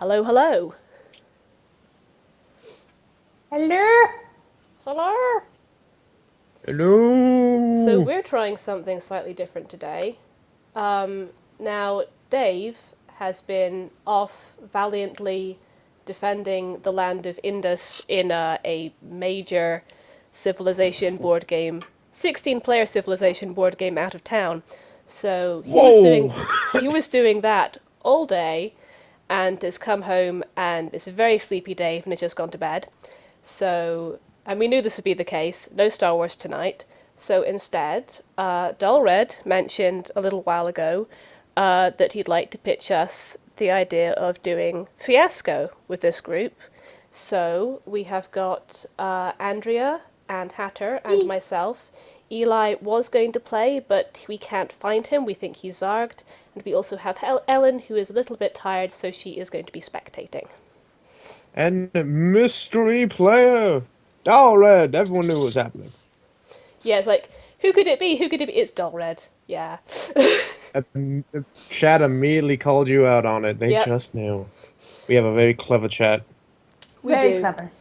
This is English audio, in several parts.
Hello, hello. Hello. Hello. So Hello. we're trying something slightly different today. Now, Dave has been off valiantly defending the land of Indus in a major civilization board game, 16-player civilization board game out of town. So Whoa. he was doing that all day, and has come home and it's a very sleepy Dave and has just gone to bed. So, and we knew this would be the case. No Star Wars tonight. So instead, Dallred mentioned a little while ago that he'd like to pitch us the idea of doing Fiasco with this group. So we have got Andrea and Hatter and myself. Eli was going to play, but we can't find him. We think he's zarged. And we also have Ellen, who is a little bit tired, so she is going to be spectating. And mystery player. Dallred. Everyone knew what was happening. Yeah, it's like, who could it be? Who could it be? It's Dallred. Yeah. Chat immediately called you out on it. They Yep. just knew. We have a very clever chat. We Very do. clever.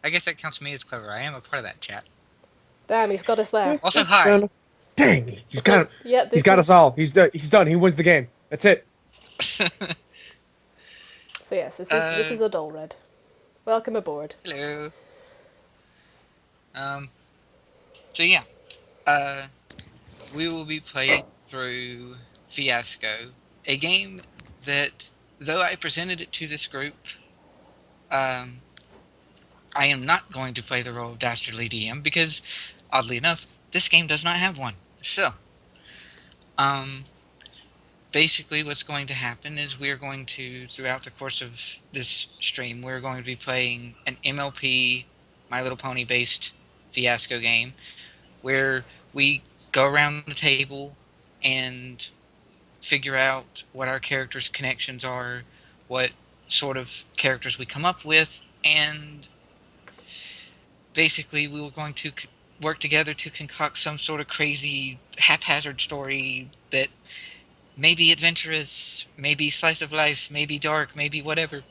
I guess that counts me as clever. I am a part of that chat. Damn, he's got us there. Also, hi. Dang, he's got Yeah, he's got us all. He's done. He wins the game. That's it. So yes, this is a Dallred. Welcome aboard. Hello. So yeah, we will be playing through Fiasco, a game that, though I presented it to this group, I am not going to play the role of Dastardly DM because, oddly enough, this game does not have one. So, basically what's going to happen is we're going to, throughout the course of this stream, we're going to be playing an MLP, My Little Pony based Fiasco game, where we go around the table and figure out what our characters' connections are, what sort of characters we come up with, and basically we were going to work together to concoct some sort of crazy haphazard story that may be adventurous, maybe slice of life, maybe dark, maybe whatever.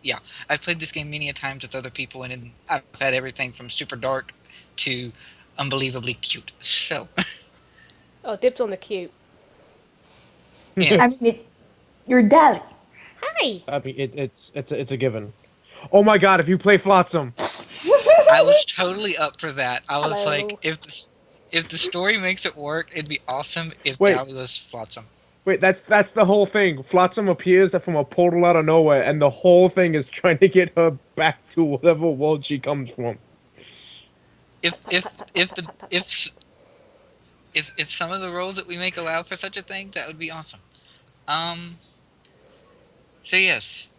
Yeah, I've played this game many a times with other people, and I've had everything from super dark to unbelievably cute. So, Oh, dibs on the cute. yes. I mean, you're Dally. Hi! I mean, it's a given. Oh my God! If you play Flotsam, I was totally up for that. I was Hello. like, if the story makes it work, it'd be awesome if Wait. Dally was Flotsam. wait, that's the whole thing. Flotsam appears from a portal out of nowhere, and the whole thing is trying to get her back to whatever world she comes from. If some of the roles that we make allow for such a thing, that would be awesome. So yes,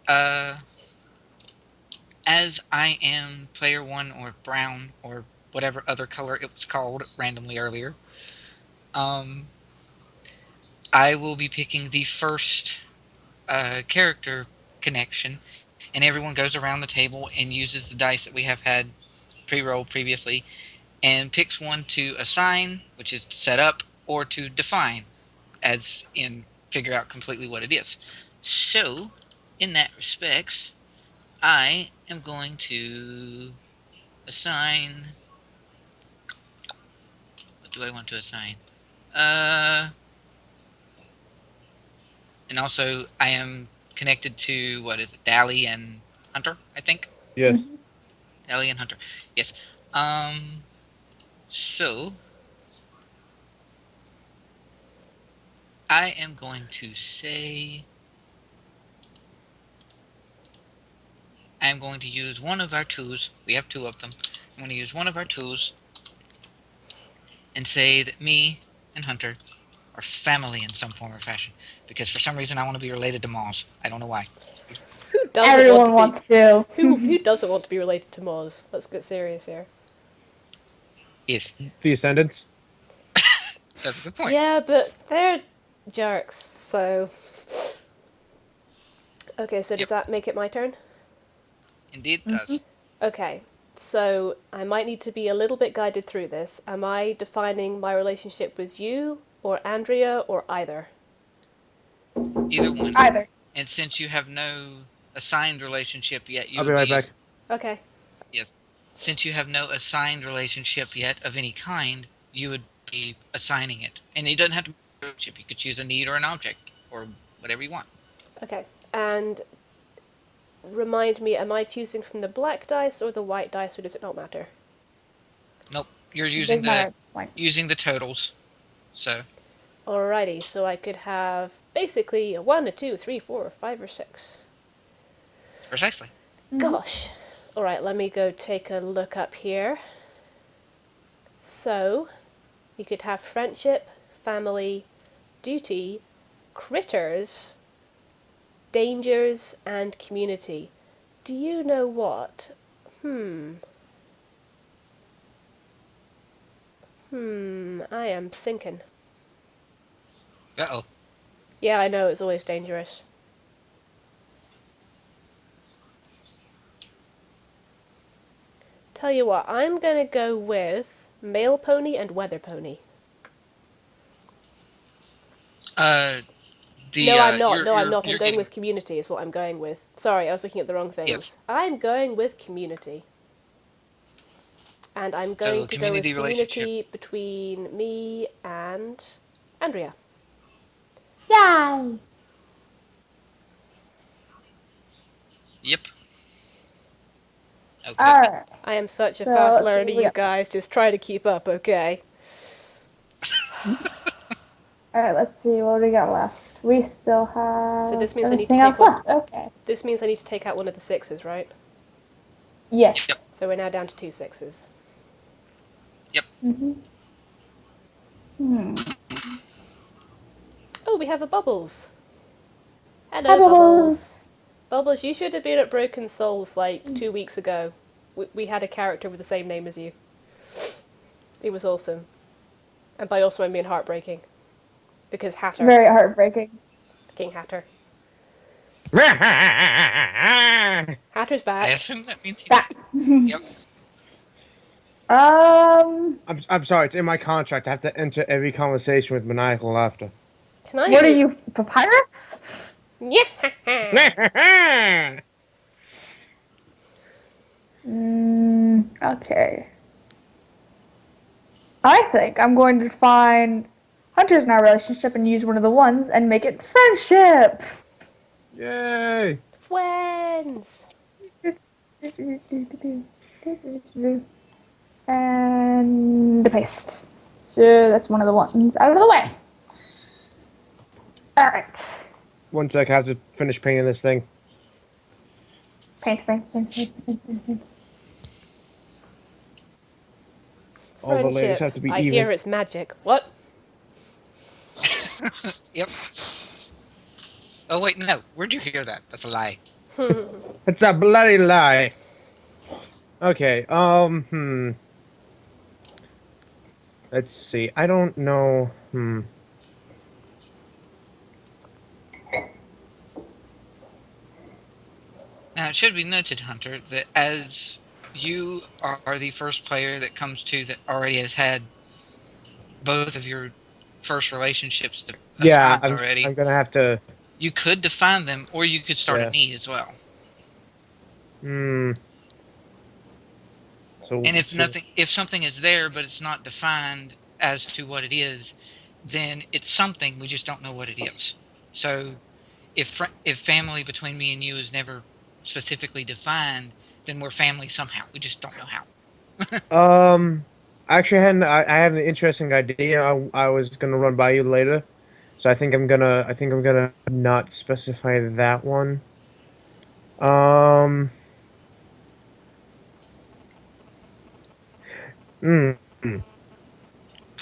as I am player one, or brown, or whatever other color it was called randomly earlier, I will be picking the first character connection, and everyone goes around the table and uses the dice that we have had pre-rolled previously, and picks one to assign, which is to set up, or to define, as in figure out completely what it is. So, in that respects, I am going to assign... What do I want to assign? And also, I am connected to, what is it, Dally and Hunter, I think? Yes. Dally and Hunter, yes. So, I am going to say... I'm going to use one of our twos. We have two of them. I'm going to use one of our twos and say that me and Hunter are family in some form or fashion. Because for some reason I want to be related to Maws. I don't know why. Who doesn't Everyone want wants to. who doesn't want to be related to Maws? Let's get serious here. Yes, The Ascendants. that's a good point. Yeah, but they're jerks, so... Okay, so does that make it my turn? Indeed it does. Okay, so I might need to be a little bit guided through this. Am I defining my relationship with you, or Andrea, or either? Either one. Either. And since you have no assigned relationship yet, you I'll would be right back. Okay. Yes. Since you have no assigned relationship yet of any kind, you would be assigning it. And it doesn't have to be a relationship. You could choose a need or an object, or whatever you want. Okay. And remind me, am I choosing from the black dice or the white dice, or does it not matter? Nope. You're Doesn't matter at this point. using the totals. So, Alrighty, so I could have basically a 1, a 2, 3, 4, 5, or 6. precisely. Gosh. Alright, let me go take a look up here. So, you could have friendship, family, duty, critters, dangers, and community. Do you know what? I am thinking. Uh-oh. Yeah, I know, it's always dangerous. Tell you what, I'm gonna go with male pony and weather pony. No, No, I'm not. No, I'm not. I'm You're going getting, with community is what I'm going with. Sorry, I was looking at the wrong things. Yes. I'm going with community. And I'm going So, to go with community community between me and Andrea. Yay! Yep. Okay. Alright. I am such a So, fast let's see learner, what we you got. guys. Just try to keep up, okay? Alright, let's see what we got left. We still have So this means I need to everything take else one. left. Okay. This means I need to take out one of the 6s, right? Yes. Yep. So we're now down to 2 6s. Mm-hmm. Hmm. Oh, we have a Bubbles. Hello, Hi, Bubbles. Bubbles, you should have been at Broken Souls like 2 weeks ago. We had a character with the same name as you. It was awesome. And by awesome I mean heartbreaking. Because Hatter. Very heartbreaking. King Hatter. I'm Hatter's I back. assume that means he's... That. Yep. sorry, it's in my contract. I have to enter every conversation with maniacal laughter. Can I What are you, papyrus? Yeah. Okay. I think I'm going to find hunters in our relationship and use one of the ones and make it friendship. Yay! Friends. And paste. So that's one of the ones out of the way. Alright. 1 sec, I have to finish painting this thing. Paint. All the layers Friendship. have to be I even. hear it's magic. What? Yep. Oh, wait, no. Where'd you hear that? That's a lie. It's a bloody lie. Okay, let's see. I don't know. Now, it should be noted, Hunter, that as you are the first player that comes to that already has had both of your first relationships Yeah, assigned already, I'm gonna have to. you could define them, or you could start Yeah. a need as well. So, And if something is there but it's not defined as to what it is, then it's something, we just don't know what it is. So, if family between me and you is never specifically defined, then we're family somehow. We just don't know how. actually, I had an interesting idea. I was gonna run by you later, so I think I'm gonna not specify that one.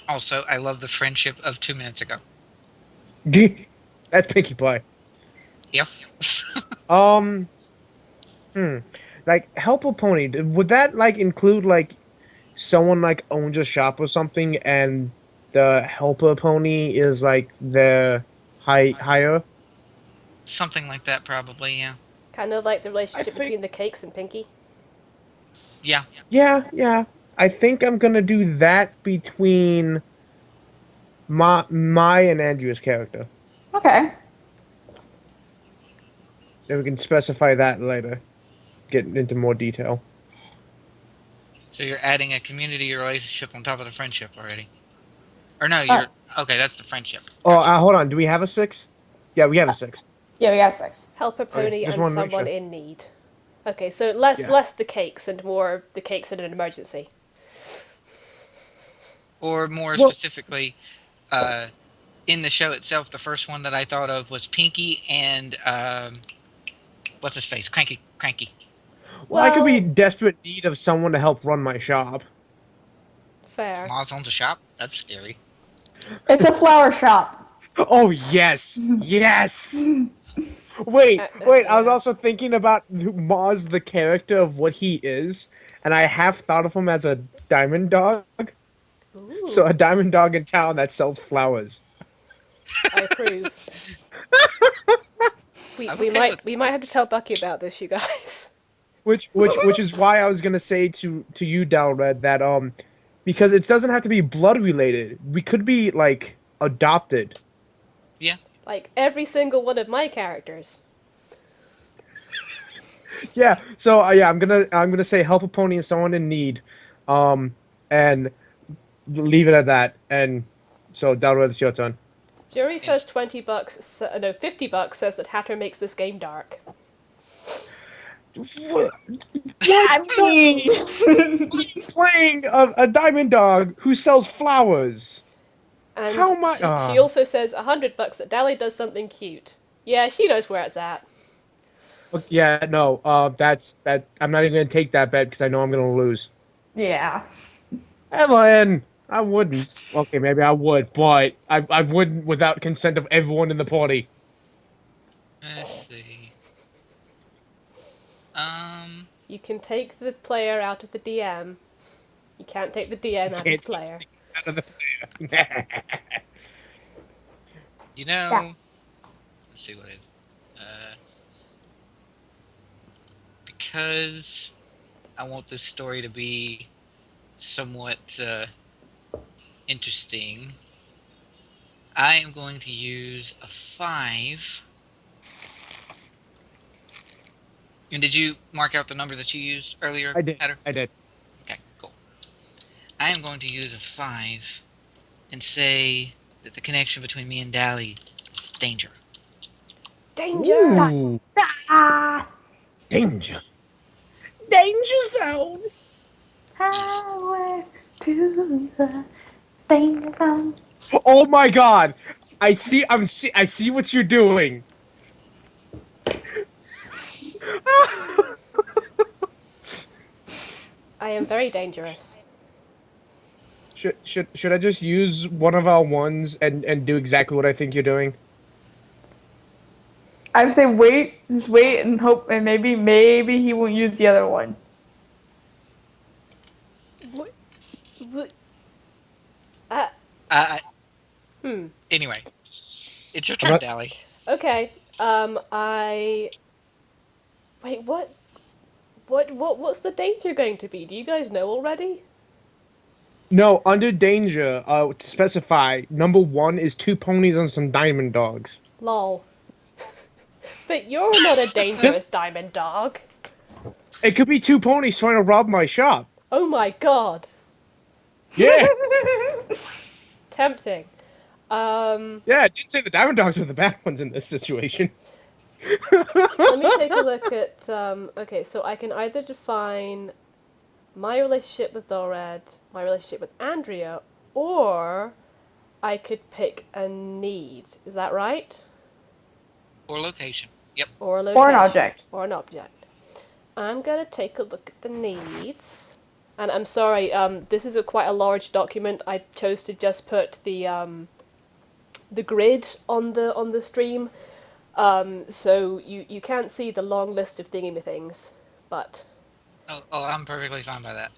Also, I love the friendship of 2 minutes ago. That's Pinkie Pie. Yep. Like help a pony. Would that like include like someone like owns a shop or something, and the helper pony is like the higher? Something like that, probably, yeah. Kind of like the relationship think- between the Cakes and Pinky. Yeah. Yeah. I think I'm gonna do that between my and Andrew's character. Okay. Then we can specify that later. Get into more detail. So you're adding a community relationship on top of the friendship already. Or no, Uh, you're okay. That's the friendship. Oh, Gotcha. hold on. Do we have a 6? Yeah, we have a 6. yeah, we got 6. Helper Okay, pony just and want to make someone sure. in need. Okay, so less Yeah. the cakes and more the cakes in an emergency. Or more Well- specifically, in the show itself, the first one that I thought of was Pinky and what's his face? Cranky. Well, I could be Well- desperate need of someone to help run my shop. Fair. Maws owns a shop. That's scary. It's a flower shop. Oh yes, yes. Wait. I was Yeah. also thinking about Maws, the character of what he is, and I half thought of him as a diamond dog. Ooh, So a diamond dog in town that sells flowers. I approve. we I'm we okay might with- we might have to tell Bucky about this, you guys. Which is why I was gonna say to you, Dallred, that because it doesn't have to be blood related. We could be like adopted. Yeah. Like every single one of my characters. Yeah. So yeah, I'm gonna say help a pony and someone in need, and leave it at that. And so Dallred, it's your turn. Jury says $20. No, $50 says that Hatter makes this game dark. What? I mean, Playing a diamond dog who sells flowers. And How much? she also says $100 that Dally does something cute. Yeah, she knows where it's at. Yeah, no. That's that. I'm not even gonna take that bet because I know I'm gonna lose. yeah. Evelyn, I wouldn't. Okay, maybe I would, but I wouldn't without consent of everyone in the party. Let's see. You can take the player out of the DM. You can't take the DM out of the Can't player. Out of the player. You know. Yeah. Let's see what it is. Because I want this story to be somewhat interesting, I am going to use a 5. And did you mark out the number that you used earlier, I did. Hatter? I did. Okay, cool. I am going to use a 5 and say that the connection between me and Dally is danger. Danger! Ooh, Ah, danger. Danger zone. highway to the danger zone. Oh my God! I see. I see what you're doing. I am very dangerous. Should I just use one of our ones and do exactly what I think you're doing? I would say wait, just wait and hope, and maybe he won't use the other one. What? Uh, Hmm. anyway, it's your I'm turn, not- Dally. Okay. Wait, what? What's the danger going to be? Do you guys know already? No, under danger. To specify, number 1 is 2 ponies and some diamond dogs. Lol. But you're not a dangerous diamond dog. It could be 2 ponies trying to rob my shop. Oh my god. Yeah, Tempting. yeah. I did say the diamond dogs were the bad ones in this situation. Let me take a look at, okay, so I can either define my relationship with Dallred, my relationship with Andrea, or I could pick a need. Is that right? Or location. Yep. Or a location. Or an object. Or an object. I'm gonna take a look at the needs. And I'm sorry, this is quite a large document. I chose to just put the grid on the stream. So you can't see the long list of thingy-me-things, but... Oh, I'm perfectly fine by that.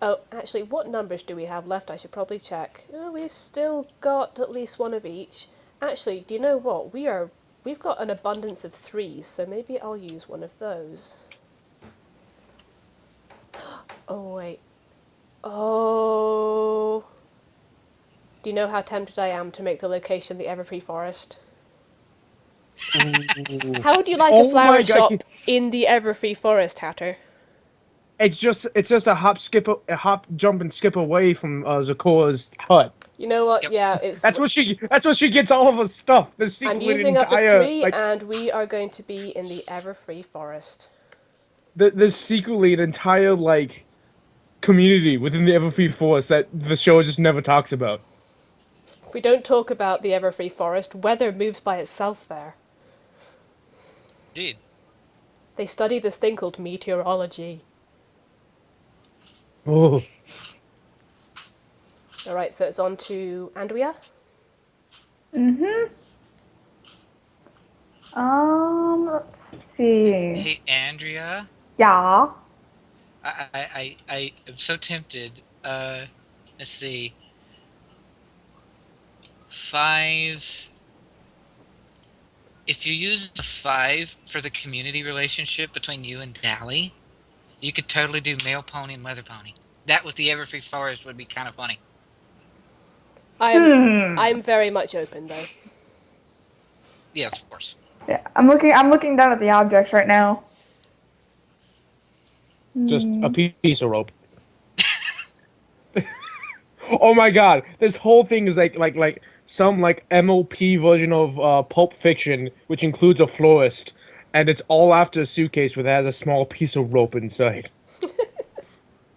Oh, actually, what numbers do we have left? I should probably check. Oh, we've still got at least one of each. Actually, do you know what? We've got an abundance of 3s, so maybe I'll use one of those. Oh, wait. Oh... Do you know how tempted I am to make the location the Everfree Forest? Ooh. How would you like Oh a flower my God, shop in the Everfree Forest, Hatter? it's just a hop, jump, and skip away from Zakora's hut. You know what? Yep. Yeah, it's. That's what she gets all of her stuff. The I'm secret using up a entire 3, like and we are going to be in the Everfree Forest. the secretly an entire like community within the Everfree Forest that the show just never talks about. If we don't talk about the Everfree Forest, weather moves by itself there. Dude. They study this thing called meteorology. Oh, Alright, so it's on to Andrea. Mm-hmm. Let's see. Hey, Andrea. Yeah. I am so tempted. Let's see. 5. If you use a 5 for the community relationship between you and Dally, you could totally do male pony and mother pony. That with the Everfree Forest would be kind of funny. I'm very much open though. Yes, of course. Yeah. I'm looking down at the objects right now. just a piece of rope. Oh my God, this whole thing is like some like MOP version of Pulp Fiction, which includes a florist, and it's all after a suitcase that has a small piece of rope inside.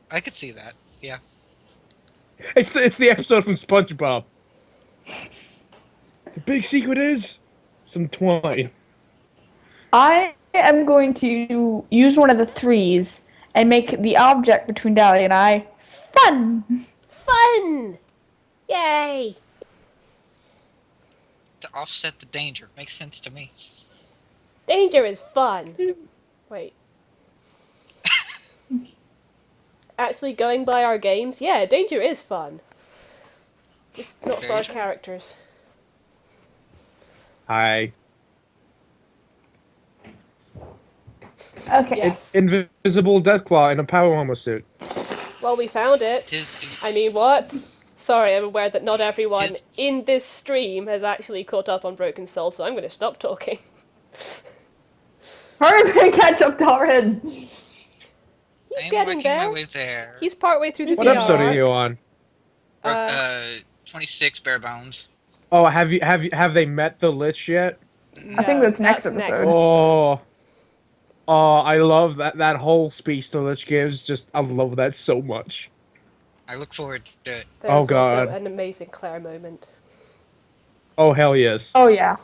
I could see that. Yeah. It's the episode from SpongeBob. The big secret is some twine. I am going to use one of the 3s and make the object between Dally and I fun. Fun! Yay! To offset the danger. Makes sense to me. Danger is fun. Wait. Actually, going by our games, yeah, danger is fun. Just not for Very our true. characters. Hi. Okay. Yes. Invisible Deathclaw in a power armor suit. Well, we found it. I mean, what? Sorry, I'm aware that not everyone Tis- in this stream has actually caught up on Broken Soul, so I'm going to stop talking. Hurry up and catch up, Dallred. I He's am getting working my there. way there. He's partway through the What VR episode are arc. you on? 26 bare bones. Oh, have they met the Lich yet? I think that's next episode. Oh, I love that whole speech the Lich gives. Just I love that so much. I look forward to it. There's Oh, God. also an amazing Claire moment. Oh hell yes. Oh yeah.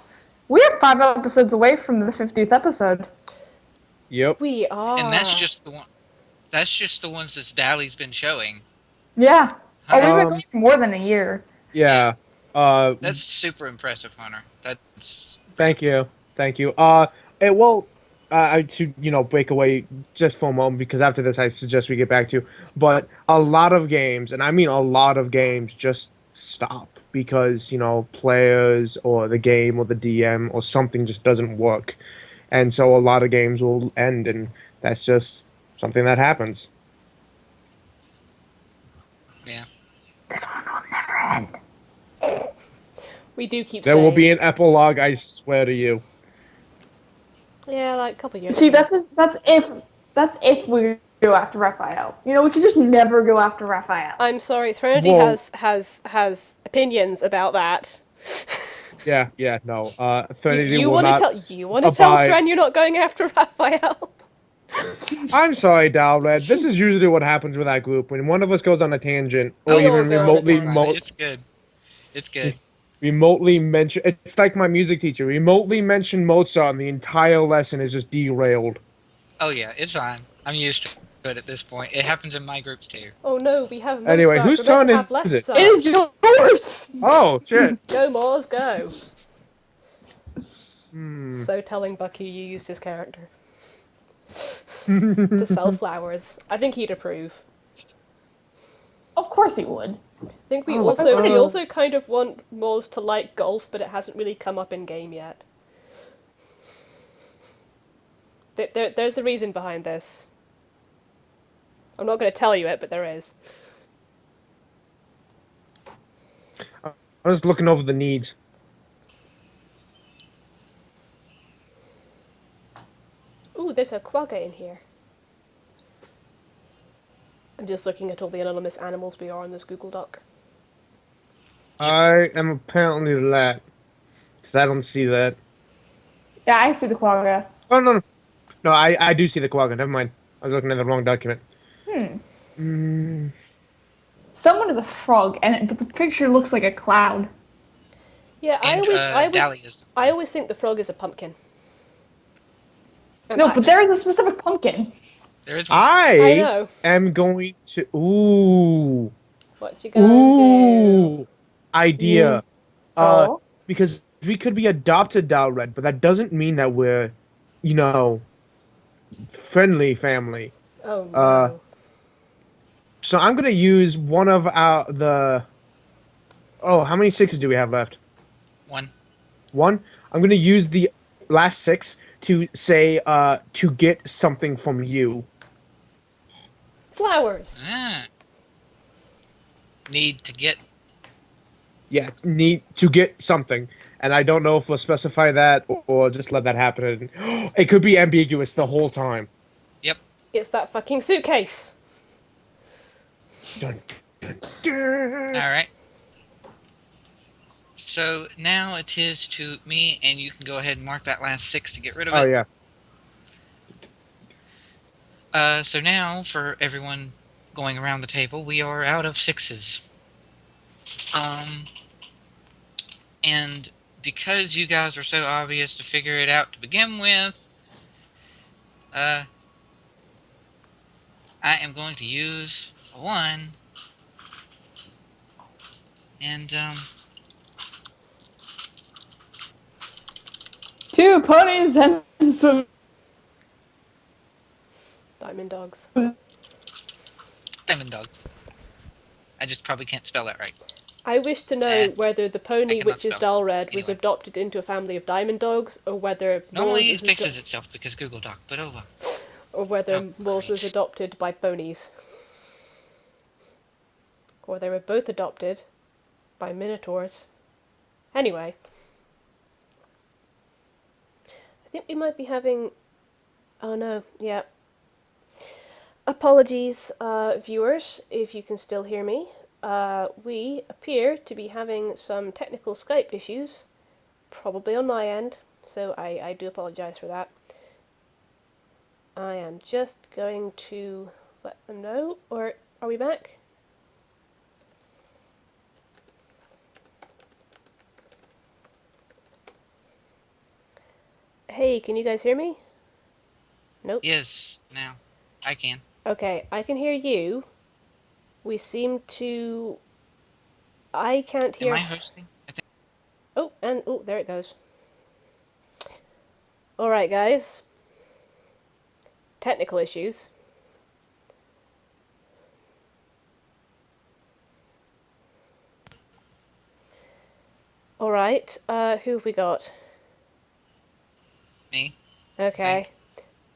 We are 5 episodes away from the 50th episode. Yep. We are. And that's just the one. That's just the ones that Dally's been showing. Yeah. Oh, we've been Um, going for more than a year. Yeah. That's super impressive, Hunter. That's Thank you. To break away just for a moment because after this I suggest we get back to, but a lot of games, and I mean a lot of games, just stop because players or the game or the DM or something just doesn't work, and so a lot of games will end, and that's just something that happens. yeah. This one will never end. We do keep There will saying be an it's- epilogue, I swear to you. Yeah, like a couple years See, ago. that's if we go after Raphael. We could just never go after Raphael. I'm sorry, Threnody Whoa. has opinions about that. Yeah, no. Threnody you will want to not tell abide. Thren you're not going after Raphael? I'm sorry, Dallred. This is usually what happens with that group when one of us goes on a tangent or We all even go on a remotely tangent. It's good. It's good. remotely mention. It's like my music teacher. Remotely mention Mozart, and the entire lesson is just derailed. Oh yeah, it's fine. I'm used to it at this point. It happens in my groups too. Oh no, we have Mozart. Anyway, whose We're meant turn to have is less it? Zart. It is yours. Oh shit! Go, Maws, go. Hmm. So telling Bucky you used his character. To sell flowers. I think he'd approve. Of course he would. I think we Oh, also kind of want Maws to like golf, but it hasn't really come up in game yet. There's a reason behind this. I'm not going to tell you it, but there is. I was looking over the needs. Ooh, there's a quagga in here. I'm just looking at all the anonymous animals we are on this Google Doc. I am apparently that. Because I don't see that. Yeah, I see the quagga. Oh, no, no. No, I do see the quagga. Never mind. I was looking at the wrong document. Mm, Someone is a frog, but the picture looks like a cloud. Yeah, And Dahlia's the I frog. always think the frog is a pumpkin. And No, but there is a specific pumpkin. There is one. I know. am going to. Ooh. What you gonna do? Ooh. Idea. Oh. Because we could be adopted Dallred, but that doesn't mean that we're, friendly family. Oh no. So I'm gonna use one of the. Oh, how many sixes do we have left? One. One. I'm gonna use the last six to say to get something from you. Flowers. Ah. Need to get. Yeah, need to get something, and I don't know if we'll specify that or just let that happen. It could be ambiguous the whole time. Yep. It's that fucking suitcase. Dun, dun, dun. All right. So now it is to me, and you can go ahead and mark that last 6 to get rid of it. Oh yeah. So now, for everyone going around the table, we are out of 6s. And because you guys are so obvious to figure it out to begin with, I am going to use a 1. And, 2 ponies and some. Diamond dogs. Diamond Dog. I just probably can't spell that right. I wish to know whether the I pony, cannot which is spell. Dallred, was Anyway. adopted into a family of diamond dogs, or whether Normally Maws it is fixes itself because Google Doc, but oh well. or whether Oh, Maws was great. adopted by ponies, or they were both adopted by minotaurs. Anyway, I think we might be having. Oh no, yeah. Apologies, viewers, if you can still hear me. We appear to be having some technical Skype issues, probably on my end, so I do apologise for that. I am just going to let them know, or are we back? Hey, can you guys hear me? Nope. Yes, now. I can. Okay, I can hear you. We seem to... I can't hear... Am I hosting? I think. Oh, and... Oh, there it goes. Alright, guys. Technical issues. Alright, who have we got? Me? Okay.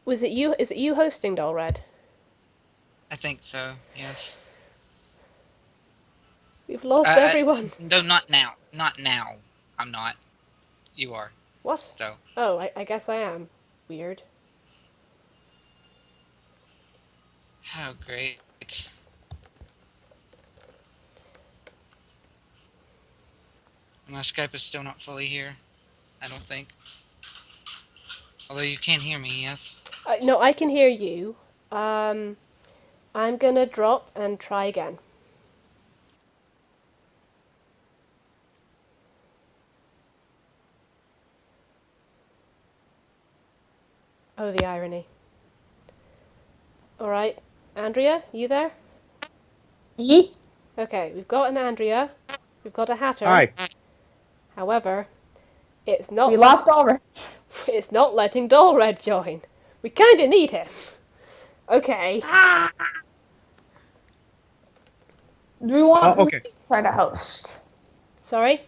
Was it you? Is it you hosting, Dallred? I think so, yes. We've lost everyone. No, not now. Not now. I'm not. You are. What? So. Oh, I guess I am. Weird. How great. My Skype is still not fully here. I don't think. Although you can hear me, yes? No, I can hear you. I'm gonna drop and try again. Oh, the irony. Alright, Andrea, you there? Yee. Okay, we've got an Andrea. We've got a Hatter. Hi. However, it's not... We lost Dallred. It's not letting Dallred join. We kinda need him. Okay. Do we want Okay. to try to host? Sorry?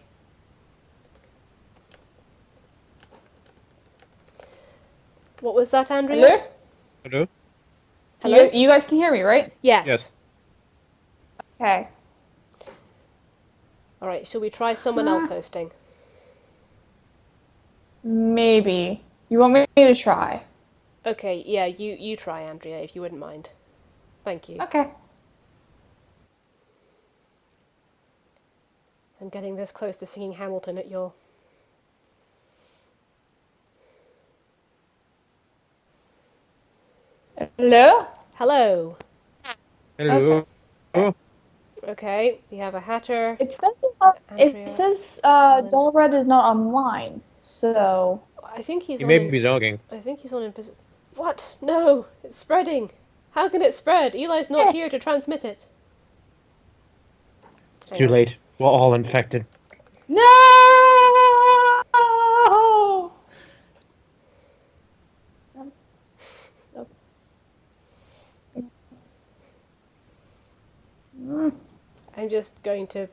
What was that, Andrea? Hello? Hello? Hello? You guys can hear me, right? Yes. Yes. Okay. Alright, shall we try someone else hosting? Maybe. You want me to try? Okay, yeah, you try, Andrea, if you wouldn't mind. Thank you. Okay. I'm getting this close to singing Hamilton at your... Hello? Hello! Hello. Oh, Okay, we have a Hatter. It says Andrea, Ellen. Dallred is not online, so I think he's he on may in... be jogging. I think he's on invisible... What? No! It's spreading! How can it spread? Eli's not Yeah. here to transmit it. It's Hang too on. late. We're all infected. no. I'm just going to...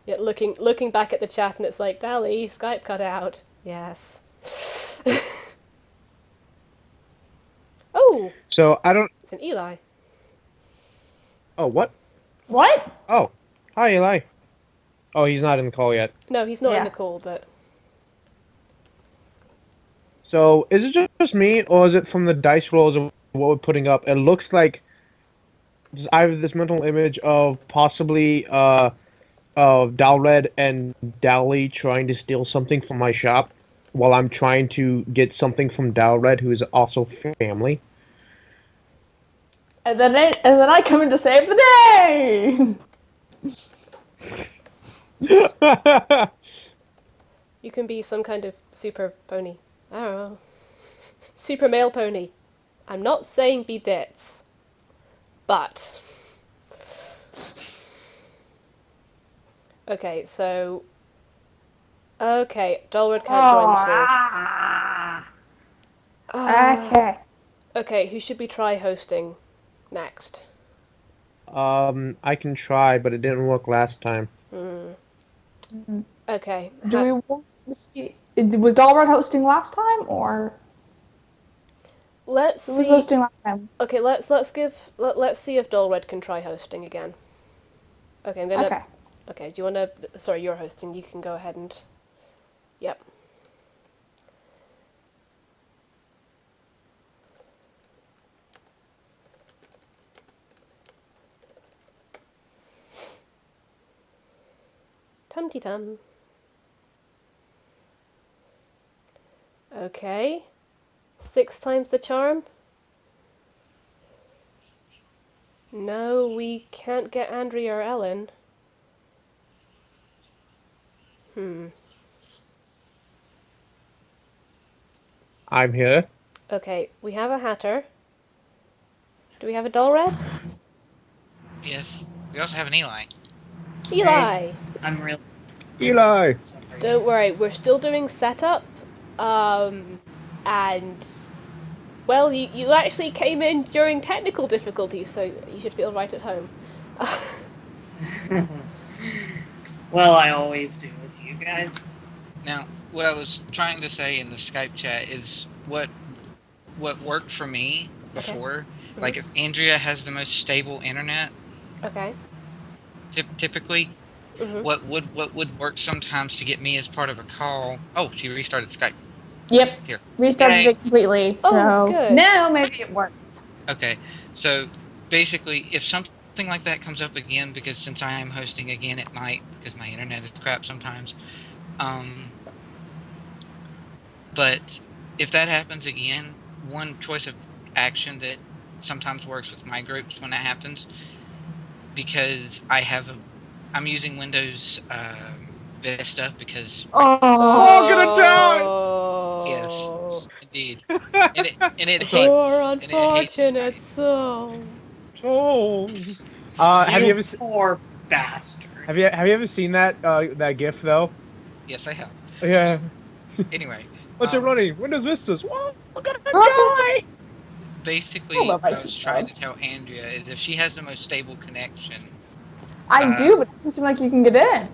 Yeah, looking back at the chat and it's like, Dally, Skype cut out. Yes. Oh! So I don't. It's an Eli. Oh, what? What? Oh, hi, Eli. Oh, he's not in the call yet. No, he's not in Yeah. the call, but... So is it just me, or is it from the dice rolls of what we're putting up? It looks like I have this mental image of possibly of Dallred and Dally trying to steal something from my shop, while I'm trying to get something from Dallred, who is also family. And then I come in to save the day. You can be some kind of super pony. I don't know. Super male pony. I'm not saying be dits. But... Okay, so... Okay, Dallred can't join the call. Okay. Okay, who should we try hosting next? I can try, but it didn't work last time. Okay. Do we want to see? Was Dallred hosting last time, or Let's who was see. hosting last time? Okay, let's see if Dallred can try hosting again. Okay, I'm gonna. Okay. Okay, do you wanna? Sorry, you're hosting. You can go ahead and. Yep. Tum-ti-tum. Okay. 6 times the charm? No, we can't get Andrea or Ellen. I'm here. Okay, we have a Hatter. Do we have a Dallred? Yes. We also have an Eli. Eli! I'm real. Eli! Don't worry, we're still doing setup. And... Well, you actually came in during technical difficulties, so you should feel right at home. Well, I always do with you guys. Now, what I was trying to say in the Skype chat is what worked for me before. Okay. Like, if Andrea has the most stable internet, Okay. typically, Mm-hmm. what would work sometimes to get me as part of a call. Oh, she restarted Skype. Yep. Here. Restarted Yay. it completely. Oh, So good. now maybe it works. Okay, so basically, if something like that comes up again, because since I am hosting again, it might, because my internet is crap sometimes. But if that happens again, one choice of action that sometimes works with my groups when that happens, because I'm using Windows Vista because Oh, gonna die! yes, indeed, and it hates Poor and it hates unfortunate Skype. soul. Oh. Have you ever Poor bastard. have you ever seen that GIF though? Yes, I have. Yeah. Anyway, What's it running? Windows Vistas. Whoa, we're gonna die! basically, Hold up, what I I was keep trying going. to tell Andrea is if she has the most stable connection, I do, but it doesn't seem like you can get in.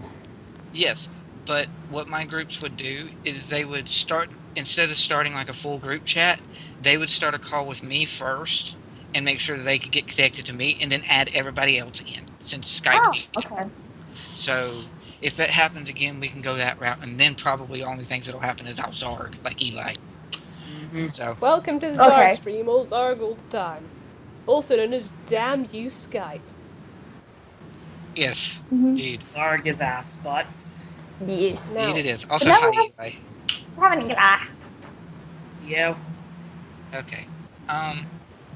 yes. But what my groups would do is they would start, instead of starting like a full group chat, they would start a call with me first and make sure that they could get connected to me and then add everybody else in since Skype. Oh, okay. So if that happens again, we can go that route, and then probably only things that'll happen is I'll Zarg, like Eli. Mm-hmm. So, Welcome to the Okay. Zarg stream, all Zarg all the time. Also known as Damn You Skype. yes, Mhm. indeed. Zarg is ass butts. Yes. Now, Indeed it is. Also, now hi, we Eli. We're having a Eli. Yeah. Okay.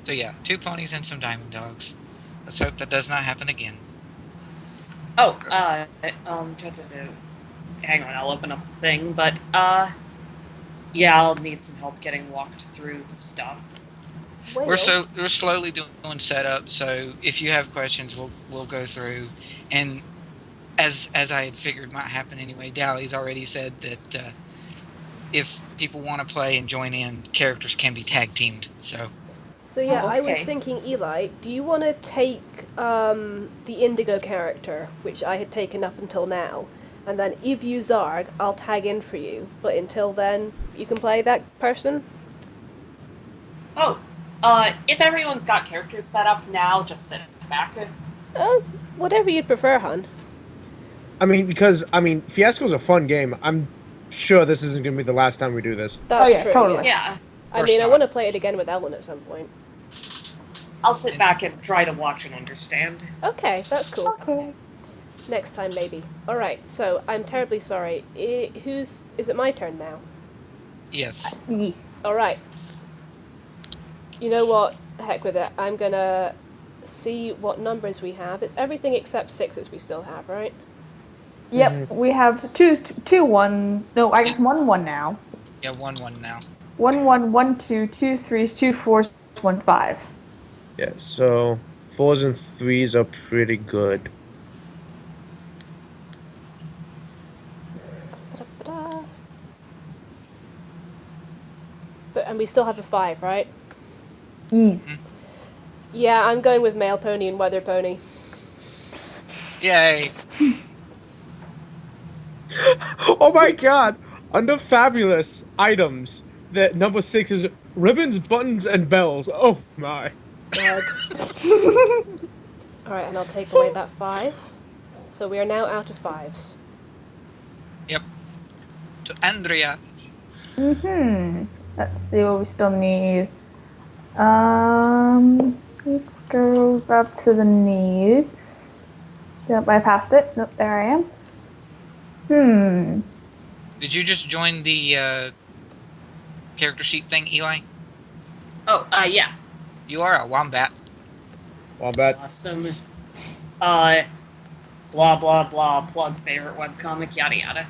So yeah, 2 ponies and some diamond dogs. Let's hope that does not happen again. Oh, hang on, I'll open up the thing, but, yeah, I'll need some help getting walked through the stuff. whale. We're slowly doing setup, so if you have questions, we'll go through. And as I had figured might happen anyway, Dally's already said that if people want to play and join in, characters can be tag teamed. So So yeah, Oh, I was okay. thinking, Eli, do you want to take the Indigo character, which I had taken up until now, and then if you Zarg, I'll tag in for you. But until then, you can play that person. Oh, if everyone's got characters set up now, just sit back. Whatever you'd prefer, hun. because Fiasco's a fun game. I'm sure this isn't gonna be the last time we do this. That's yes, true. totally. Yeah, I Course mean, I not. want to play it again with Ellen at some point. I'll sit back and try to watch and understand. Okay, that's cool. Okay. Next time, maybe. All right. So I'm terribly sorry. Is it my turn now? yes, Yes. All right. You know what? Heck with it. I'm gonna see what numbers we have. It's everything except 6s we still have, right? Yep. We have two 1. No, I guess 1 now. yeah, 1-1 now. 1 1 1 2 2 3s 2 4s 1 5. Yeah, so 4s and 3s are pretty good. Ba-da-ba-da. And we still have a 5, right? Yes. Yeah, I'm going with male pony and weather pony. Yay! Oh my god! Under fabulous items, the number 6 is ribbons, buttons, and bells. Oh my. God. All right, and I'll take away that 5. So we are now out of 5s. Yep. To Andrea. Let's see what we still need. Let's go up to the needs. Yep, I passed it. Nope, there I am. Did you just join the character sheet thing, Eli? Oh, yeah. You are a wombat. Wombat. Awesome. Blah, blah, blah, plug favorite webcomic, yada, yada.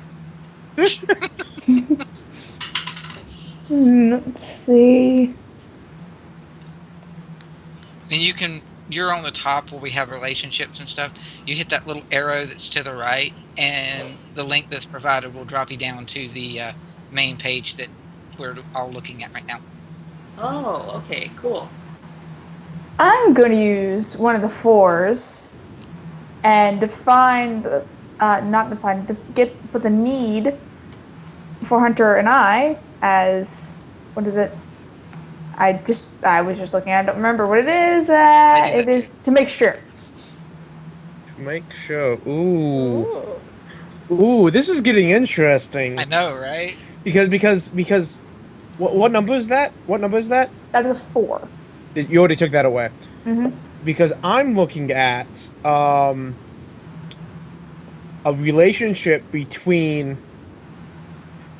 Let's see. And you're on the top where we have relationships and stuff. You hit that little arrow that's to the right, and the link that's provided will drop you down to the main page that we're all looking at right now. Oh, okay, cool. I'm going to use one of the 4s and put the need for Hunter and I as, what is it? I was just looking at it. I don't remember what it is. It is to make sure. Make sure. Ooh, this is getting interesting. I know, right? Because what number is that? What number is that? That is a 4. You already took that away. Mm-hmm. Because I'm looking at a relationship between.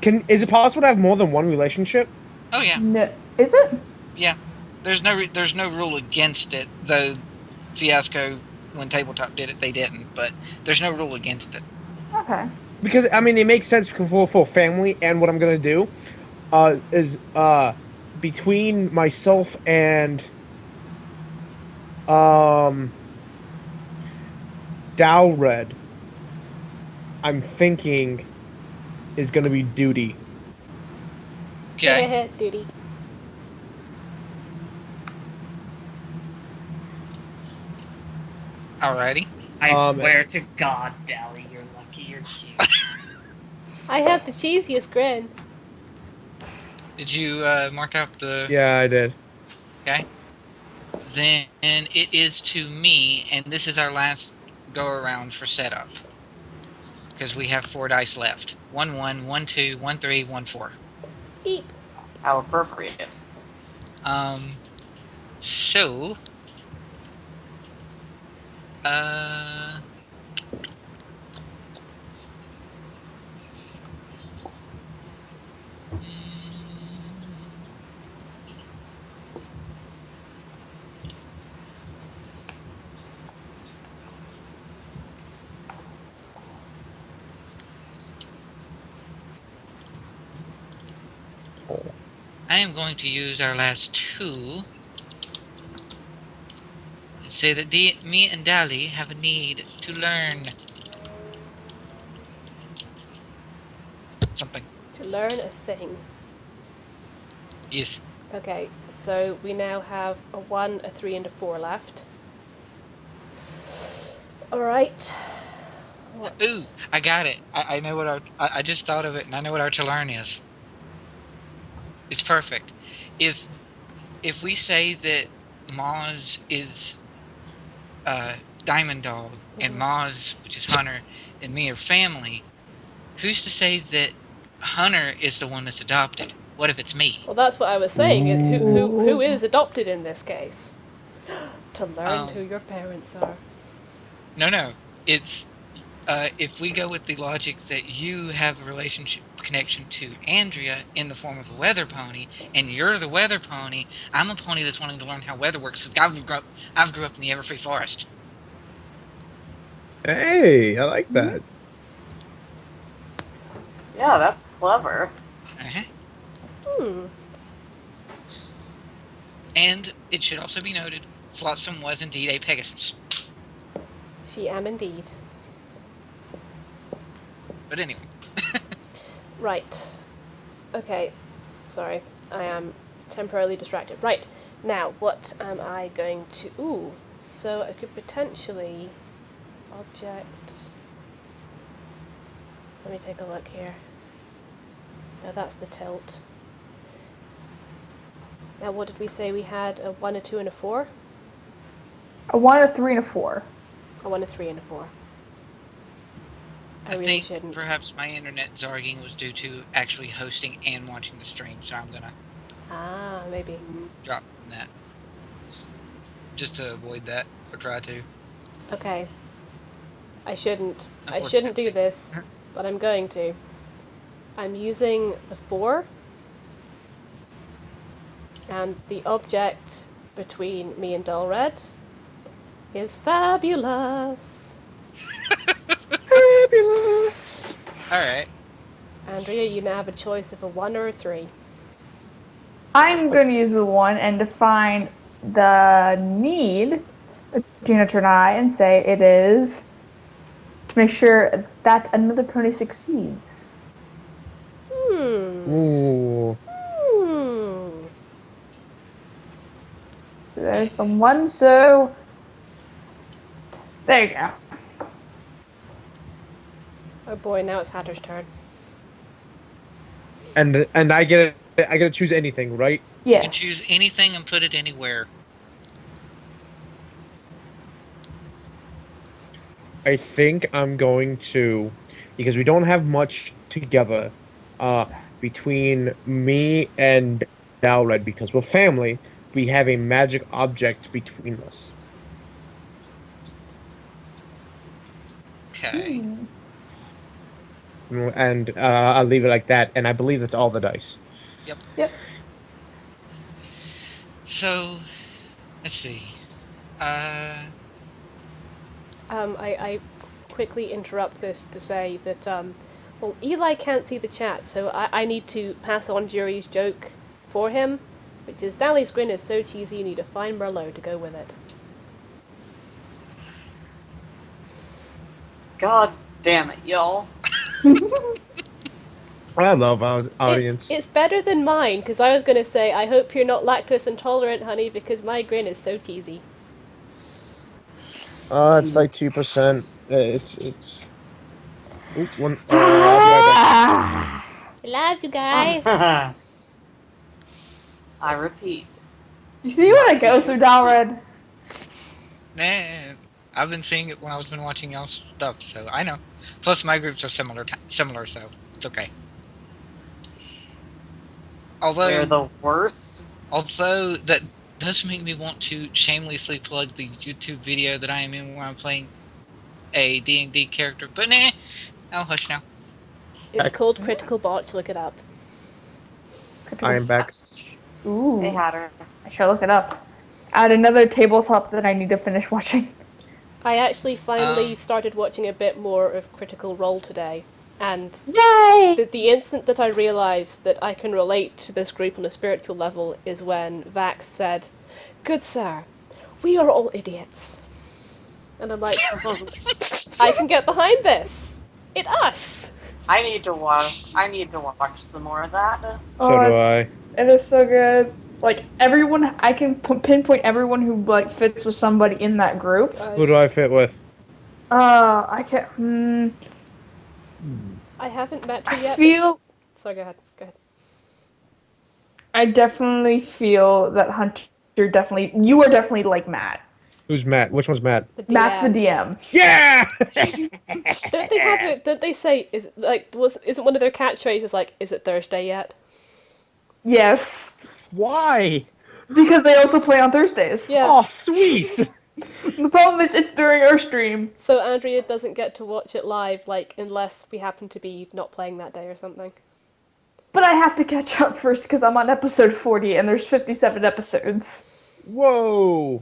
Is it possible to have more than one relationship? Oh yeah, No, is it? yeah. There's no rule against it, though. Fiasco, when Tabletop did it, they didn't. But there's no rule against it. Okay. Because it makes sense for family, and what I'm gonna do is between myself and Dallred, I'm thinking is gonna be Duty. Okay. Duty. Alrighty. I swear to God, Dally, you're lucky you're cute. I have the cheesiest grin. Did you mark up the? Yeah, I did. Okay. Then it is to me, and this is our last go around for setup. because we have 4 dice left. 1, 1, 1, 2, 1, 3, 1, 4. Eep. How appropriate. So, uh, I am going to use our last 2 and say that me and Dali have a need to learn something. To learn a thing. Yes. Okay, so we now have a 1, a 3, and a 4 left. Alright. What? Ooh, I got it. I know what I just thought of it, and I know what our to learn is. It's perfect. If we say that Maws is Diamond Dog, and Maws, which is Hunter, and me are family, who's to say that Hunter is the one that's adopted? What if it's me? Well, that's what I was saying. Who is adopted in this case? To learn who your parents are. No. It's if we go with the logic that you have a relationship connection to Andrea in the form of a weather pony, and you're the weather pony, I'm a pony that's wanting to learn how weather works because I've grew up in the Everfree Forest. Hey, I like that. Yeah, that's clever. Uh-huh. And it should also be noted, Flotsam was indeed a Pegasus. She am indeed. But anyway. Right. Okay. Sorry. I am temporarily distracted. Right. Now, what am I going to... Ooh. So I could potentially... Object... Let me take a look here. Now that's the tilt. Now what did we say we had? A 1, a 2, and a 4? A 1, a 3, and a 4. A 1, a 3, and a 4. I really think shouldn't. Perhaps my internet zarging was due to actually hosting and watching the stream, so I'm gonna Maybe. drop that. Just to avoid that, or try to. Okay. I shouldn't do this, but I'm going to. I'm using the 4, and the object between me and Dallred is fabulous. Fabulous. Alright. Andrea, you now have a choice of a 1 or a 3. I'm going to use the 1 and define the need between Hunter and I and say it is to make sure that another pony succeeds. Ooh. So there's the 1, so there you go. Oh boy, now it's Hatter's turn. And I get to choose anything, right? You Yes. can choose anything and put it anywhere. I think I'm going to, because we don't have much together, between me and Dallred, because we're family, we have a magic object between us. Okay. And I'll leave it like that, and I believe that's all the dice. Yep. So, let's see. I quickly interrupt this to say that, well, Eli can't see the chat, so I need to pass on Jury's joke for him, which is Dally's grin is so cheesy you need a fine Merlot to go with it. God damn it, y'all. I love our audience. It's better than mine, because I was going to say, I hope you're not lactose intolerant, honey, because my grin is so cheesy. It's like 2%. It's. Oops, one. I'll be right I love you guys. I repeat. You see what I go through, Dallred? Nah, I've been seeing it when I've been watching y'all's stuff, so I know. Plus, my groups are similar, so it's okay. We're the worst. Although that does make me want to shamelessly plug the YouTube video that I am in where I'm playing a D&D character, but nah, I'll hush now. It's Heck. called Critical Botch. Look it up. I am back. Ooh. Hey, Hatter. I should look it up. Add another tabletop that I need to finish watching. I actually finally started watching a bit more of Critical Role today, and Yay! the instant that I realised that I can relate to this group on a spiritual level is when Vax said, "Good sir, we are all idiots." And I'm like, I can get behind this. It's us. I need to watch some more of that. So do I. It is so good. Like everyone, I can pinpoint everyone who like fits with somebody in that group. Who do I fit with? I can't. I haven't met her I yet. feel. So go ahead. I definitely feel that Hunter. You are definitely like Matt. Who's Matt? Which one's Matt? The DM. Matt's the DM. Yeah! Don't they have it? Don't they say isn't one of their catchphrases like, "Is it Thursday yet?" Yes, Why? because they also play on Thursdays. Yeah. Oh, sweet! The problem is it's during our stream. So Andrea doesn't get to watch it live, like unless we happen to be not playing that day or something. But I have to catch up first because I'm on episode 40 and there's 57 episodes. Whoa!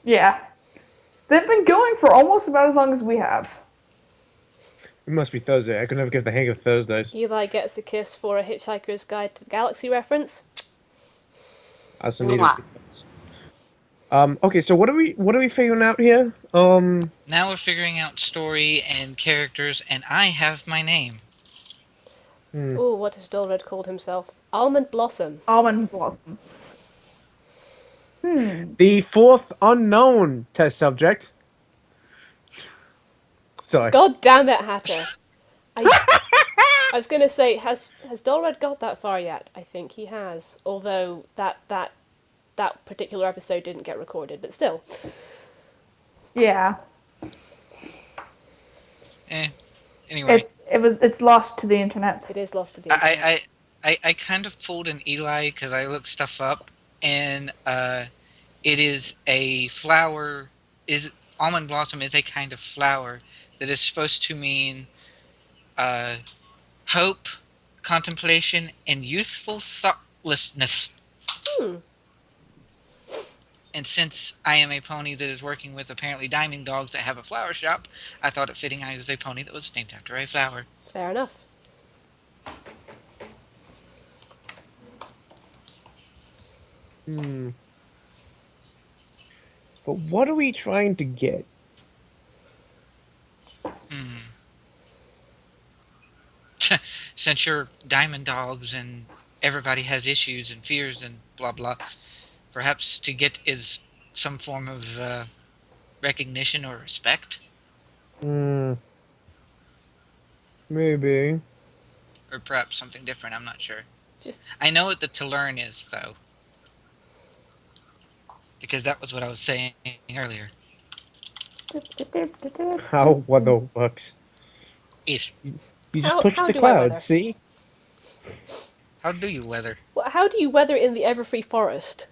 Yeah. They've been going for almost about as long as we have. It must be Thursday. I could never get the hang of Thursdays. Eli gets a kiss for a Hitchhiker's Guide to the Galaxy reference. That's a needed defense. Okay, so what are we figuring out here? Now we're figuring out story and characters, and I have my name. Oh, what has Dallred called himself? Almond Blossom. Almond Blossom. The fourth unknown test subject. Sorry. God damn it, Hatter. I was gonna say, has Dallred got that far yet? I think he has. Although that particular episode didn't get recorded, but still. Yeah. Anyway. It's lost to the internet. It is lost to the internet. I kind of pulled an Eli because I looked stuff up, and it is a flower. Almond Blossom is a kind of flower that is supposed to mean hope, contemplation, and youthful thoughtlessness. And since I am a pony that is working with apparently diamond dogs that have a flower shop, I thought it fitting I was a pony that was named after a flower. Fair enough. But what are we trying to get? Since you're diamond dogs and everybody has issues and fears and blah blah, perhaps to get is some form of recognition or respect? Maybe. Or perhaps something different, I'm not sure. Just I know what the to learn is, though. Because that was what I was saying earlier. How weather works. Ish. You just How push the do I weather? clouds, see? How do you weather? well, how do you weather in the Everfree Forest?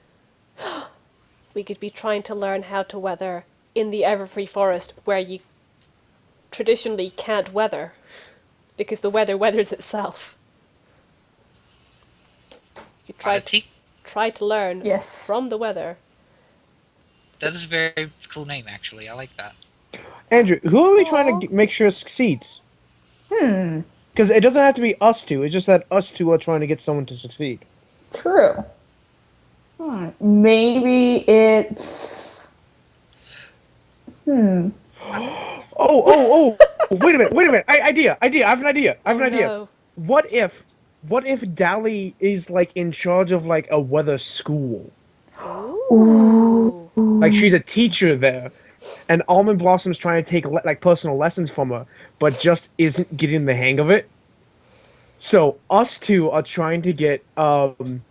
We could be trying to learn how to weather in the Everfree Forest, where you traditionally can't weather, because the weather weathers itself. You Oddity? try to learn Yes. from the weather. That is a very cool name, actually. I like that. Andrew, who are we trying to make sure succeeds? Because it doesn't have to be us two. It's just that us two are trying to get someone to succeed. True. Maybe it's. Oh! Wait a minute! Idea! I have an idea. No. What if Dallred is like in charge of like a weather school? Ooh. Like she's a teacher there, and Almond Blossom's trying to take like personal lessons from her, but just isn't getting the hang of it. So us two are trying to get Almond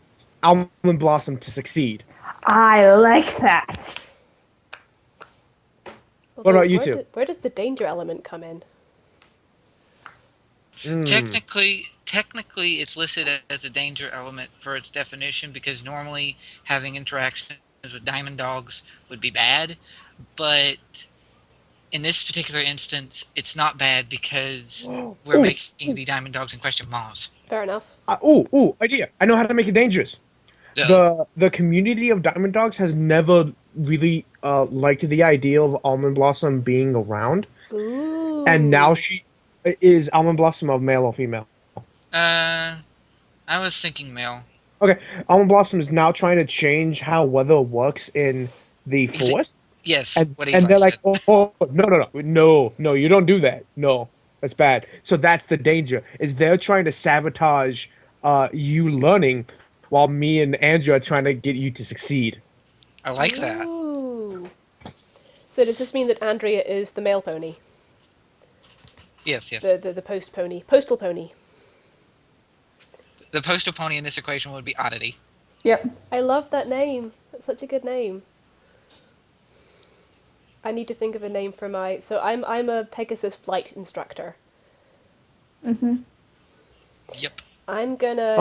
Blossom to succeed. I like that. What about you where two? Where does the danger element come in? Technically, it's listed as a danger element for its definition because normally having interactions with diamond dogs would be bad, but in this particular instance, it's not bad because we're Ooh, making the diamond dogs in question Maws. Fair enough. idea. I know how to make it dangerous. So, The community of diamond dogs has never really liked the idea of Almond Blossom being around, and now Ooh. she is Almond Blossom a male or female? I was thinking male. Okay, Almond Blossom is now trying to change how weather works in the forest, Yes, what and Eli they're like, said. oh no, you don't do that. No, that's bad. So that's the danger. Is they're trying to sabotage you learning, while me and Andrew are trying to get you to succeed. I like that. Ooh. So does this mean that Andrea is the male pony? Yes, yes. The post pony? Postal pony. The postal pony in this equation would be Oddity. Yep. I love that name. That's such a good name. I need to think of a name for my. So I'm a Pegasus flight instructor. Mm-hmm. Yep. I'm gonna.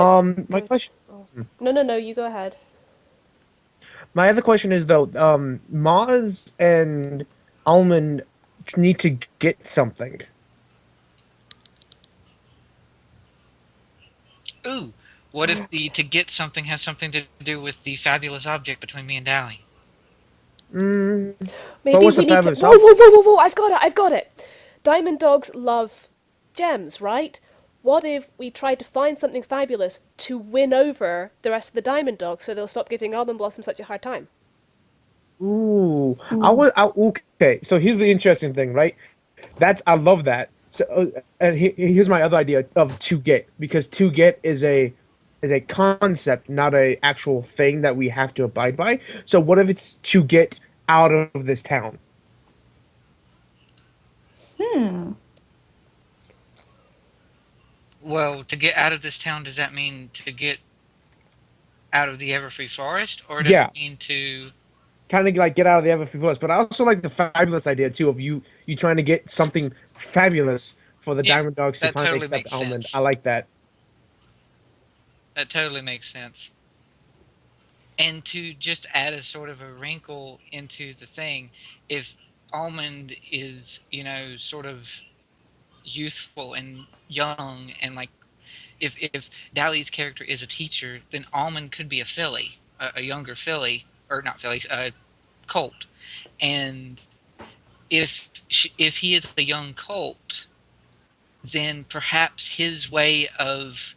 My question. No. You go ahead. My other question is though, Maz and Almond need to get something. Ooh, what if the to get something has something to do with the fabulous object between me and Dally? Mm, Maybe what's we the need to. fabulous Whoa! I've got it. Diamond dogs love gems, right? What if we tried to find something fabulous to win over the rest of the diamond dogs so they'll stop giving Almond Blossom such a hard time? Ooh, okay. So here's the interesting thing, right? I love that. So, and here's my other idea of to get, because to get is a concept, not a actual thing that we have to abide by. So what if it's to get out of this town? Hmm. Well, to get out of this town, does that mean to get out of the Everfree Forest, or does Yeah, it mean to? kind of like get out of the Everfree Forest. But I also like the fabulous idea too of you trying to get something fabulous for the Yeah, Diamond Dogs to that finally totally accept makes Almond. sense. I like that. That totally makes sense. And to just add a sort of a wrinkle into the thing, if Almond is, sort of youthful and young, and like if Dally's character is a teacher, then Almond could be a filly, a younger filly, or not filly, a colt. And if he is a young colt, then perhaps his way of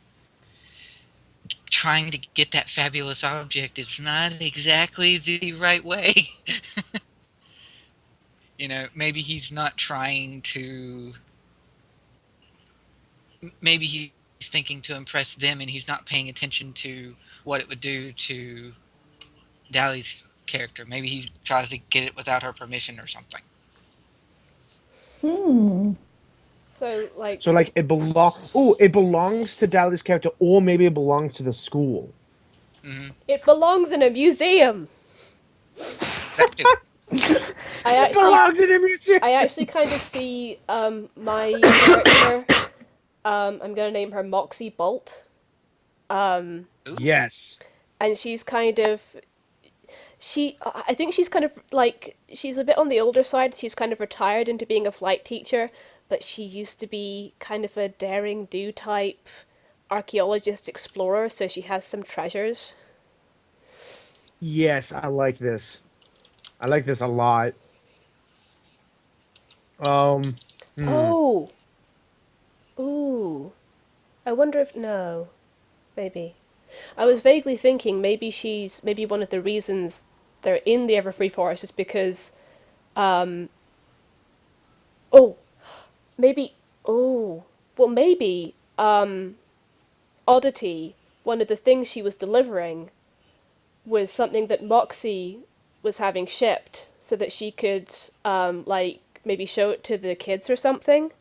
trying to get that fabulous object is not exactly the right way. Maybe he's not trying to. Maybe he's thinking to impress them, and he's not paying attention to what it would do to Dally's character. Maybe he tries to get it without her permission or something. Hmm. So like it belongs to Dally's character, or maybe it belongs to the school. Hmm. It belongs in a museum. That too. I It actually belongs in a museum. I actually kind of see my character. I'm gonna name her Moxie Bolt. Um, Yes. and she's kind of I think she's kind of like she's a bit on the older side. She's kind of retired into being a flight teacher, but she used to be kind of a daring do type archaeologist explorer, so she has some treasures. Yes, I like this. I like this a lot. Um, hmm. Oh, ooh. I wonder if no, maybe. I was vaguely thinking maybe one of the reasons they're in the Everfree Forest is because um oh maybe oh well maybe Oddity, one of the things she was delivering was something that Moxie was having shipped so that she could like maybe show it to the kids or something,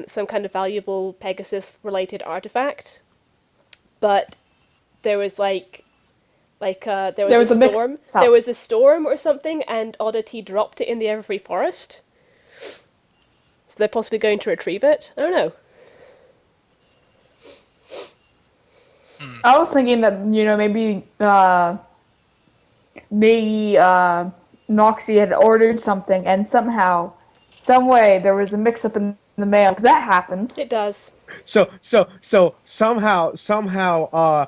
some kind of valuable Pegasus related artifact. But there was there was There a was a mix storm. up. There was a storm or something, and Oddity dropped it in the Everfree Forest. So they're possibly going to retrieve it. I don't know. I was thinking that maybe Moxie had ordered something, and somehow, some way, there was a mix-up in the mail because that happens. It does. So somehow,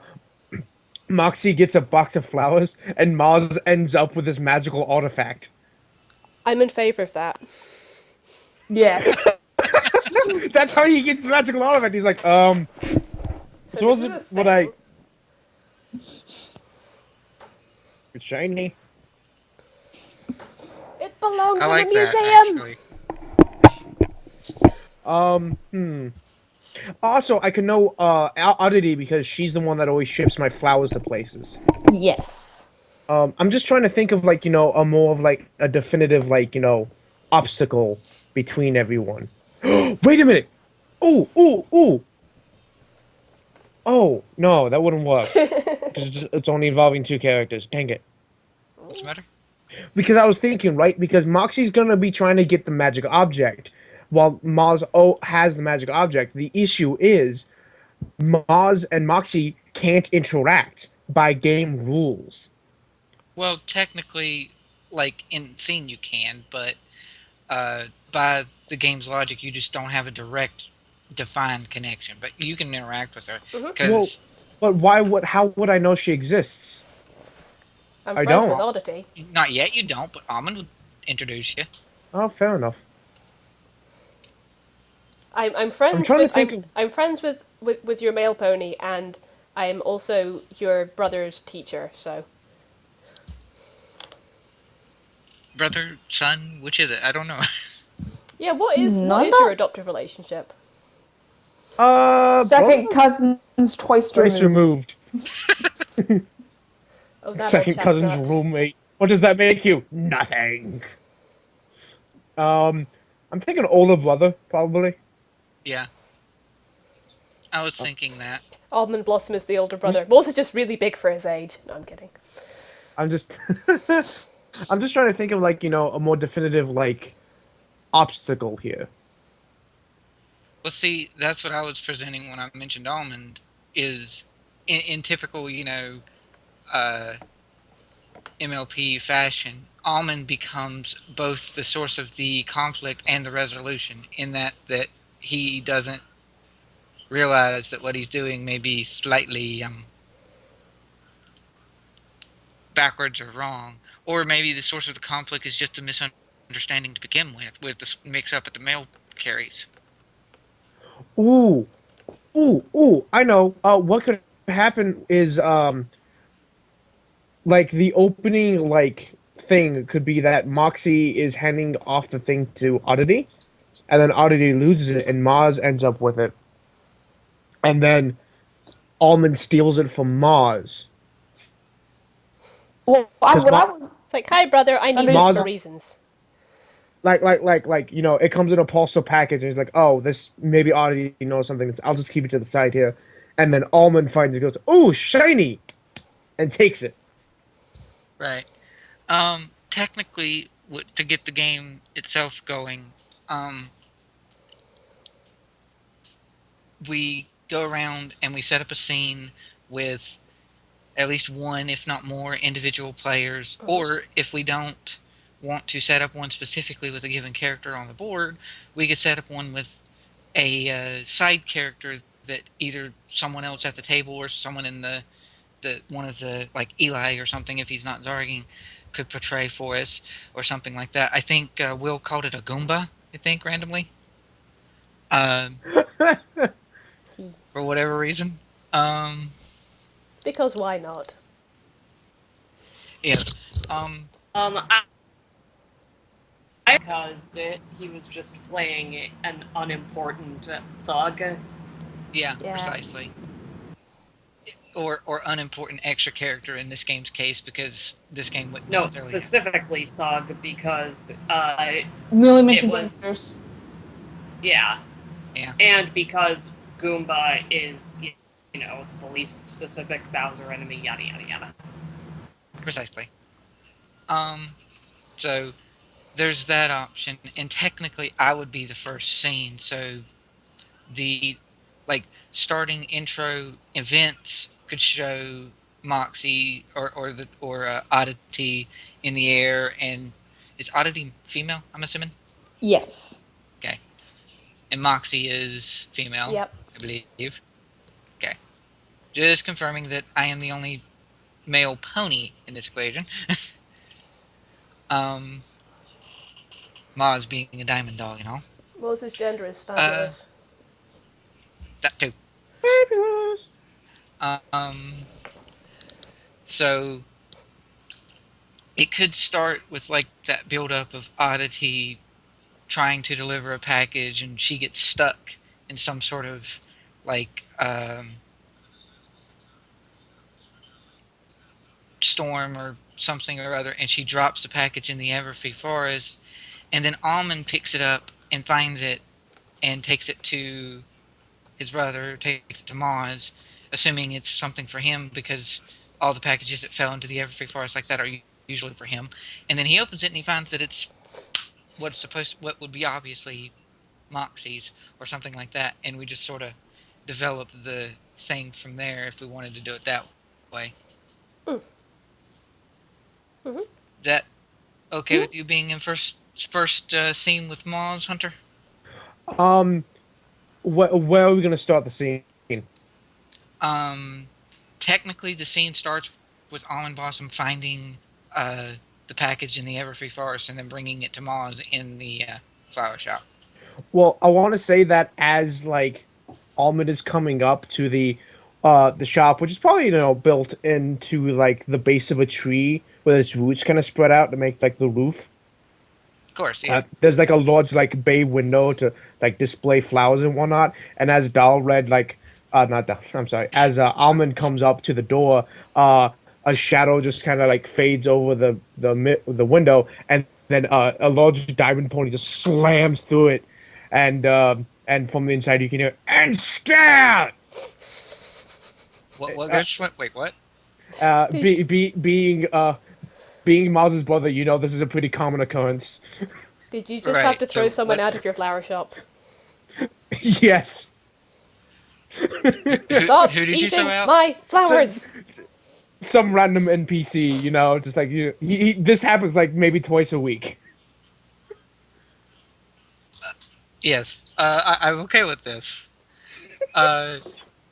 Moxie gets a box of flowers, and Maws ends up with this magical artifact. I'm in favor of that. Yes. That's how he gets the magical artifact. He's like, So this this wasn't is a what I. thing. It's shiny. It belongs I like in the that, museum. actually. Also, I can know Oddity because she's the one that always ships my flowers to places. Yes. I'm just trying to think of like a more of like a definitive like obstacle between everyone. Wait a minute! Ooh ooh ooh! Oh no, that wouldn't work because it's only involving two characters. Dang it! What's the matter? Because I was thinking right because Moxie's gonna be trying to get the magic object, while Maz has the magic object. The issue is Maz and Moxie can't interact by game rules. Well, technically, like in scene you can, but by the game's logic, you just don't have a direct, defined connection. But you can interact with her because But why would how would I know she exists? I'm I friends don't. with Oddity. not yet you don't. But Almond would introduce you. Oh, fair enough. I'm friends I'm trying to with think of. I'm friends with your male pony, and I am also your brother's teacher. So Brother, son, which is it? I don't know. yeah, what is None your of- adoptive relationship? Second Both cousins twice twice removed. removed. Oh, that Second old cousin's chestnut. roommate. What does that make you? Nothing. I'm thinking older brother probably. Yeah, I was thinking that. Almond Blossom is the older brother. Moss is just really big for his age. No, I'm kidding. I'm just. I'm just trying to think of like a more definitive like obstacle here. Well, see, that's what I was presenting when I mentioned Almond. Is in typical, MLP fashion, Almond becomes both the source of the conflict and the resolution. In that he doesn't realize that what he's doing may be slightly backwards or wrong, or maybe the source of the conflict is just a misunderstanding to begin with the mix-up at the mail carries. Ooh, ooh! I know. What could happen is like the opening like thing could be that Moxie is handing off the thing to Oddity, and then Oddity loses it, and Maz ends up with it, and then Almond steals it from Maz. Well, Because what I was It's like, hi, brother. I need this Moz- for reasons. like it comes in a postal package, and he's like, oh, this maybe Oddity knows something. I'll just keep it to the side here, and then Almond finds it, goes, oh, shiny, and takes it. Right. Technically, to get the game itself going, we go around and we set up a scene with at least one, if not more, individual players. Or if we don't want to set up one specifically with a given character on the board, we could set up one with a side character that either someone else at the table or someone in the one of the, like Eli or something, if he's not Zarging, could portray for us, or something like that. I think Will called it a Goomba, I think, randomly. For whatever reason. Because why not? Yeah. Because he was just playing an unimportant thug. Yeah, Yeah. precisely. Or unimportant extra character in this game's case, because this game wouldn't No, necessarily specifically thug, because newly mentioned was- gangsters. yeah. Yeah. And because Goomba is, the least specific Bowser enemy, yada yada yada. Precisely. So there's that option, and technically I would be the first scene, so the starting intro events could show Moxie or Oddity in the air, and is Oddity female? I'm assuming. Yes. Okay, and Moxie is female. Yep. I believe. Okay, just confirming that I am the only male pony in this equation. Maws being a diamond dog and all. Moses' gender is fabulous. That too. Fabulous. So it could start with like that build up of Oddity trying to deliver a package and she gets stuck in some sort of like storm or something or other, and she drops the package in the Everfree Forest, and then Almond picks it up and finds it and takes it to his brother, takes it to Maws, assuming it's something for him because all the packages that fell into the Everfree Forest like that are usually for him. And then he opens it and he finds that it's what would be obviously Moxie's or something like that, and we just sort of develop the thing from there if we wanted to do it that way. Mm-hmm. Is that okay with you being in first scene with Maws, Hunter? Where are we gonna start the scene? Technically, the scene starts with Almond Blossom finding the package in the Everfree Forest and then bringing it to Maws in the flower shop. Well, I want to say that as like Almond is coming up to the shop, which is probably built into like the base of a tree with its roots kind of spread out to make like the roof. Of course, yeah. There's like a large like bay window to like display flowers and whatnot. And as Dallred as Almond comes up to the door, a shadow just kind of like fades over the window, and then a large diamond pony just slams through it, and from the inside you can hear "and stab." What? Wait, what? Being Miles' brother, this is a pretty common occurrence. Did you just have to throw someone out of your flower shop? Yes. Stop who did you eating throw out? my flowers! Some random NPC, just like this happens like maybe twice a week. Yes, I'm okay with this.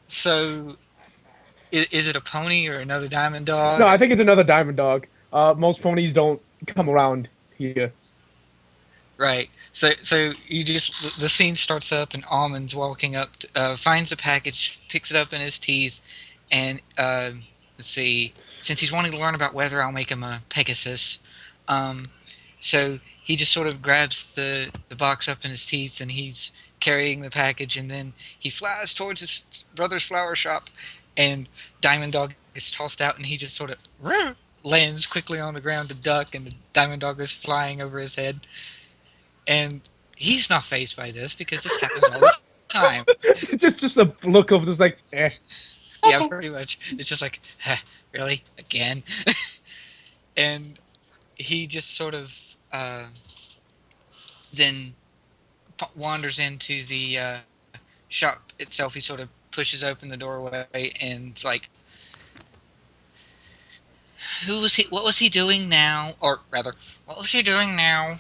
So, is it a pony or another diamond dog? No, I think it's another diamond dog. Most ponies don't come around here. Right. So you just the scene starts up and Almond's walking up, finds a package, picks it up in his teeth, and let's see. Since he's wanting to learn about weather, I'll make him a pegasus. So he just sort of grabs the box up in his teeth and he's carrying the package, and then he flies towards his brother's flower shop, and Diamond Dog is tossed out and he just sort of lands quickly on the ground to duck, and the Diamond Dog is flying over his head. And he's not fazed by this because this happens all the time. just a look of just like, eh. Yeah, pretty much. It's just like, really? Again? And he just sort of then wanders into the shop itself. He sort of pushes open the doorway and like, what was he doing now? Or rather, what was he doing now?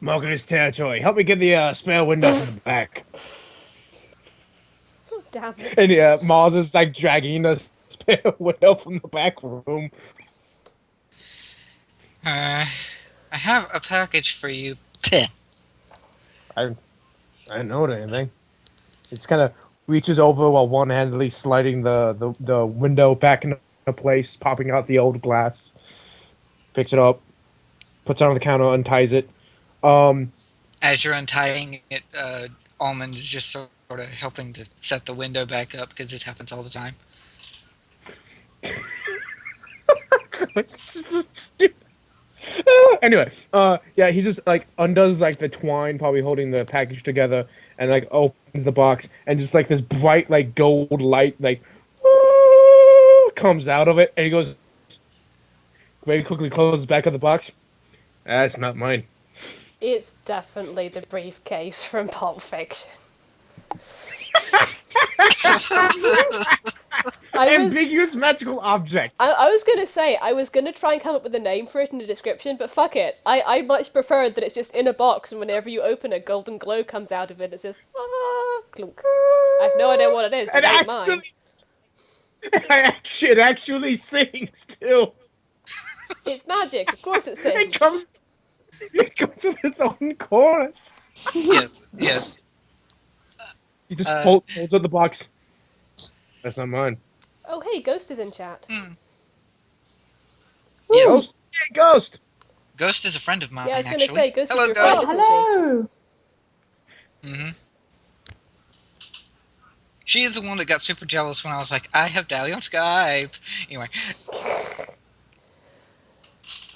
Marking his territory. Help me get the spare window from the back. Oh, damn it. And Maws is like dragging the spare window from the back room. I have a package for you. I didn't know anything. It's kind of reaches over while one-handedly sliding the window back into place, popping out the old glass. Picks it up, puts it on the counter, unties it. As you're untying it, Almond is just sort of helping to set the window back up because this happens all the time. Anyway, yeah, he just like undoes like the twine, probably holding the package together, and like opens the box, and just like this bright like gold light like comes out of it, and he goes very quickly closes back of the box. That's not mine. It's definitely the briefcase from Pulp Fiction. Ambiguous magical object. I was gonna say, I was gonna try and come up with a name for it in the description, but fuck it. I much prefer that it's just in a box, and whenever you open it, golden glow comes out of it. It's just clunk. I have no idea what it is, but It it ain't mine. it actually sings too. It's magic, of course it sings. It comes with its own chorus. Yes, yes. He just folds up the box. That's not mine. Oh hey, Ghost is in chat. Yes. Ghost. Hey, Ghost. Ghost is a friend of mine, Yeah, I was actually. gonna say, Ghost Hello, is your Ghost. friend, Oh, isn't hello. Mm-hmm. She is the one that got super jealous when I was like, I have Dally on Skype. Anyway.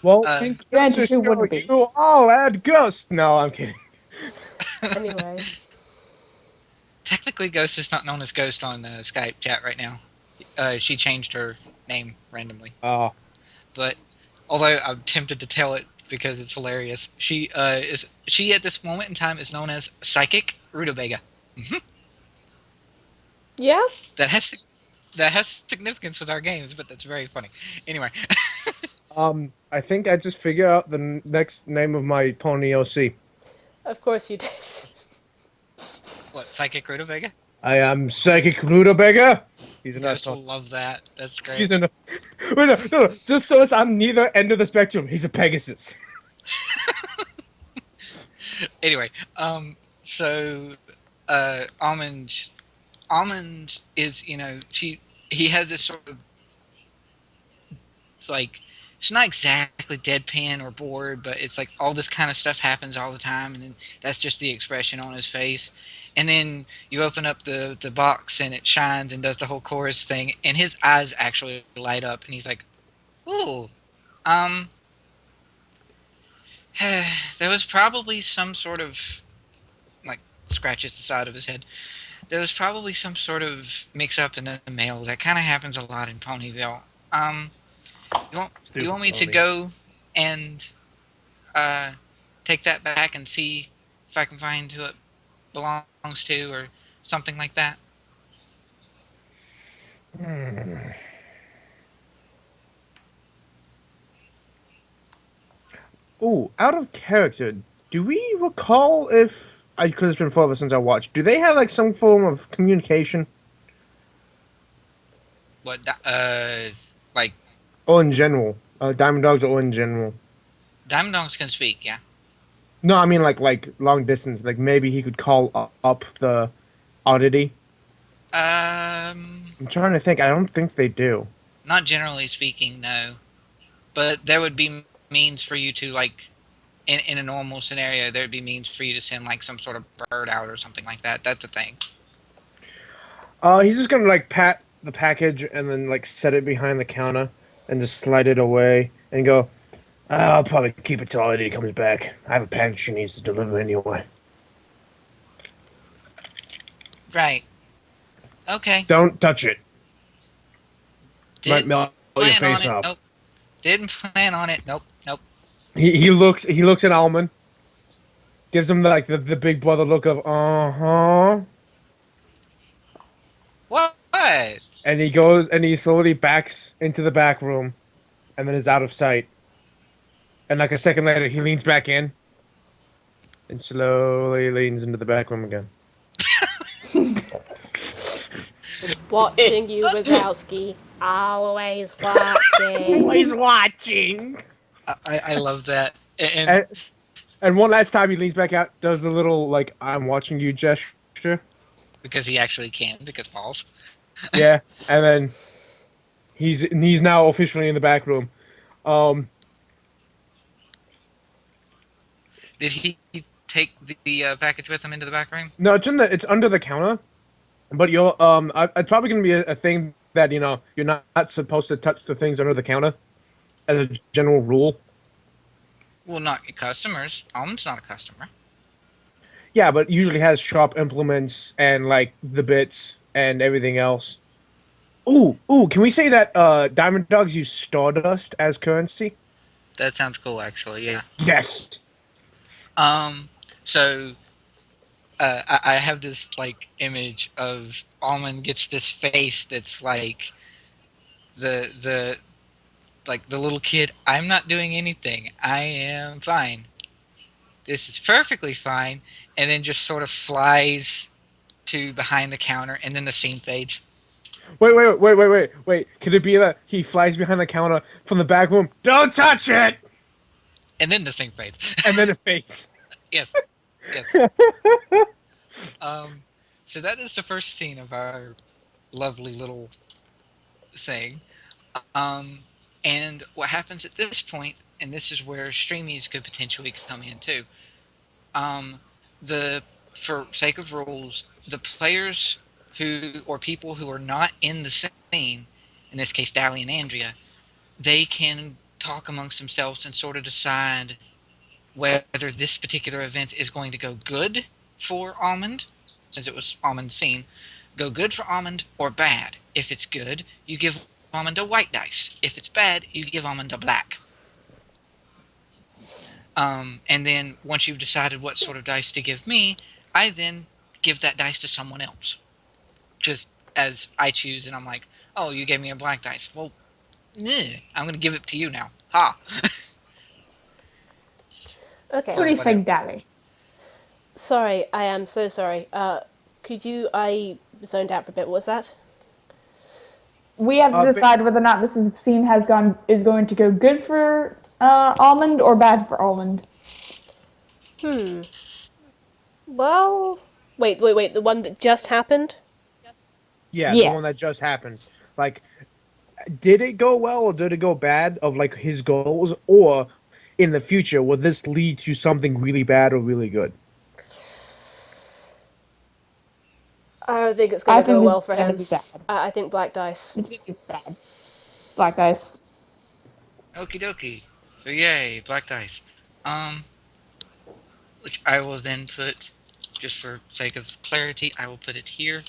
Well, Yeah, she wouldn't be. you all had Ghost. No, I'm kidding. she? Anyway. Technically, Ghost is not known as Ghost on Skype chat right now. She changed her name randomly. Oh. But although I'm tempted to tell it because it's hilarious, she at this moment in time is known as Psychic Rutabaga. Mm-hmm. Yeah? That has significance with our games, but that's very funny. Anyway. I think I just figured out the next name of my pony OC. Of course you did. What, Psychic Rutabaga? I am Psychic Rutabaga. He's an Ghost asshole. will love that. That's great. He's an. Wait, no. Just so it's on neither end of the spectrum. He's a Pegasus. Anyway, so Almond is, he has this sort of, it's like, it's not exactly deadpan or bored, but it's like all this kind of stuff happens all the time, and then that's just the expression on his face. And then you open up the box and it shines and does the whole chorus thing, and his eyes actually light up, and he's like, ooh, there was probably some sort of, like, scratches the side of his head. There was probably some sort of mix-up in the mail. That kind of happens a lot in Ponyville. You want me to go and take that back and see if I can find who it belongs to or something like that? Ooh, out of character, do we recall if because it's been forever since I watched? Do they have like some form of communication, What, like, or in general, Diamond Dogs, or in general? Diamond Dogs can speak, yeah. No, I mean like long distance. Like maybe he could call up the Oddity. I'm trying to think. I don't think they do. Not generally speaking, no. But there would be means for you to, like, in a normal scenario, there'd be means for you to send, like, some sort of bird out or something like that. That's a thing. He's just gonna like pat the package and then like set it behind the counter and just slide it away and go, I'll probably keep it till Oddity comes back. I have a package she needs to deliver anyway. Right. Okay. Don't touch it. Might Didn't melt your plan on face it. off. Nope. Didn't plan on it. Nope. He looks at Almond, gives him like the big brother look of What? and he goes and he slowly backs into the back room, and then is out of sight. And like a second later, he leans back in, and slowly leans into the back room again. Watching you, Wazowski. Always watching. Always watching. I love that. And one last time he leans back out, does the little like I'm watching you gesture. because he actually can, because balls. Yeah, and then he's now officially in the back room. Did he take the package with him into the back room? No, it's under the counter. But you're it's probably gonna be a thing that you're not supposed to touch the things under the counter, as a general rule. Well, not your customers. Almond's not a customer. Yeah, but usually has sharp implements and like the bits and everything else. Ooh! Can we say that Diamond Dogs use Stardust as currency? That sounds cool, actually. Yeah. Yes. So I have this like image of Almond gets this face that's like the like the little kid. I'm not doing anything. I am fine. This is perfectly fine. And then just sort of flies to behind the counter, and then the scene fades. Wait. Could it be that he flies behind the counter from the back room? Don't touch it! And then the scene fades. And then it fades. Yes. Yes. Um, so that is the first scene of our lovely little thing. Um, and what happens at this point, and this is where streamies could potentially come in too. Um, the for sake of rules, the players or people who are not in the scene, in this case Dally and Andrea, they can talk amongst themselves and sort of decide whether this particular event is going to go good for Almond, since it was Almond's scene, go good for Almond or bad. If it's good, you give Almond a white dice. If it's bad, you give Almond a black. And then once you've decided what sort of dice to give me, I then give that dice to someone else. Just as I choose, and I'm like, oh, you gave me a black dice. Well, I'm going to give it to you now. Ha! Okay. What do you Whatever. think, Daddy? Sorry, I am so sorry. I zoned out for a bit. What was that? We have to decide whether or not scene is going to go good for Almond or bad for Almond. Well, wait. The one that just happened? Yeah, Yes. the one that just happened. Like, did it go well or did it go bad of like his goals, or in the future will this lead to something really bad or really good? I don't think it's going to go well for gonna him. be bad. I think black dice. It's gonna be bad. Black dice. Okie dokie. So yay, black dice. Which I will then put, just for sake of clarity, I will put it here,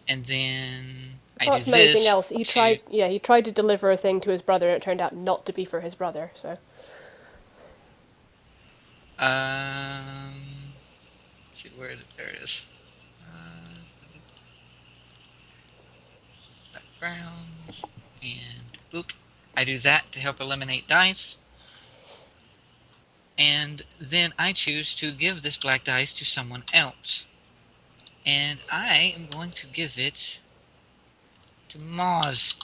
and then Apart I do from this. anything else, he tried to deliver a thing to his brother, and it turned out not to be for his brother. So. Let's see where there it is. Background and boop. I do that to help eliminate dice. And then I choose to give this black dice to someone else. And I am going to give it to Maws.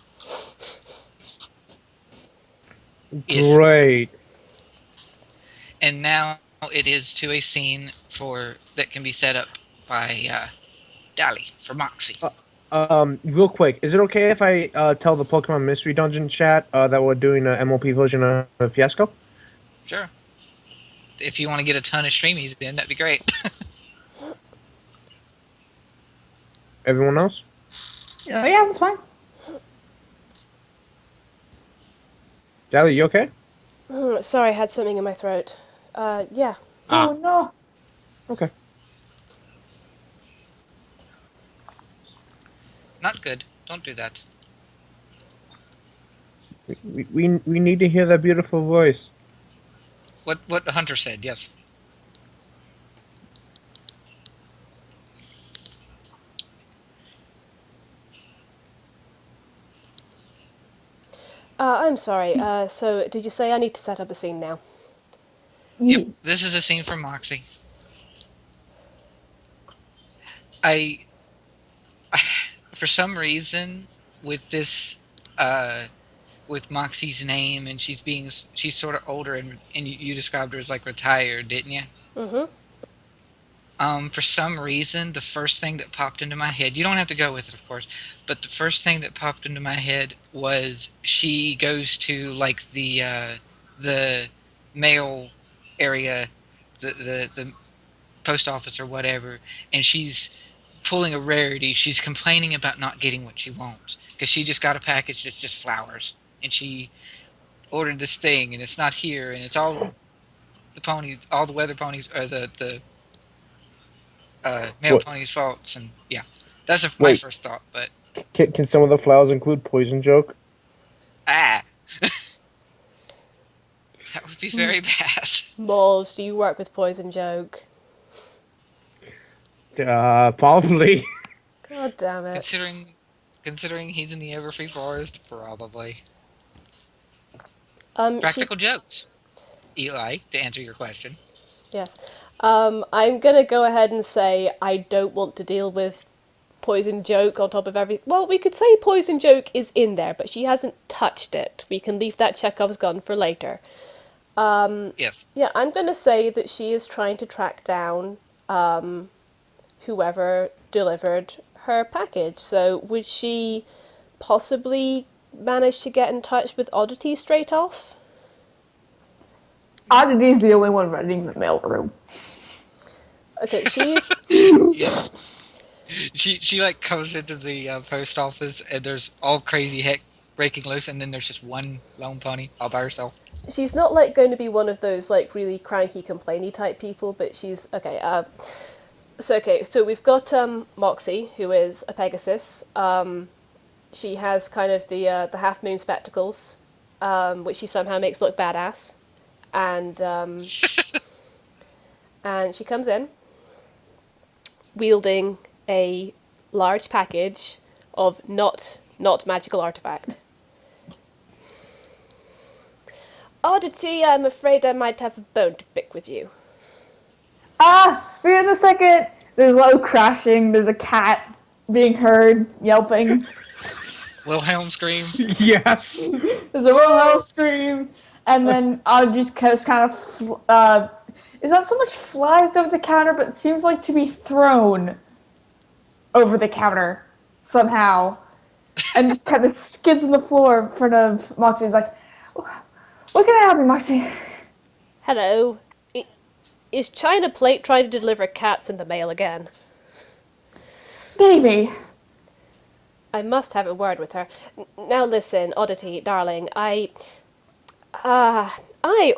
Yes. Great. And now it is to a scene that can be set up by Dally for Moxie. Real quick, is it okay if I tell the Pokemon Mystery Dungeon chat that we're doing an MLP version of Fiasco? Sure. If you want to get a ton of streamies in, that'd be great. Everyone else? Oh yeah, that's fine. Dally, you okay? Sorry, I had something in my throat. Yeah. Oh no. Okay. Not good. Don't do that. We need to hear that beautiful voice. What the hunter said, yes. I'm sorry. So did you say I need to set up a scene now? Yep, this is a scene from Moxie. For some reason, with this, with Moxie's name, and she's sort of older, and you described her as like retired, didn't you? Mm-hmm. For some reason, the first thing that popped into my head, you don't have to go with it, of course, but the first thing that popped into my head was she goes to like the mail area, the post office or whatever, and she's pulling a rarity. She's complaining about not getting what she wants because she just got a package that's just flowers, and she ordered this thing and it's not here, and it's all the ponies, all the weather ponies, or the male ponies' faults, and yeah, that's my first thought. But Can some of the flowers include poison joke? that would be very bad. Maws, do you work with Poison Joke? Probably. God damn it. Considering he's in the Everfree Forest, probably. She Practical jokes. Eli, to answer your question. Yes. I'm gonna go ahead and say I don't want to deal with Poison Joke on top of every. Well, we could say Poison Joke is in there, but she hasn't touched it. We can leave that Chekhov's gun for later. Yes. Yeah, I'm gonna say that she is trying to track down whoever delivered her package. So would she possibly manage to get in touch with Oddity straight off? Oddity's the only one running the mailroom. Okay, she's Yeah. She like comes into the post office and there's all crazy heck breaking loose, and then there's just one lone pony all by herself. she's not like going to be one of those like really cranky, complainy type people, but she's okay. So we've got Moxie, who is a pegasus. She has kind of the half moon spectacles, which she somehow makes look badass, and she comes in wielding a large package of not magical artifact. Oddity, I'm afraid I might have a bone to pick with you. Be in a second. There's loud crashing. There's a cat being heard yelping. Wilhelm scream. Yes. There's a Wilhelm scream, and then Audrey's just kind of it's not so much flies over the counter, but it seems like to be thrown over the counter somehow, and just kind of skids on the floor in front of Moxie. He's like, "What can I help you, Moxie?" Hello. Is China Plate trying to deliver cats in the mail again? Baby. I must have a word with her. Now listen, Oddity, darling, I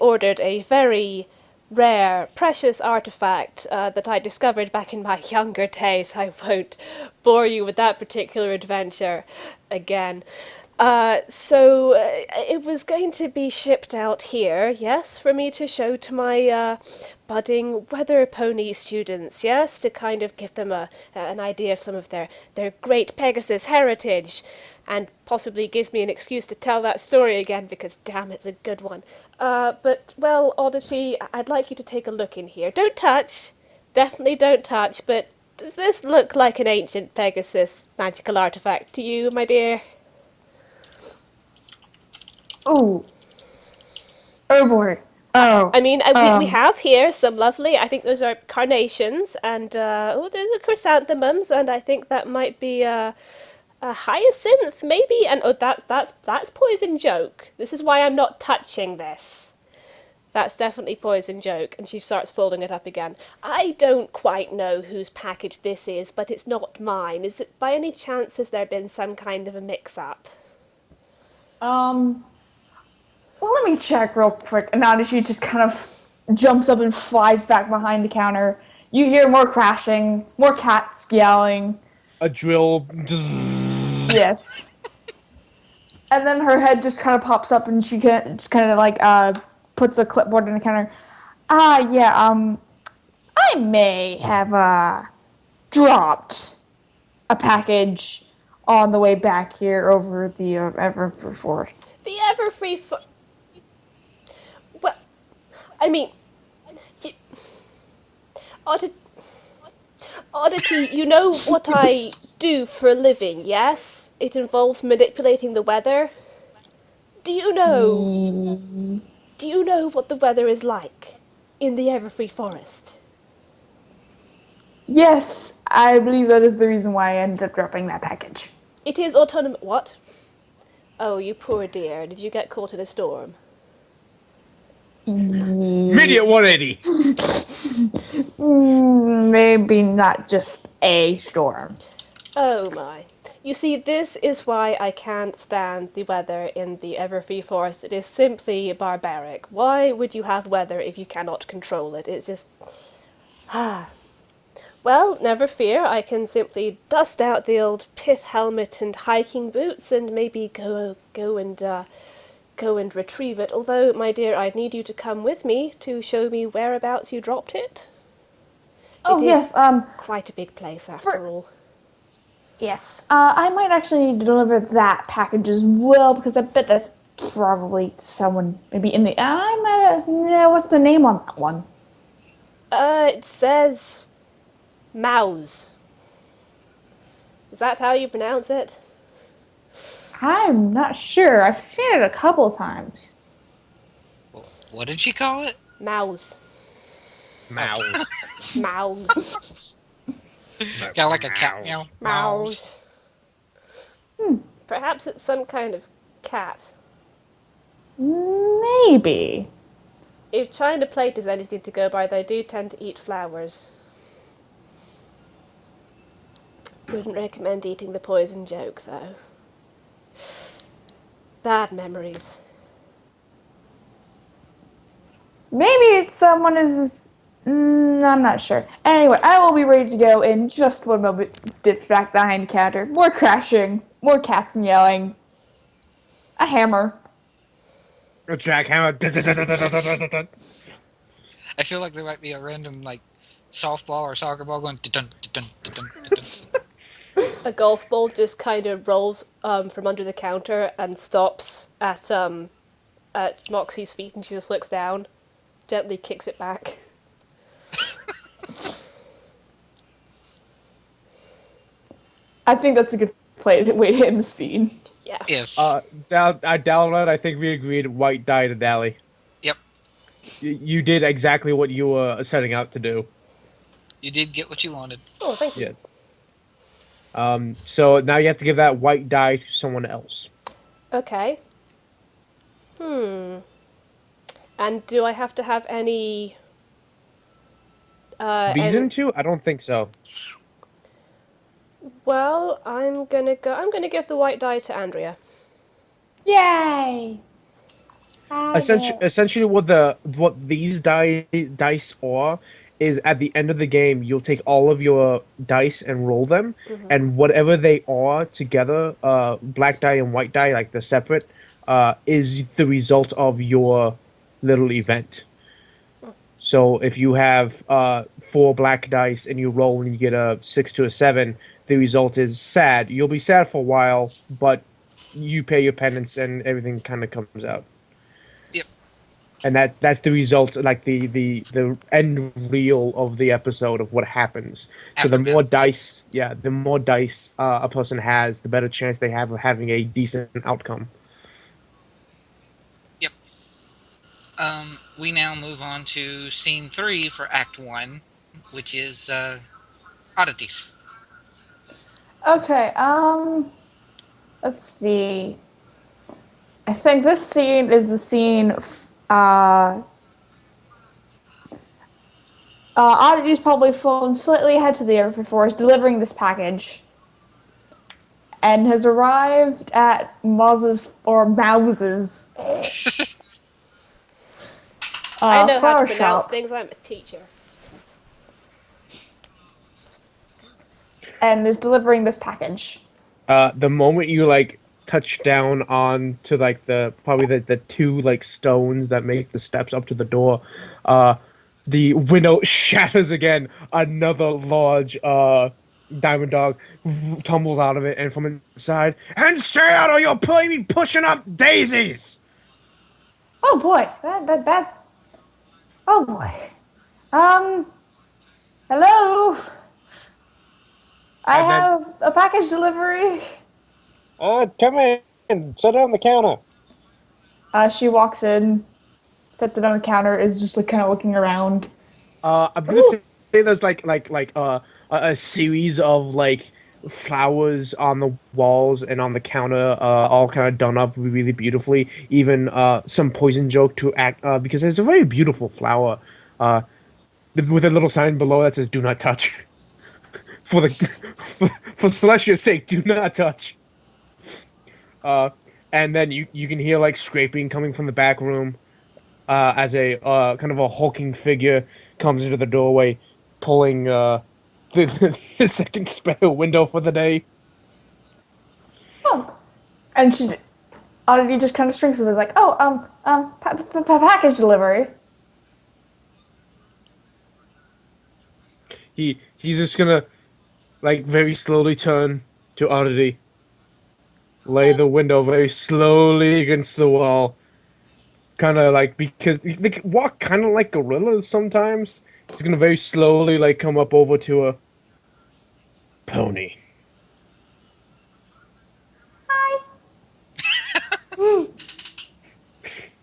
ordered a very rare, precious artifact that I discovered back in my younger days. I won't bore you with that particular adventure again. So it was going to be shipped out here, yes, for me to show to my budding weather pony students, yes, to kind of give them an idea of some of their great Pegasus heritage, and possibly give me an excuse to tell that story again, because damn, it's a good one. But, well, Oddity, I'd like you to take a look in here. Don't touch, definitely don't touch, but does this look like an ancient Pegasus magical artifact to you, my dear? Ooh. Oh boy. Oh. I mean, we have here some lovely, I think those are carnations, and there's a chrysanthemums, and I think that might be a hyacinth, maybe, and that's Poison Joke. This is why I'm not touching this. That's definitely Poison Joke, and she starts folding it up again. I don't quite know whose package this is, but it's not mine. Is it, by any chance, has there been some kind of a mix-up? Well, let me check real quick. And now she just kind of jumps up and flies back behind the counter. You hear more crashing, more cats yelling. A drill. Yes. And then her head just kind of pops up, and she just kind of like puts the clipboard in the counter. I may have dropped a package on the way back here over the Everfree Forest. The Everfree Well, I mean, Oddity, you know what I do for a living, yes? It involves manipulating the weather. Do you know what the weather is like in the Everfree Forest? Yes, I believe that is the reason why I ended up dropping that package. It is autonomous. What? Oh, you poor dear. Did you get caught in a storm? Video 180. Maybe not just a storm. Oh my. You see, this is why I can't stand the weather in the Everfree Forest. It is simply barbaric. Why would you have weather if you cannot control it? It's just... Well, never fear. I can simply dust out the old pith helmet and hiking boots and maybe go and retrieve it. Although, my dear, I'd need you to come with me to show me whereabouts you dropped it. Oh, It is yes, quite a big place, after all. Yes. I might actually need to deliver that package as well because I bet that's probably someone maybe in the. I might. Yeah. What's the name on that one? It says Maws. Is that how you pronounce it? I'm not sure. I've seen it a couple times. What did she call it? Maws. Mouse. Maws. Kind of like a cat meow. Maws. Perhaps it's some kind of cat. Maybe. If China plate is anything to go by, they do tend to eat flowers. Wouldn't recommend eating the poison joke, though. Bad memories. Maybe it's someone is. I'm not sure. Anyway, I will be ready to go in just one moment. Dips back behind the counter. More crashing. More cats meowing. A hammer. A jackhammer. I feel like there might be a random like softball or soccer ball going dun dun dun dun dun. A golf ball just kind of rolls from under the counter and stops at Moxie's feet, and she just looks down, gently kicks it back. I think that's a good way to end the scene. Yeah. Yes. Dallred, I think we agreed white dye to Dally. Yep. You did exactly what you were setting out to do. You did get what you wanted. Oh, thank you. Yeah. So now you have to give that white dye to someone else. Okay. And do I have to have any Reason to? I don't think so. Well, I'm gonna give the white die to Andrea. Yay! Essentially, what these dice are is at the end of the game, you'll take all of your dice and roll them, and whatever they are together, black die and white die, like they're separate, is the result of your little event. So if you have 4 black dice and you roll and you get a 6 to a 7, the result is sad. You'll be sad for a while, but you pay your penance and everything kind of comes out. Yep. And that's the result, like the end reel of the episode of what happens. So the more dice, the more dice a person has, the better chance they have of having a decent outcome. Yep. We now move on to scene 3 for Act 1, which is oddities. Okay, let's see. I think this scene is the scene, Oddity's probably flown slightly ahead to the Everfree Forest, delivering this package, and has arrived at Maws's. I know how flower to pronounce shop. things. I'm a teacher. And is delivering this package. The moment you like touch down on to like the 2 like stones that make the steps up to the door, the window shatters again. Another large diamond dog tumbles out of it, and from inside, and stay out or you'll be pushing up daisies. Oh boy, that. Oh boy. Hello. I And then- have a package delivery. Come in. Sit on the counter. She walks in, sets it on the counter, is just like kind of looking around. I'm gonna say there's like a series of like flowers on the walls and on the counter, all kind of done up really beautifully. Even some poison joke to act because it's a very beautiful flower, with a little sign below that says "Do not touch." for Celestia's sake, do not touch. And then you can hear like scraping coming from the back room, as a kind of a hulking figure comes into the doorway, pulling the second spare window for the day. Oh, and Oddity just kind of strings it. Is like, oh, package delivery. He's just gonna like very slowly turn to to Oddity. Lay the window very slowly against the wall. Kind of like, because they can walk kind of like gorillas sometimes. He's gonna very slowly like come up over to a pony.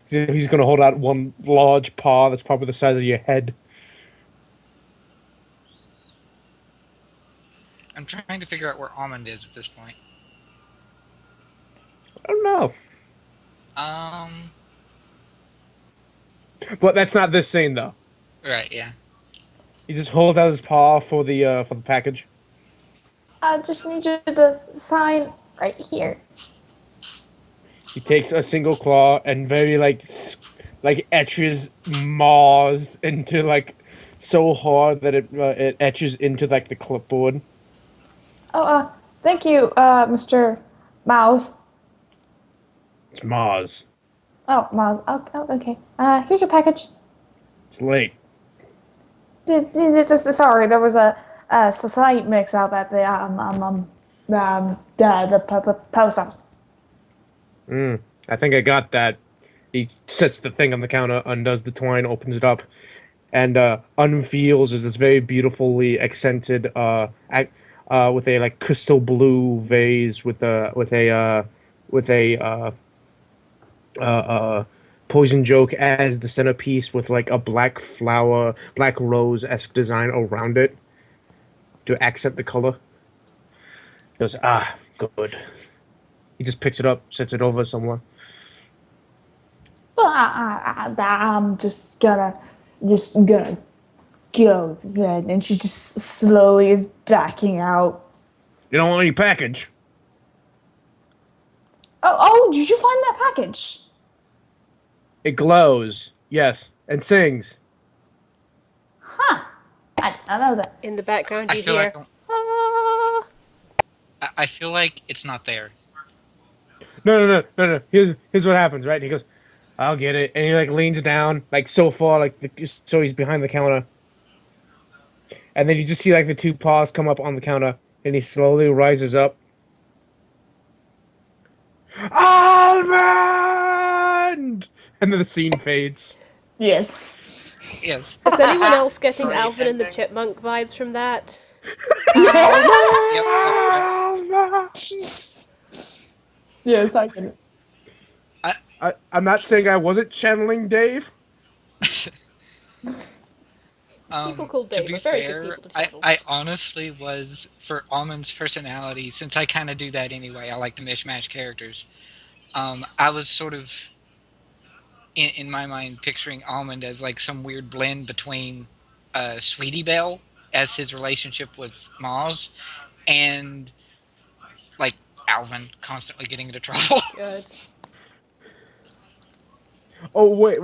He's gonna hold out one large paw that's probably the size of your head. I'm trying to figure out where Almond is at this point. I don't know, Um. but that's not this scene though. Right. Yeah. He just holds out his paw for the package. I just need you to sign right here. He takes a single claw and very like etches Maws into like so hard that it etches into like the clipboard. Oh, thank you, Mr. Mouse. It's Maws. Oh, Mouse. Oh, okay. Here's your package. It's late. Sorry, there was a slight mix-up at the post office. I think I got that. He sets the thing on the counter, undoes the twine, opens it up, and unveils is this very beautifully accented with a like crystal blue vase with a poison joke as the centerpiece with like a black flower, black rose-esque design around it to accent the color. He goes, good. He just picks it up, sets it over somewhere. Well, I'm just gonna go then. And she just slowly is backing out. You don't want any package? Oh, did you find that package? It glows, yes, and sings. Huh. I don't know that. In the background, I you feel hear. like "Ah." I feel like it's not there. No. Here's what happens, right? He goes, I'll get it. And he like leans down, like so far, so he's behind the counter. And then you just see like the two paws come up on the counter, and he slowly rises up. Almond! And then the scene fades. Yes. Yes. Is anyone else getting Great Alvin and the ending. Chipmunk vibes from that? Yep. Almond! Yes, I can. I'm not saying I wasn't channeling Dave. People called To Dave be are very good fair, people to channel. I honestly was, for Almond's personality, since I kind of do that anyway, I like to mishmash characters. I was sort of, in my mind, picturing Almond as like some weird blend between Sweetie Belle as his relationship with Maws, and like Alvin constantly getting into trouble. Good. Oh wait.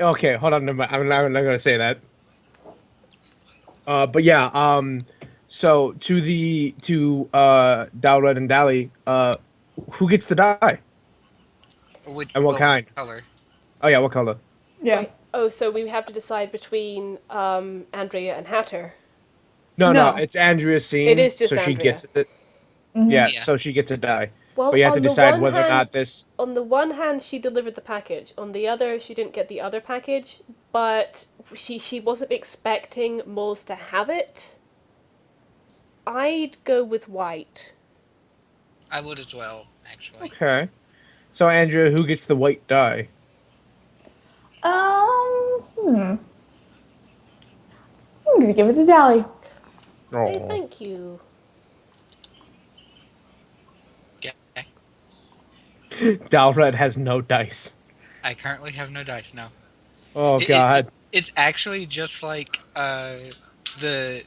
Okay, hold on. I'm not gonna say that. But yeah. So to Dallred and Dally, who gets to die? And what kind? Color? Oh yeah, what color? Yeah. Wait, oh, so we have to decide between Andrea and Hatter. No, No. it's Andrea's scene. It is just so she Andrea. gets it. Mhm. Yeah, Yeah. so she gets to die. Well, But you have to on the decide one whether or hand- not this. On the one hand, she delivered the package. On the other, she didn't get the other package, but she wasn't expecting Moles to have it. I'd go with white. I would as well, actually. Okay. So Andrea, who gets the white die? I'm gonna give it to Dally. Hey, Oh. thank you. Okay. Dallred has no dice. I currently have no dice, no. Oh It- god. It's actually just like the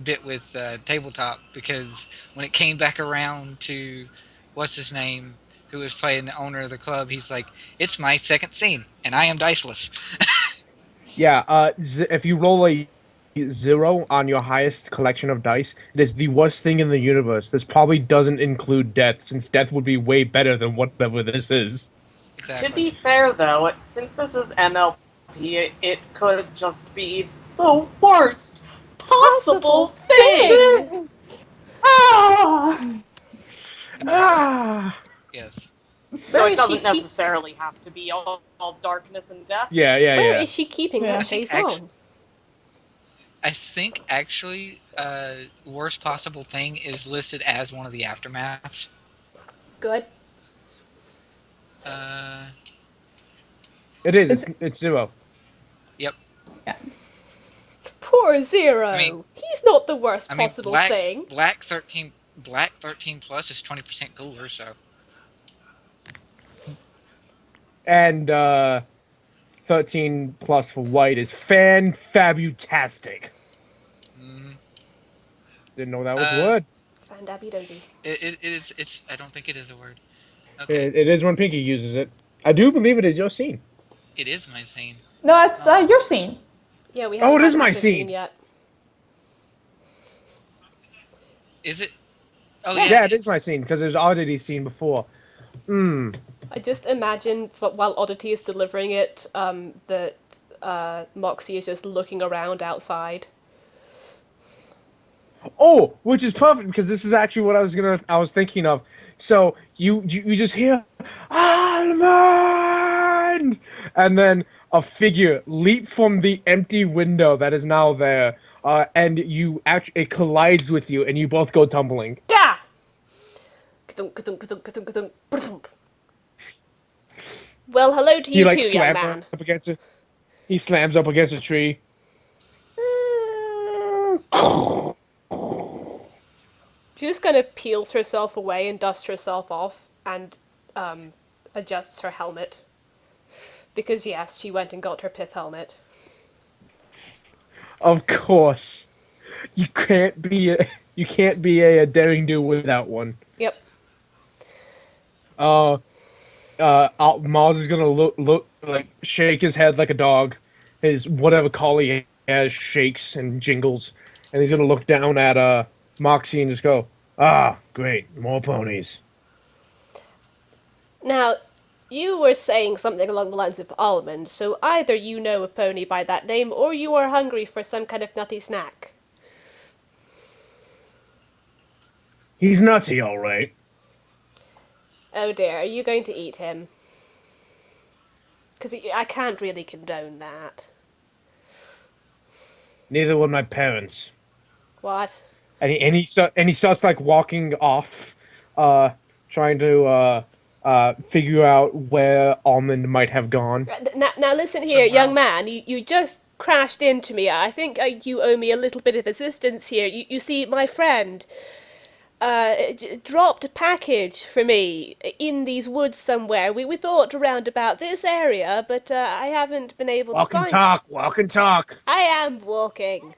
bit with tabletop, because when it came back around to what's his name, who was playing the owner of the club, he's like, "It's my second scene, and I am diceless." Yeah. If you roll a 0 on your highest collection of dice, it is the worst thing in the universe. This probably doesn't include death, since death would be way better than whatever this is. Exactly. To be fair, though, since this is MLP, it could just be the worst possible thing. Ah! Ah! Yes. So Where it is doesn't she keep- necessarily have to be all darkness and death. Yeah, yeah, Where yeah. is she keeping Yeah. that I think face actu- on? I think actually, worst possible thing is listed as one of the aftermaths. Good. It is. It's 0. Yep. Poor Zero. I mean- He's not the worst I mean, possible thing. Black 13 plus is 20% cooler, so. And 13 plus for white is fan-fabutastic. Mm, Didn't know that was a Uh, word. Fandabidobi. it is. It's. I don't think it is a word. Okay. It is when Pinky uses it. I do believe it is your scene. It is my scene. No, it's your scene. Yeah, we Oh, haven't it is had my this scene. yet. Is it? Oh Yeah, it is my scene because there's Oddity scene before. I just imagine while Oddity is delivering it, that Moxie is just looking around outside. Oh, which is perfect because this is actually what I was thinking of. So you just hear Almond, and then a figure leap from the empty window that is now there, and it collides with you, and you both go tumbling. Gah! Ka-thunk, ka-thunk, ka-thunk, ka-thunk, ka-thunk, ba-thump. Well, hello to He you like too, young slams man. up against it. He slams up against a tree. She just kind of peels herself away and dusts herself off and adjusts her helmet. Because yes, she went and got her pith helmet. Of course, you can't be a daring do without one. Yep. Maws is gonna look like shake his head like a dog. His whatever collie he has shakes and jingles, and he's gonna look down at Moxie and just go, "Ah, great, more ponies." Now, you were saying something along the lines of almond, so either you know a pony by that name or you are hungry for some kind of nutty snack. He's nutty, all right. Oh dear, are you going to eat him? Because I can't really condone that. Neither were my parents. What? And he starts like walking off, trying to figure out where Almond might have gone. Now listen here, Somewhere young else. man. You just crashed into me. I think you owe me a little bit of assistance here. You see, my friend dropped a package for me in these woods somewhere. We thought around about this area, but I haven't been able to find. Walk and talk. I am walking.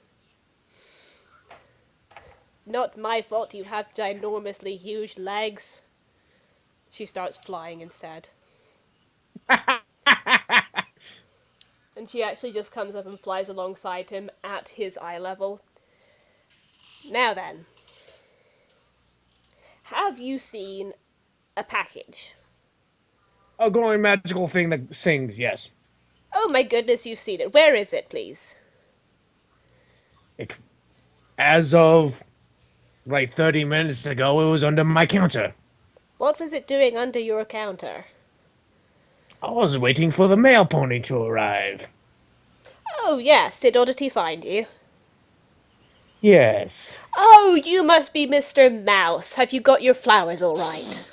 Not my fault you have ginormously huge legs. She starts flying instead. And she actually just comes up and flies alongside him at his eye level. Now then. Have you seen a package? A glowing magical thing that sings, yes. Oh my goodness, you've seen it. Where is it, please? As of like 30 minutes ago, it was under my counter. What was it doing under your counter? I was waiting for the mail pony to arrive. Oh yes, did Oddity find you? Yes. Oh, you must be Mr. Mouse. Have you got your flowers all right?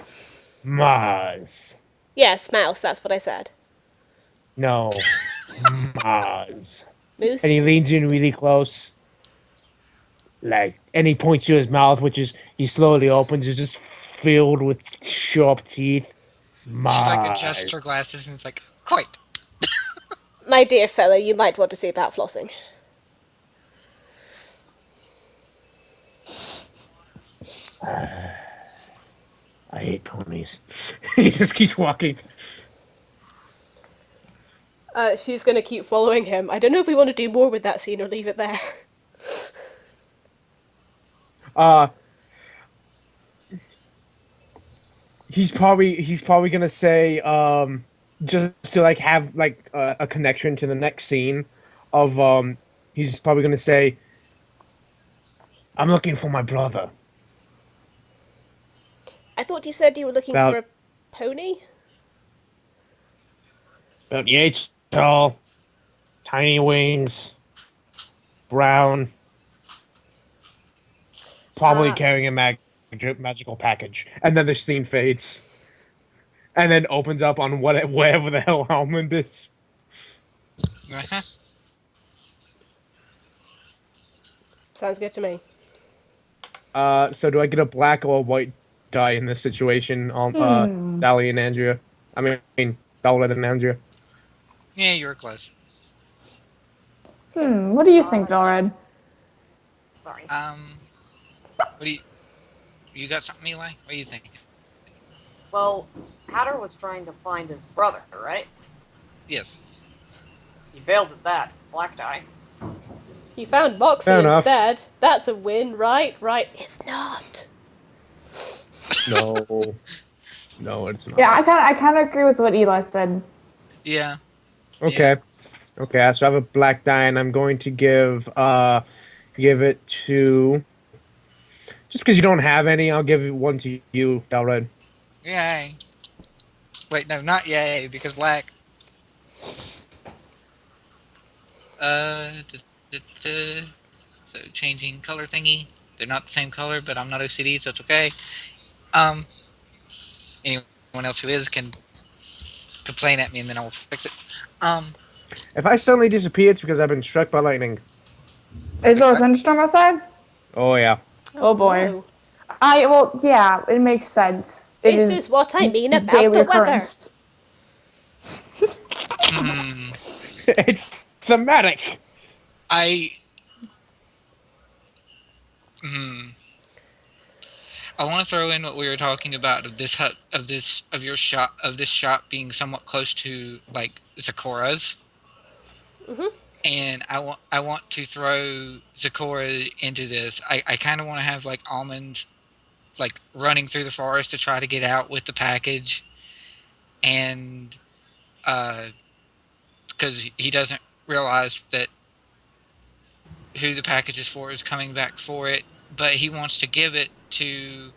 Mars. Yes, Mouse, that's what I said. No. Mars. Moose? And he leans in really close. And he points to his mouth, which is, he slowly opens, is just filled with sharp teeth. Mars. She like adjusts her glasses and it's like, quite. My dear fellow, you might want to see about flossing. I hate ponies. He just keeps walking. She's gonna keep following him. I don't know if we want to do more with that scene or leave it there. He's probably gonna say, just to like have like a connection to the next scene of he's probably gonna say, "I'm looking for my brother." I thought you said you were looking About for a pony? about 8 tall, tiny wings, brown, probably Ah, carrying a magical package. And then the scene fades. And then opens up on wherever the hell Almond is. Uh-huh. sounds good to me. So do I get a black or a white die in this situation? Dally and Andrea. I mean, Dallred and Andrea. Yeah, you were close. What do you think, Dallred? Sorry. What do you got something, Eli? What do you think? Well, Hatter was trying to find his brother, right? Yes. He failed at that. Black die. He found Moxie Fair enough. instead. That's a win, right? Right. It's not. No. No, it's not. Yeah, I kind of agree with what Eli said. Yeah. Okay. Okay, so I have a black die and I'm going to give it to, just because you don't have any, I'll give one to you, Dallred. Yay. Wait, no, not yay, because black. So changing color thingy. They're not the same color, but I'm not OCD, so it's okay. Anyone else who is can complain at me and then I will fix it. If I suddenly disappear, it's because I've been struck by lightning. Is there a thunderstorm outside? Oh, yeah. Oh boy. No. Well, yeah, it makes sense. It This is what I mean about daily the weather. occurrence. It's thematic. I want to throw in what we were talking about of this hut of this shop being somewhat close to like Zakura's. Mhm. And I want to throw Zakora into this. I kind of want to have like Almond like running through the forest to try to get out with the package, and because he doesn't realize that who the package is for is coming back for it, but he wants to give it to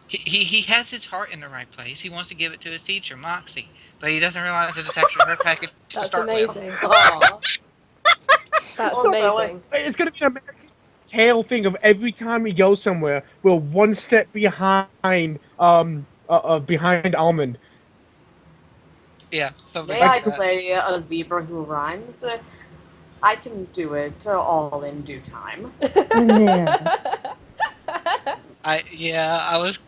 he has his heart in the right place. He wants to give it to his teacher, Moxie, but he doesn't realize that it's actually her package to That's start amazing. Aw. That's Also, amazing. It's going to be an American Tail thing of every time we go somewhere, we're one step behind Almond. Yeah, something May I like that. play a zebra who rhymes? I can do it all in due time. Yeah. I was,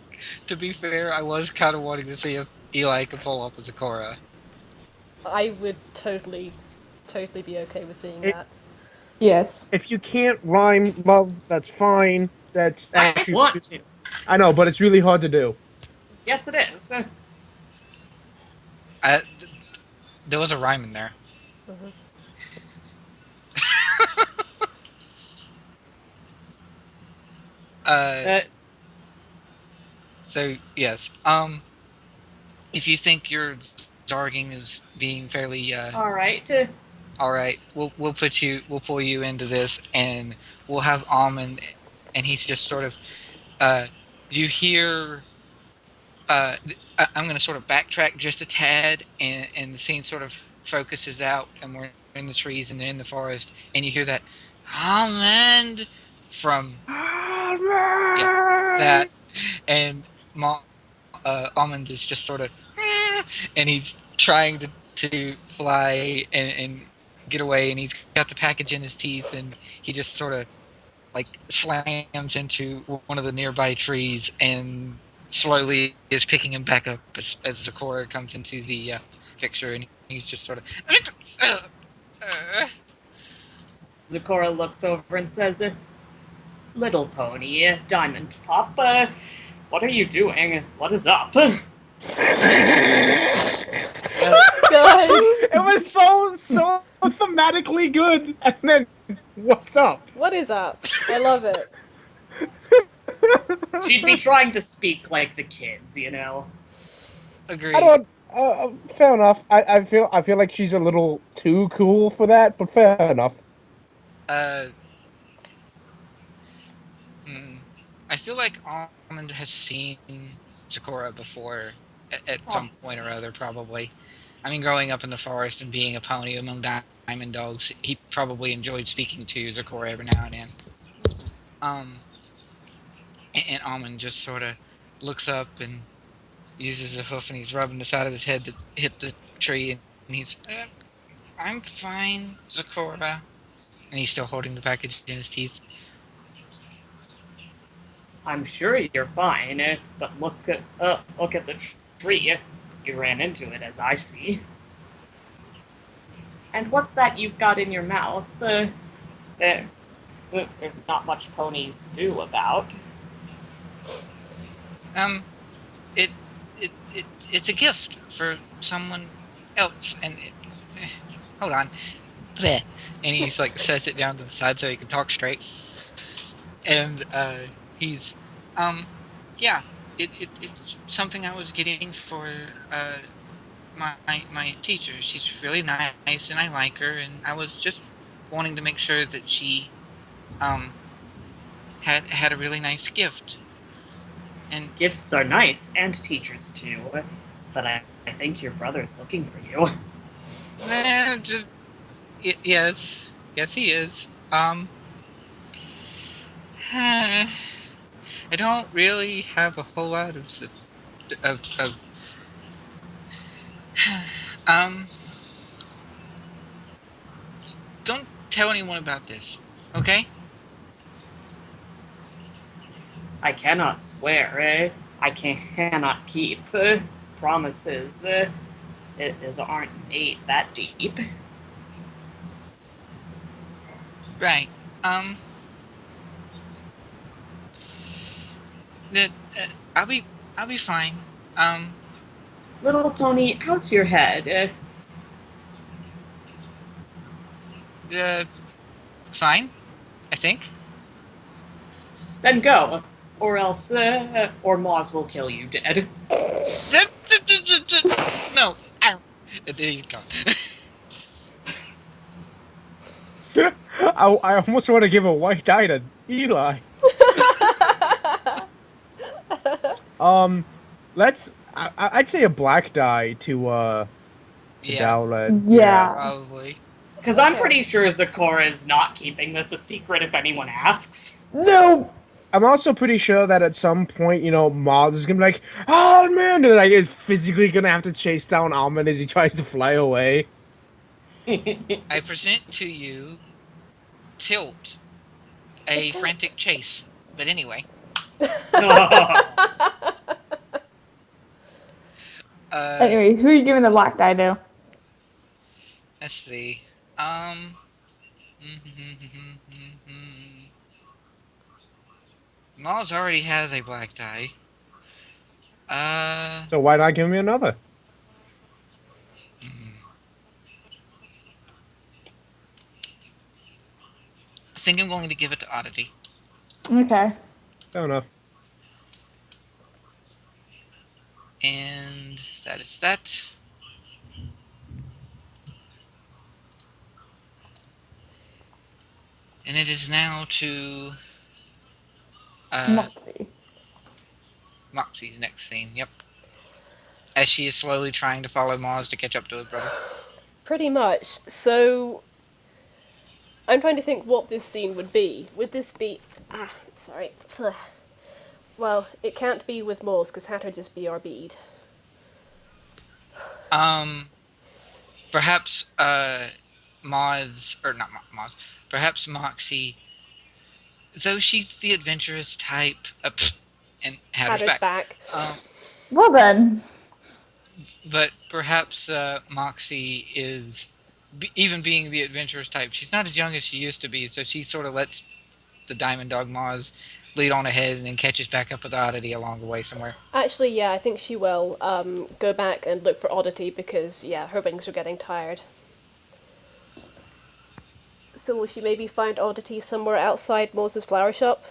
to be fair, I was kind of wanting to see if Eli could pull up as Zakora. I would totally be okay with seeing It- that. Yes. If you can't rhyme love, that's fine. That's I actually, want to. I know, but it's really hard to do. Yes, it is. There was a rhyme in there. Mhm. So yes. If you think your darging is being fairly All right. all right, we'll pull you into this, and we'll have Almond, and he's just sort of you hear I'm going to sort of backtrack just a tad, and the scene sort of focuses out, and we're in the trees and in the forest, and you hear that Almond from that, and Almond is just sort of, and he's trying to fly and get away, and he's got the package in his teeth, and he just sort of like slams into one of the nearby trees and slowly is picking him back up as Zakora comes into the picture, and he's just sort of Zakora looks over and says, "Little pony, Diamond Pop, what are you doing? What is up?" Guys, It was so thematically good. And then, what's up? what is up? I love it. She'd be trying to speak like the kids, you know. agreed. I don't. Fair enough. I feel like she's a little too cool for that, but fair enough. I feel like Almond has seen Sakura before at some point or other, probably. I mean, growing up in the forest and being a pony among diamond dogs, he probably enjoyed speaking to Sakura every now and then. Um, and Almond just sort of looks up and uses a hoof, and he's rubbing the side of his head to hit the tree, and he's, I'm fine, Sakura. And he's still holding the package in his teeth. I'm sure you're fine, but look at the tree. You ran into it, as I see. And what's that you've got in your mouth? There's not much ponies do about. It, it's a gift for someone else, and hold on, bleh. And he's like sets it down to the side so he can talk straight. And he's, yeah, it's something I was getting for my teacher. She's really nice, and I like her, and I was just wanting to make sure that she had a really nice gift. And Gifts are nice, and teachers too. But I think your brother's looking for you. yes, he is. I don't really have a whole lot of don't tell anyone about this, okay? I cannot swear. I cannot keep promises. It aren't made that deep. Right. That I'll be fine. Little pony, how's your head? Fine, I think. Then go, or else, or Maws will kill you dead. No. Ow. There you go. I almost want to give a white eye to Eli. I'd say a black die to Dallred. Yeah. Probably. Because I'm pretty sure Zakora is not keeping this a secret if anyone asks. No. I'm also pretty sure that at some point, Maws is gonna be like, "Oh man," and like is physically gonna have to chase down Almond as he tries to fly away. I present to you Tilt, a frantic chase. But anyway. Anyway, who are you giving the black die to? Let's see. Maws already has a black die. So why not give me another? I think I'm going to give it to Oddity. Okay. Fair enough. And that is that. And it is now to Moxie. Moxie's next scene, yep. As she is slowly trying to follow Maws to catch up to his brother. Pretty much. So, I'm trying to think what this scene would be. Would this be... sorry. Well, it can't be with Maws, because Hatter just be our bead. Perhaps, Maws, or not Maws, perhaps Moxie, though she's the adventurous type, and Hatter's back. Well then. But perhaps Moxie is, even being the adventurous type, she's not as young as she used to be, so she sort of lets the Diamond Dog Maws lead on ahead and then catches back up with Oddity along the way somewhere. Actually, yeah, I think she will go back and look for Oddity because, yeah, her wings are getting tired. So will she maybe find Oddity somewhere outside Moses' flower shop?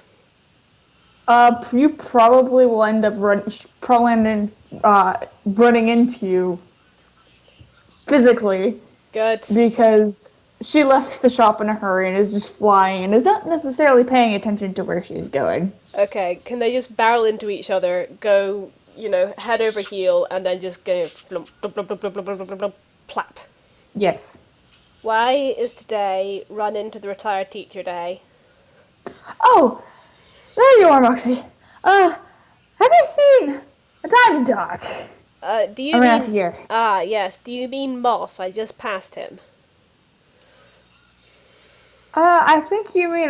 You probably will end up running into you physically. Good. Because she left the shop in a hurry and is just flying and is not necessarily paying attention to where she's going. Okay, can they just barrel into each other, go, head over heel, and then just go flump, blub, blub, blub, blub, blub, blub, blub, blub, plap? Yes. Why is today run into the retired teacher day? Oh, there you are, Moxie. Have you seen a diamond dog Do you around mean... here? Ah, yes, do you mean Moss? I just passed him. I think you mean,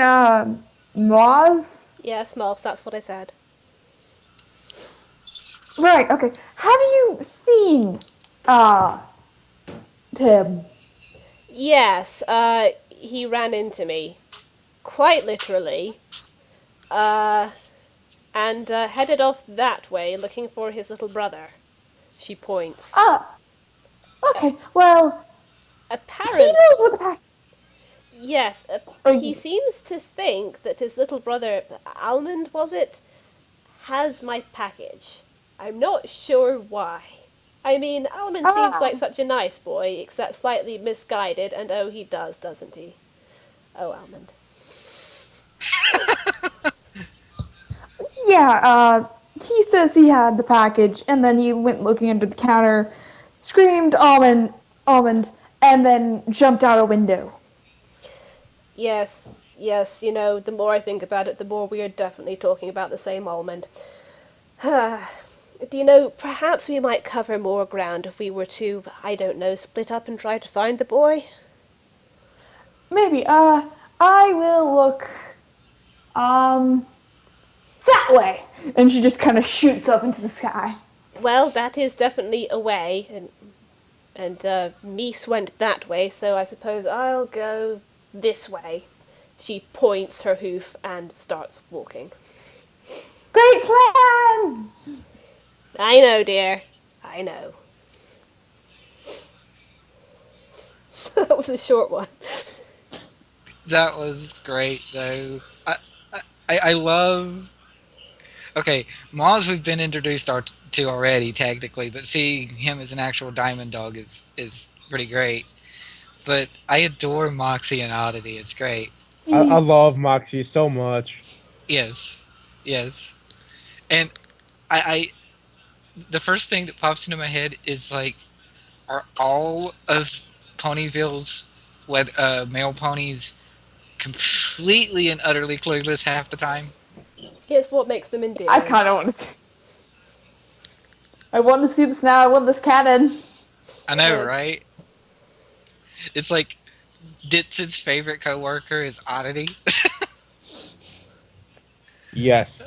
Maws? Yes, Moss, that's what I said. Right, okay. Have you seen, him? Yes, he ran into me. Quite literally. And headed off that way looking for his little brother. She points. Okay, well, he Apparently, knows what the pack... yes, he seems to think that his little brother, Almond, was it, has my package. I'm not sure why. I mean, Almond seems like such a nice boy, except slightly misguided, and oh, he does, doesn't he? Oh, Almond. Yeah, he says he had the package, and then he went looking under the counter, screamed almond, and then jumped out a window. Yes, the more I think about it, the more we are definitely talking about the same Almond. Perhaps we might cover more ground if we were to, I don't know, split up and try to find the boy? Maybe, I will look, that way. And she just kind of shoots up into the sky. Well, that is definitely a way, and Mies went that way, so I suppose I'll go this way. She points her hoof and starts walking. Great plan! I know, dear. I know. That was a short one. That was great, though. I love... Okay, Maws we've been introduced to already, technically, but seeing him as an actual diamond dog is pretty great. But I adore Moxie and Oddity. It's great. I love Moxie so much. Yes. And I the first thing that pops into my head is, like, are all of Ponyville's male ponies completely and utterly clueless half the time? Here's what makes them endearing. I kind of want to see... I want to see this now. I want this cannon. I know, Good. right? It's like Ditson's favorite coworker is Oddity. Yes.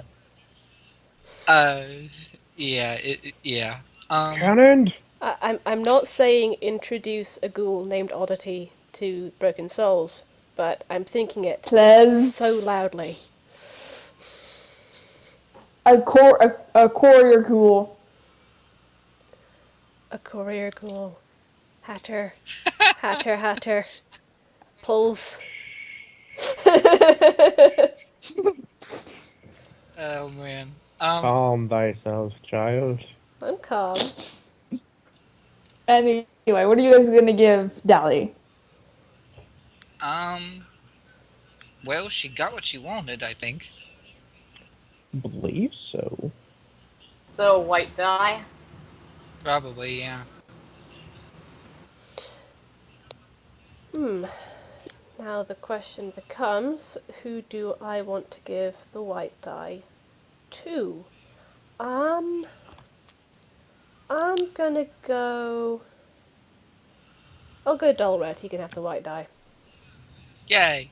Yeah. Cannon! I'm not saying introduce a ghoul named Oddity to Broken Souls, but I'm thinking it Please. so loudly. A courier ghoul. A courier ghoul. Hatter. Hatter. Pulls. Oh man. Calm thyself, child. I'm calm. Anyway, what are you guys gonna give Dally? Well, she got what she wanted, I think. Believe so. So, white die? Probably, yeah. Now the question becomes, who do I want to give the white die to? I'm gonna go... I'll go Dallred, he can have the white die. Yay!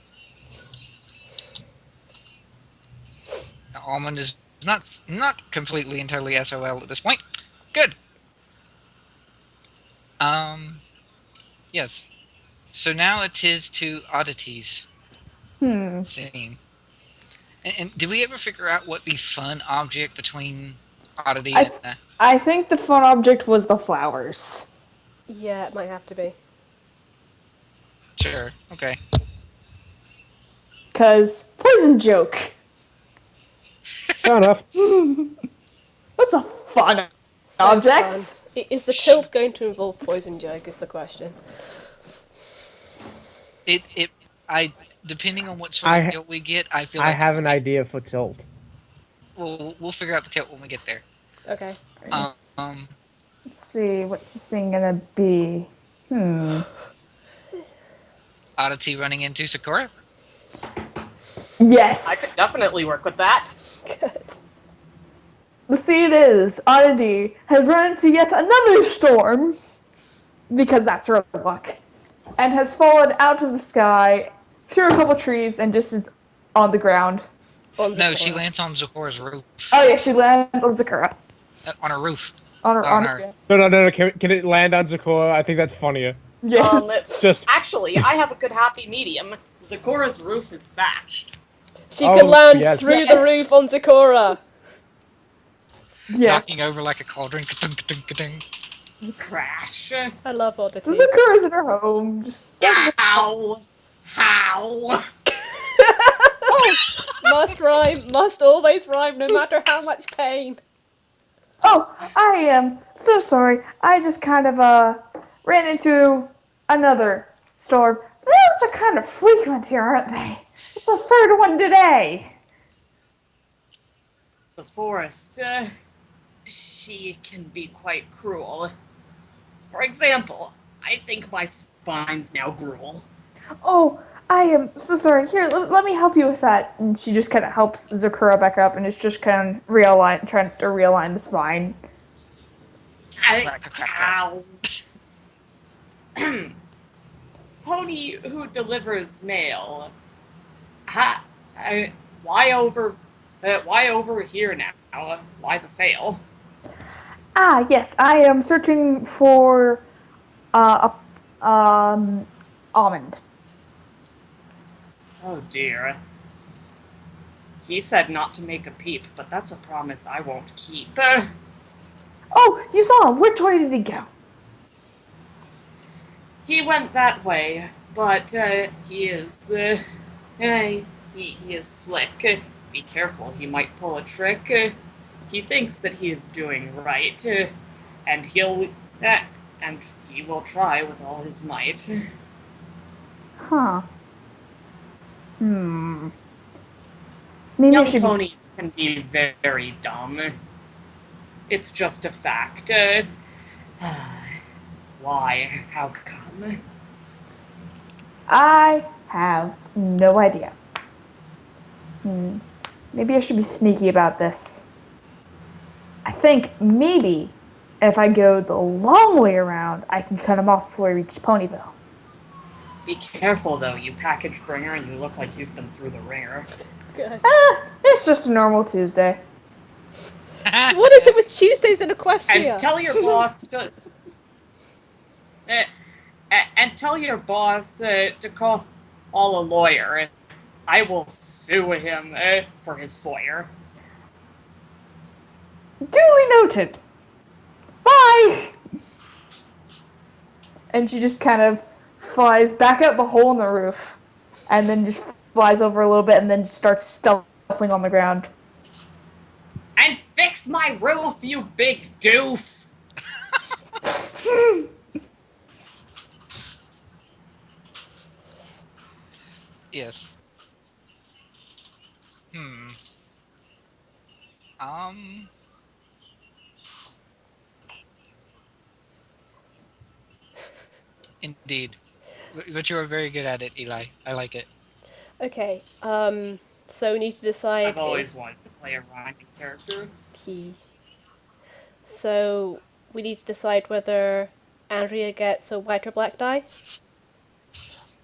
Now, Almond is not completely and totally SOL at this point. Good. Yes. So now it is to Oddity's scene. And did we ever figure out what the fun object between Oddity and... I think the fun object was the flowers. Yeah, it might have to be. Sure, okay. 'Cause poison joke. Fair enough. What's a fun So object? fun. Is the tilt going to involve poison joke is the question. I depending on what sort of tilt we get, I feel I like have an idea for tilt. we'll figure out the tilt when we get there. Okay. Um, Let's see, what's this thing gonna be? Oddity running into Sakura. Yes! I could definitely work with that. Good. The scene is Oddity has run into yet another storm, because that's her luck, and has fallen out of the sky, through a couple trees, and just is on the ground. No, she lands on Sakura's roof. Oh yeah, she lands on Sakura. On her roof. On her, On her. her. No. Can it land on Zakora? I think that's funnier. Yeah. Just Actually, I have a good happy medium. Zakura's roof is thatched. She can land yes. through the roof on Sakura. Yes. Knocking over like a cauldron. Ka-tung, ka-tung, ka-tung. Crash. I love Oddity. So Sakura's in her home. Just How? How? Must rhyme. Must always rhyme, no matter how much pain. Oh, I am so sorry. I just kind of ran into another storm. Those are kind of frequent here, aren't they? It's the third one today. The forest, she can be quite cruel. For example, I think my spine's now gruel. Oh, I am so sorry. Here, let me help you with that. And she just kind of helps Zakura back up and is just kind of trying to realign the spine. Ow. Pony who delivers mail. Why over here now? Why the fail? Ah, yes, I am searching for Almond. Oh dear. He said not to make a peep, but that's a promise I won't keep. Oh, you saw him. Which way did he go? He went that way, but he is he is slick. Be careful, he might pull a trick. He thinks that he is doing right, and he will try with all his might. Huh. Maybe I Young should ponies can be very dumb. It's just a fact. Why? How come? I have no idea. Maybe I should be sneaky about this. I think maybe if I go the long way around, I can cut him off before he reaches Ponyville. Be careful, though, you package bringer, and you look like you've been through the ringer. Good. It's just a normal Tuesday. What is it with Tuesdays in Equestria? And tell your boss to... and tell your boss to call a lawyer. I will sue him for his foyer. Duly noted. Bye! And she just kind of flies back out the hole in the roof, and then just flies over a little bit, and then just starts stumbling on the ground. And fix my roof, you big doof! Yes. Indeed. But you are very good at it, Eli. I like it. Okay, so we need to decide... I've always wanted to play a rhyming character. So we need to decide whether Andrea gets a white or black die.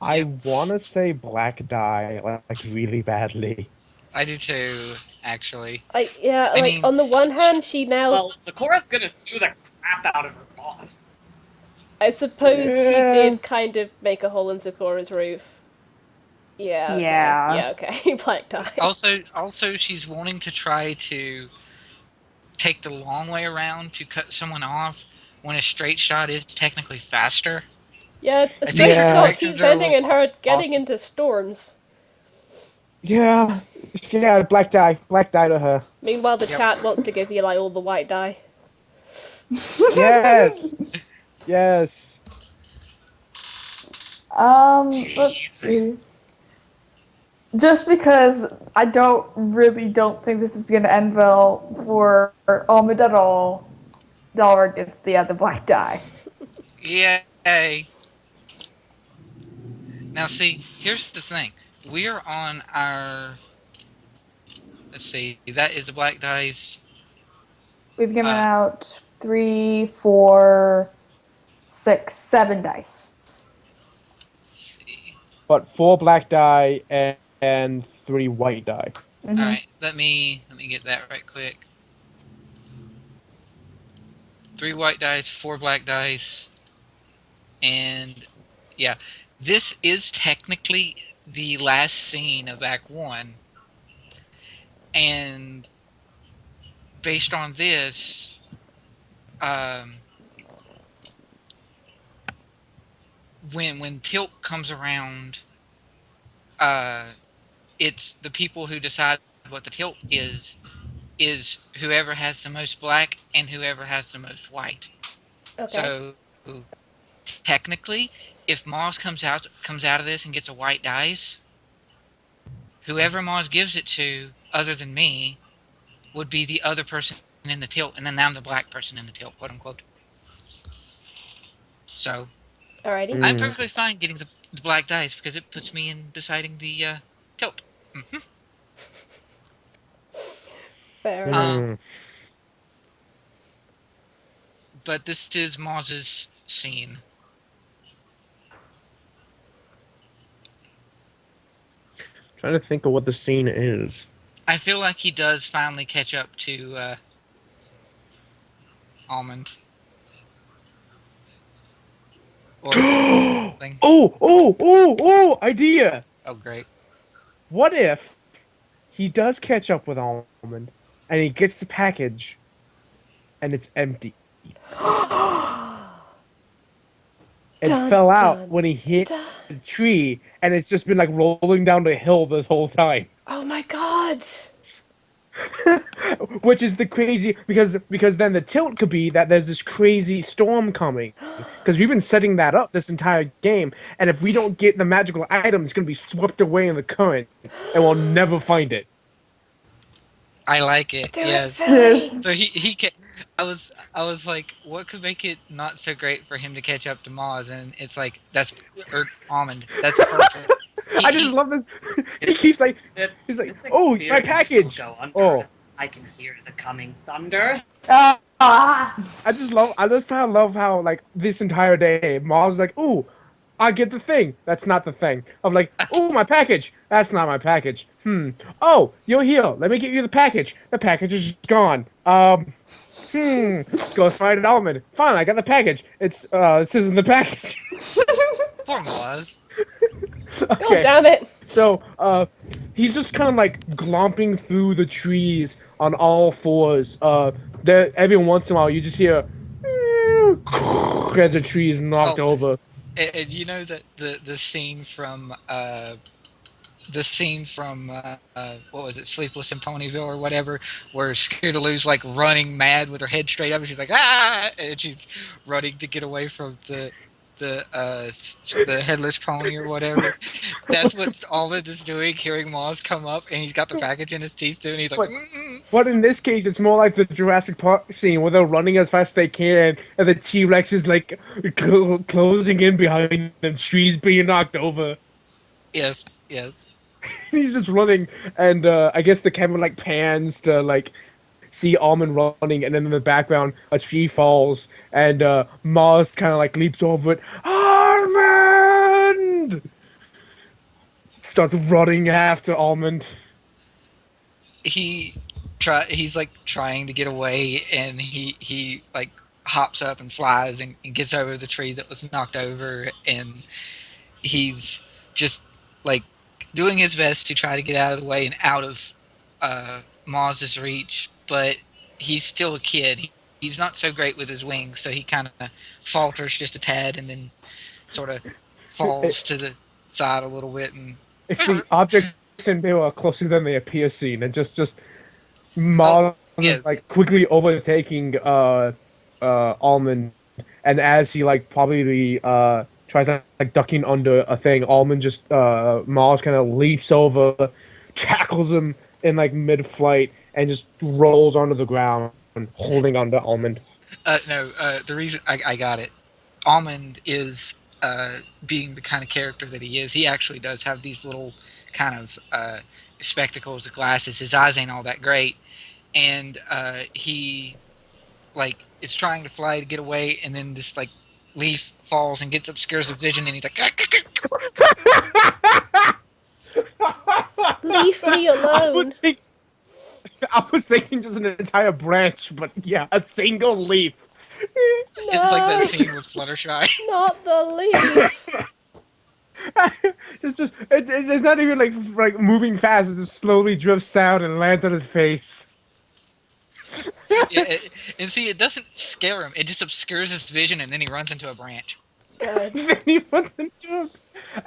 I want to say black die, like really badly. I do too, actually. I I mean- on the one hand, she now... Well, Sakura's gonna sue the crap out of her boss. I suppose she Yeah. did kind of make a hole in Sakura's roof. Yeah. Okay. Yeah. Yeah, okay. Black die. Also, she's wanting to try to take the long way around to cut someone off when a straight shot is technically faster. Yeah, a I straight think her shot corrections keeps are a ending in little her getting off. into storms. Yeah, black die to her. Meanwhile, the Yep. chat wants to give Eli all the white die. Yes, yes. Let's see. Just because I don't think this is going to end well for Almond at all, Dallred gets the other black die. Yay! Now, see, here's the thing. We're on our. Let's see. That is the black dice. We've given Uh, out 3, 4, 6, 7 dice. Let's see. But 4 black die and 3 white die. Mhm. All right. Let me get that right quick. 3 white dice, 4 black dice, and yeah, this is technically the last scene of Act 1, and based on this, when Tilt comes around, it's the people who decide what the Tilt is whoever has the most black and whoever has the most white. Okay. So technically, if Maws comes out of this and gets a white dice, whoever Maws gives it to, other than me, would be the other person in the tilt, and then I'm the black person in the tilt, quote unquote. So Alrighty. I'm perfectly fine getting the black dice because it puts me in deciding the tilt. Mm-hmm. Fair enough. But this is Maws's scene. Trying to think of what the scene is. I feel like he does finally catch up to Almond. Or something. Oh! Idea! Oh, great. What if he does catch up with Almond and he gets the package and it's empty? It Dun, fell out dun, when he hit dun. the tree, and it's just been like rolling down the hill this whole time. Oh my god! Which is the crazy because then the tilt could be that there's this crazy storm coming because we've been setting that up this entire game, and if we don't get the magical item, it's gonna be swept away in the current, and we'll never find it. I like it. Do Yes. it, Philly! Yes. So he can. I was like, what could make it not so great for him to catch up to Maws? And it's like Almond. That's perfect. I just love this. He keeps like he's like, This oh, my experience package. will go Oh. unheard. I can hear the coming thunder. Ah! I just love how like this entire day Maws like, ooh, I get the thing. That's not the thing. I'm like, ooh, my package. That's not my package. Oh, you're here. Let me get you the package. The package is gone. Go find an Almond. Fine, I got the package. This isn't the package. Poor Maws. Okay. Oh, damn it! So, he's just kind of like glomping through the trees on all fours. Every once in a while, you just hear as the tree is knocked over. And you know that the scene from what was it, Sleepless in Ponyville or whatever, where Scootaloo's like running mad with her head straight up, and she's like and she's running to get away from the headless pony or whatever. That's what Almond is doing, hearing Maws come up, and he's got the package in his teeth too, and he's like. But in this case, it's more like the Jurassic Park scene where they're running as fast as they can, and the T-Rex is like closing in behind them, trees being knocked over. Yes. He's just running, and I guess the camera like pans to like see Almond running, and then in the background a tree falls, and Maws kind of like leaps over it. Almond starts running after Almond. He's like trying to get away, and he like hops up and flies and gets over the tree that was knocked over, and he's just like doing his best to try to get out of the way and out of Maws's reach, but he's still a kid. He's not so great with his wings, so he kind of falters just a tad and then sort of falls to the side a little bit. And It's the objects in there are closer than they appear scene, and just Maws is like quickly overtaking Almond, and as he like probably tries like ducking under a thing. Almond just Maws kind of leaps over, tackles him in like mid-flight, and just rolls onto the ground, holding onto Almond. No, the reason I got it, Almond is being the kind of character that he is. He actually does have these little kind of spectacles, glasses. His eyes ain't all that great, and he like is trying to fly to get away, and then this like leaf falls and gets obscures his vision, and he's like, Leave me alone. I was thinking just an entire branch, but yeah, a single leaf. It's like that scene with Fluttershy. Not the leaf. It's not even like moving fast. It just slowly drifts down and lands on his face. Yeah, and see, it doesn't scare him. It just obscures his vision, and then he runs into a branch. God. Then he runs into him,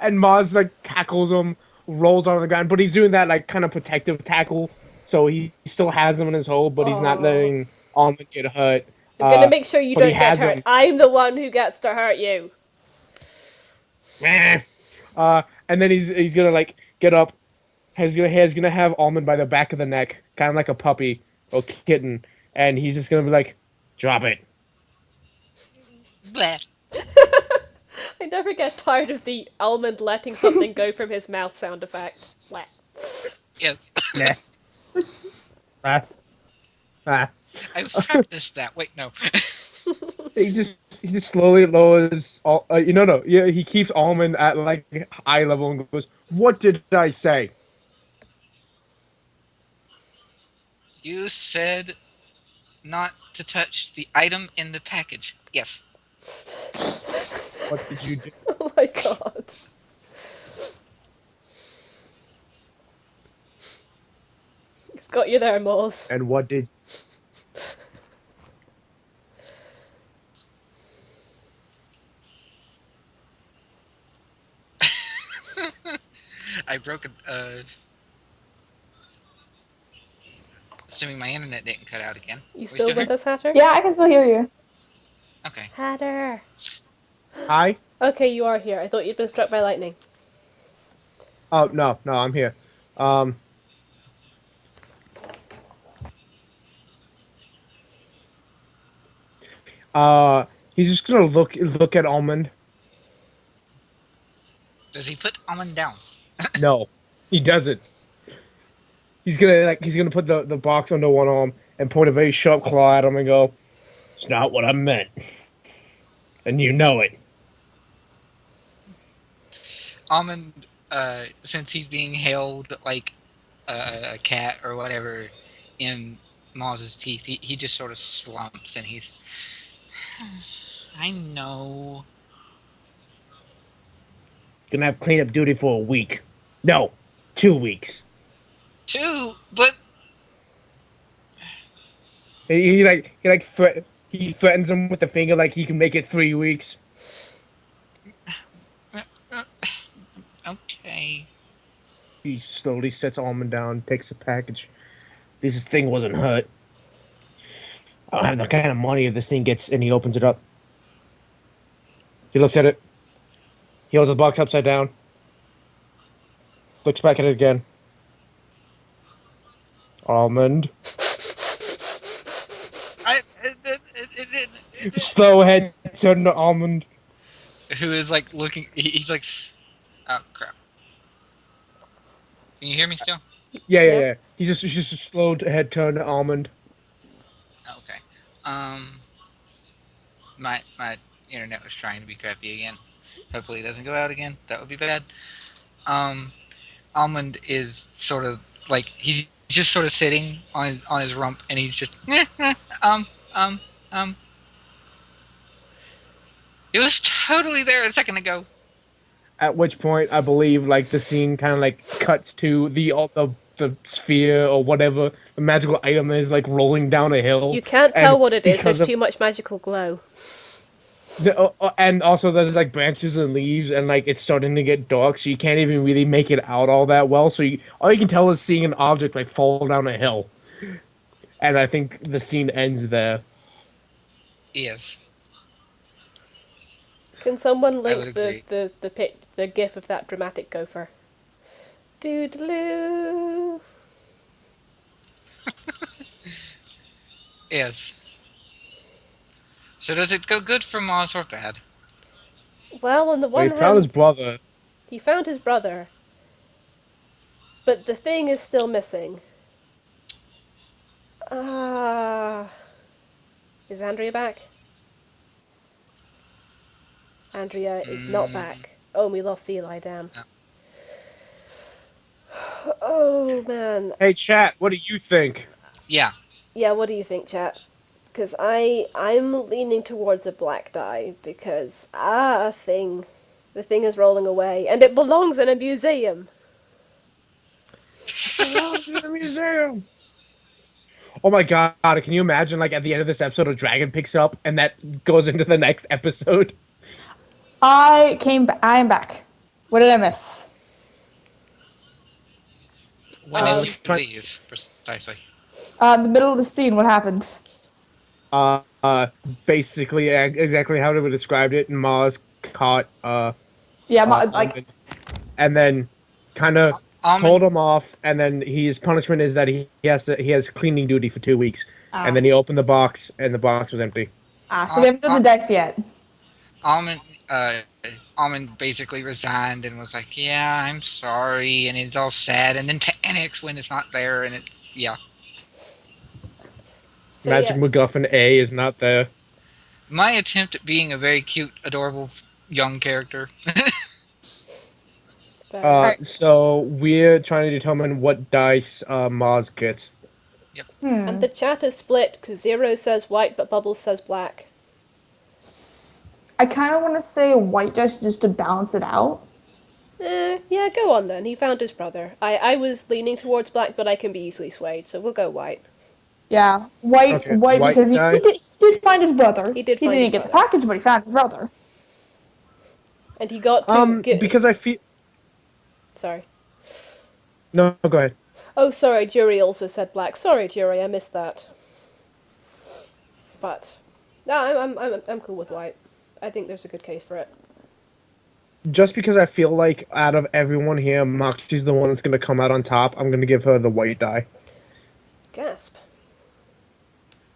and Moz like tackles him, rolls on the ground, but he's doing that like kind of protective tackle, so he still has him in his hold, but he's not letting Almond get hurt. I'm gonna make sure you but don't he get has hurt. him. I'm the one who gets to hurt you. And then he's gonna like get up. He's gonna have Almond by the back of the neck, kind of like a puppy or kitten, and he's just gonna be like, "Drop it." Blah. I never get tired of the Almond letting something go from his mouth sound effect. Blah. Yeah, Yeah. I've practiced that. Wait, no. He just slowly lowers all. No. Yeah, he keeps Almond at like eye level and goes, "What did I say?" You said not to touch the item in the package. Yes. What did you do? Oh my god. He's got you there, Maws. And what did? I broke a. Assuming my internet didn't cut out again. You We still with here? us, Hatter? Yeah, I can still hear you. Okay. Hatter. Hi. Okay, you are here. I thought you'd been struck by lightning. Oh no, I'm here. He's just gonna look at Almond. Does he put Almond down? No, he doesn't. He's gonna put the box under one arm and point a very sharp claw at him and go, "It's not what I meant," and you know it. Almond, since he's being held like a cat or whatever in Maws's teeth, he just sort of slumps and he's. I know. Gonna have cleanup duty for a week. No, 2 weeks. Two, but He threatens him with the finger like he can make it 3 weeks. okay. He slowly sets Almond down, takes the package. This thing wasn't hurt. I don't have the kind of money if this thing gets, and he opens it up. He looks at it. He holds the box upside down. Looks back at it again. Almond. Slow head turn to Almond. Who is like looking? He's like, oh crap. Can you hear me still? Yeah. He's just a slow head turn to Almond. Okay. My internet was trying to be crappy again. Hopefully it doesn't go out again. That would be bad. Almond is sort of like he's just sort of sitting on his rump, and he's just It was totally there a second ago. At which point, I believe, like the scene kind of like cuts to the sphere or whatever the magical item is, like rolling down a hill. You can't tell what it is. because There's too much magical glow. And also there's like branches and leaves, and like it's starting to get dark, so you can't even really make it out all that well. So all you can tell is seeing an object like fall down a hill, and I think the scene ends there. Yes. Can someone I link would agree. the gif of that dramatic gopher? Doodaloo. Yes. So does it go good for Maws or bad? Well, on the Well, one he found his hand, brother. he found his brother, but the thing is still missing. Ah, is Andrea back? Andrea is not Mm, back. Oh, we lost Eli. Damn. no. Oh man. Hey, chat, what do you think? Yeah. Yeah, what do you think, chat? Because I'm leaning towards a black die because a thing, the thing is rolling away and it belongs in a museum. Belongs in the museum. Oh my god, can you imagine, like, at the end of this episode, a dragon picks up and that goes into the next episode? I am back. What did I miss? When did Um, you Try- leave, precisely? In the middle of the scene, what happened? Uh, uh, Basically, exactly how they would described it. Maz caught, Yeah, Almond, and then kind of told Almond. him off, and then his punishment is that he has cleaning duty for 2 weeks, and then he opened the box, and the box was empty. so we haven't done the decks yet. Almond. Uh, Almond basically resigned and was like, "Yeah, I'm sorry," and it's all sad, and then panics when it's not there, and it's yeah. so Magic yeah, MacGuffin A is not there. My attempt at being a very cute, adorable young character. So we're trying to determine what dice Maz gets. and the chat is split because Zero says white but Bubbles says black. I kind of want to say white dice just to balance it out. Yeah, go on then. He found his brother. I was leaning towards black, but I can be easily swayed, so we'll go white. Yeah, white, Okay, white, white because die. he did find his brother. He did find didn't his get the brother. package, but he found his brother. And he got to Because I feel. Sorry. No, go ahead. Oh, sorry. Jury also said black. Sorry, Jury, I missed that. But no, I'm cool with white. I think there's a good case for it. Just because I feel like out of everyone here, Moxie's the one that's gonna come out on top, I'm gonna give her the white die. Gasp.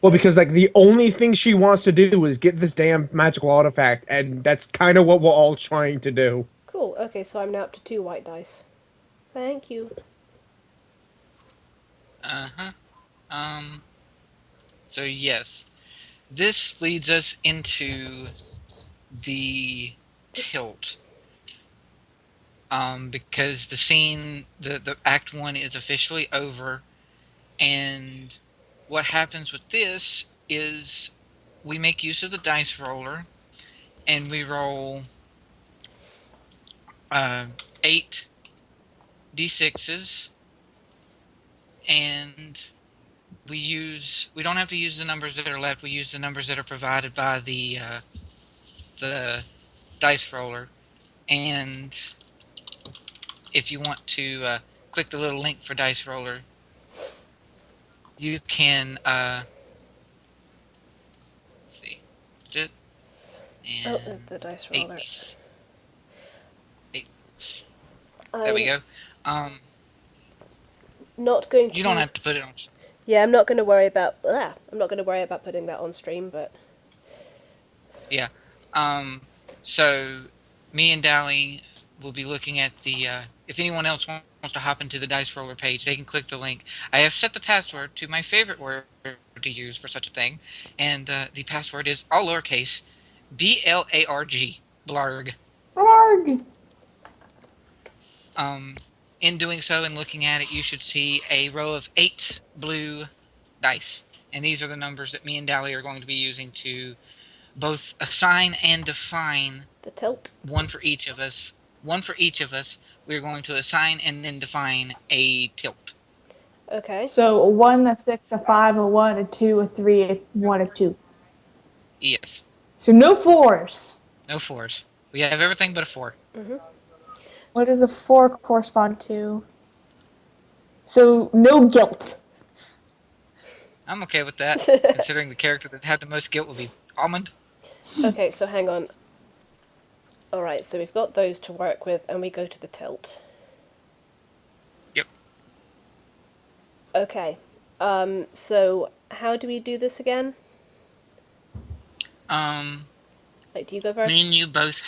Well, because like the only thing she wants to do is get this damn magical artifact, and that's kind of what we're all trying to do. Cool. Okay, so I'm now up to 2 white dice. Thank you. Uh-huh. So yes. This leads us into the tilt. Because the scene, the Act 1 is officially over, and what happens with this is we make use of the dice roller, and we roll 8 d6s, and we don't have to use the numbers that are left. We use the numbers that are provided by the dice roller. And if you want to click the little link for dice roller, you can let's see, and the dice roller. 8. There we go. Not going to. You don't have to put it on. Yeah, I'm not going to worry about. I'm not going to worry about putting that on stream, but. Yeah. So me and Dally will be looking at the. If anyone else wants to hop into the dice roller page, they can click the link. I have set the password to my favorite word to use for such a thing, and the password is all lowercase, BLARG, blarg. Blarg. In doing so and looking at it, you should see a row of 8 blue dice, and these are the numbers that me and Dally are going to be using to both assign and define The tilt. one for each of us. We're going to assign and then define a tilt. Okay. So a 1, a 6, a 5, a 1, a 2, a 3, a 1, a 2. Yes. So no 4s. No 4s. We have everything but a 4. What does a 4 correspond to? So no guilt. I'm okay with that, considering the character that had the most guilt will be Almond. Okay, so hang on. Alright, so we've got those to work with, and we go to the tilt. Yep. Okay. So how do we do this again? Like, do you go first? Me and you both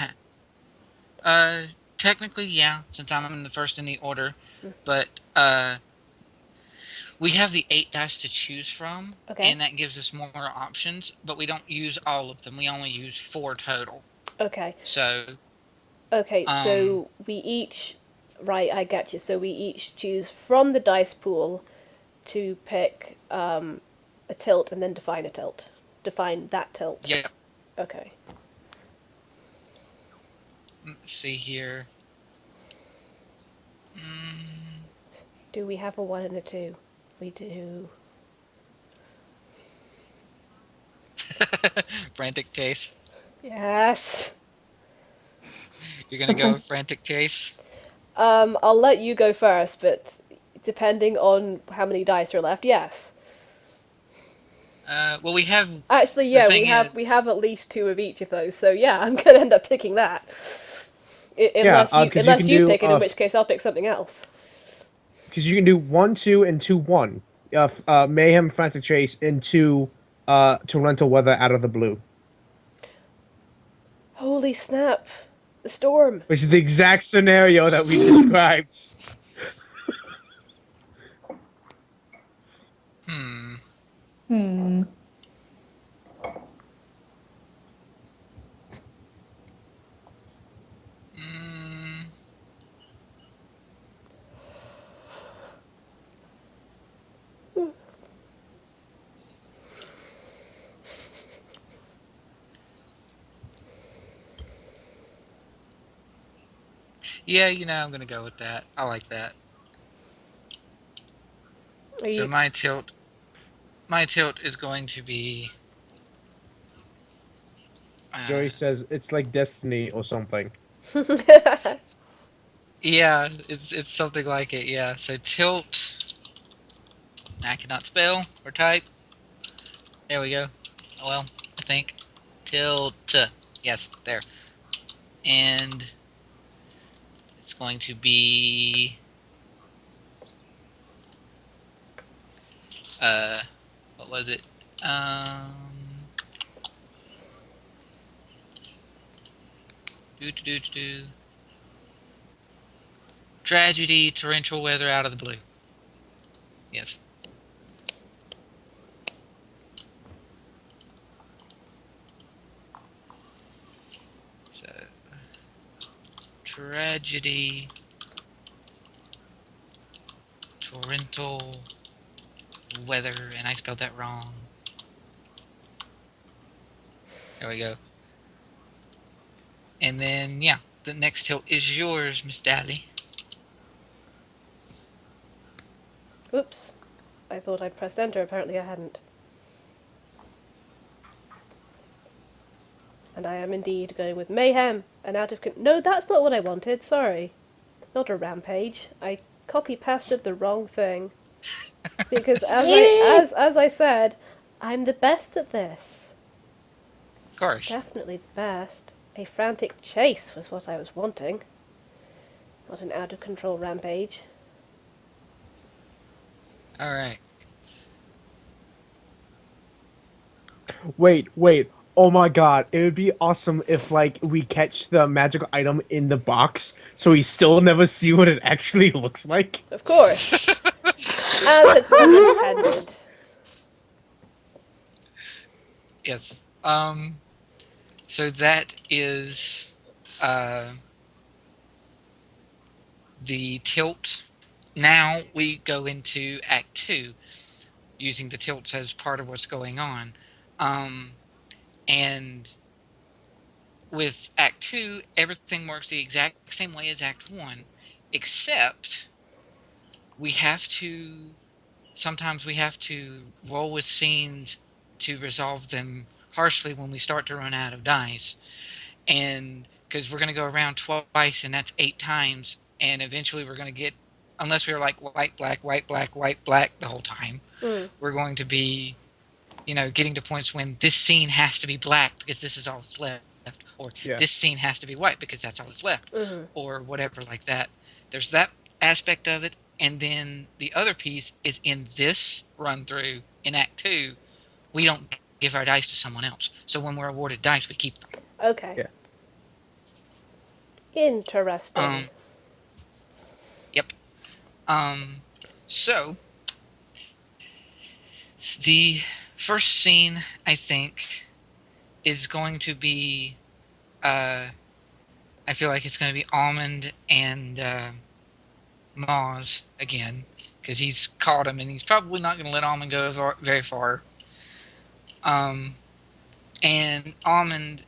have. Technically, yeah, since I'm in the first in the order, but we have the 8 dice to choose from, Okay. and that gives us more options, but we don't use all of them. We only use 4 total. Okay. So. Okay, so we each... Right, I get you. So we each choose from the dice pool to pick a tilt and then define a tilt. Define that tilt. Yeah. Okay. Let's see here. Do we have a 1 and a 2? We do. Frantic chase. Yes. You're gonna go with frantic chase? I'll let you go first, but depending on how many dice are left, yes. Well, we have. Actually, yeah, we have at least 2 of each of those, so yeah, I'm gonna end up picking that. Unless you pick it, in which case I'll pick something else. Because you can do 1, 2, and 2, 1. Mayhem, Frantic Chase, and 2 Torrential Weather out of the blue. Holy snap. The storm. Which is the exact scenario that we described. Yeah, I'm gonna go with that. I like that. So my tilt is going to be. Joey says it's like Destiny or something. Yeah, it's something like it. Yeah. So tilt. I cannot spell or type. There we go. Oh well, I think tilt. Yes, there. And it's going to be. What was it? Tragedy, torrential weather out of the blue. Yes. So, tragedy, torrential weather, and I spelled that wrong. There we go. And then, yeah, the next tilt is yours, Miss Dally. Oops. I thought I'd pressed enter, apparently I hadn't. And I am indeed going with mayhem, and out of no, that's not what I wanted, sorry. Not a rampage. I copy-pasted the wrong thing. Because as I said, I'm the best at this. Of course. Definitely the best. A frantic chase was what I was wanting. Not an out-of-control rampage. Alright. Wait. Oh my god. It would be awesome if, like, we catch the magical item in the box, so we still never see what it actually looks like. Of course. As it was intended. Yes. So that is the tilt. Now we go into Act 2, using the tilts as part of what's going on. And with Act 2, everything works the exact same way as Act 1, except sometimes we have to roll with scenes to resolve them harshly when we start to run out of dice. And because we're going to go around twice, and that's 8 times, and eventually we're going to get, unless we're like white, black the whole time, we're going to be, getting to points when this scene has to be black because this is all that's left. or Yeah. this scene has to be white because that's all that's left, or whatever like that. There's that aspect of it, and then the other piece is in this run through in Act 2, we don't give our dice to someone else. So when we're awarded dice, we keep them. Okay. Yeah. Interesting. Yep. So the first scene, I think, is going to be, I feel like it's going to be Almond and Maws again, because he's caught him, and he's probably not going to let Almond go very far. And Almond,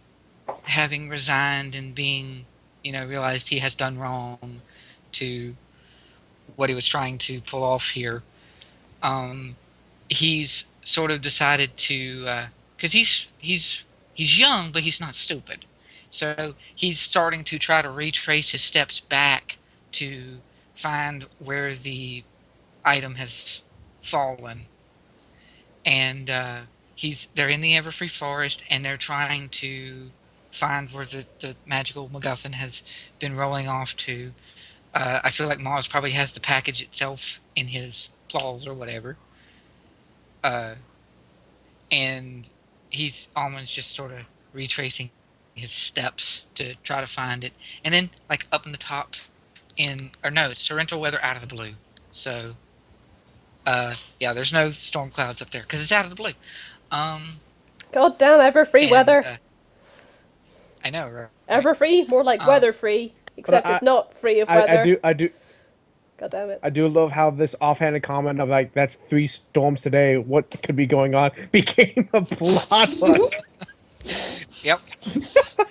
having resigned and being, realized he has done wrong to what he was trying to pull off here, he's sort of decided to, because he's young, but he's not stupid. So he's starting to try to retrace his steps back to find where the item has fallen. And they're in the Everfree Forest, and they're trying to find where the magical MacGuffin has been rolling off to. I feel like Maws probably has the package itself in his claws or whatever. And Almond's just sort of retracing his steps to try to find it. And then, like, up in the top it's torrential weather out of the blue. So, there's no storm clouds up there because it's out of the blue. God damn Everfree weather. I know, right? Everfree? More like weather free. Except it's not free of weather. I do. God damn it. I do love how this offhanded comment of like that's 3 storms today. What could be going on became a plot hook. Yep.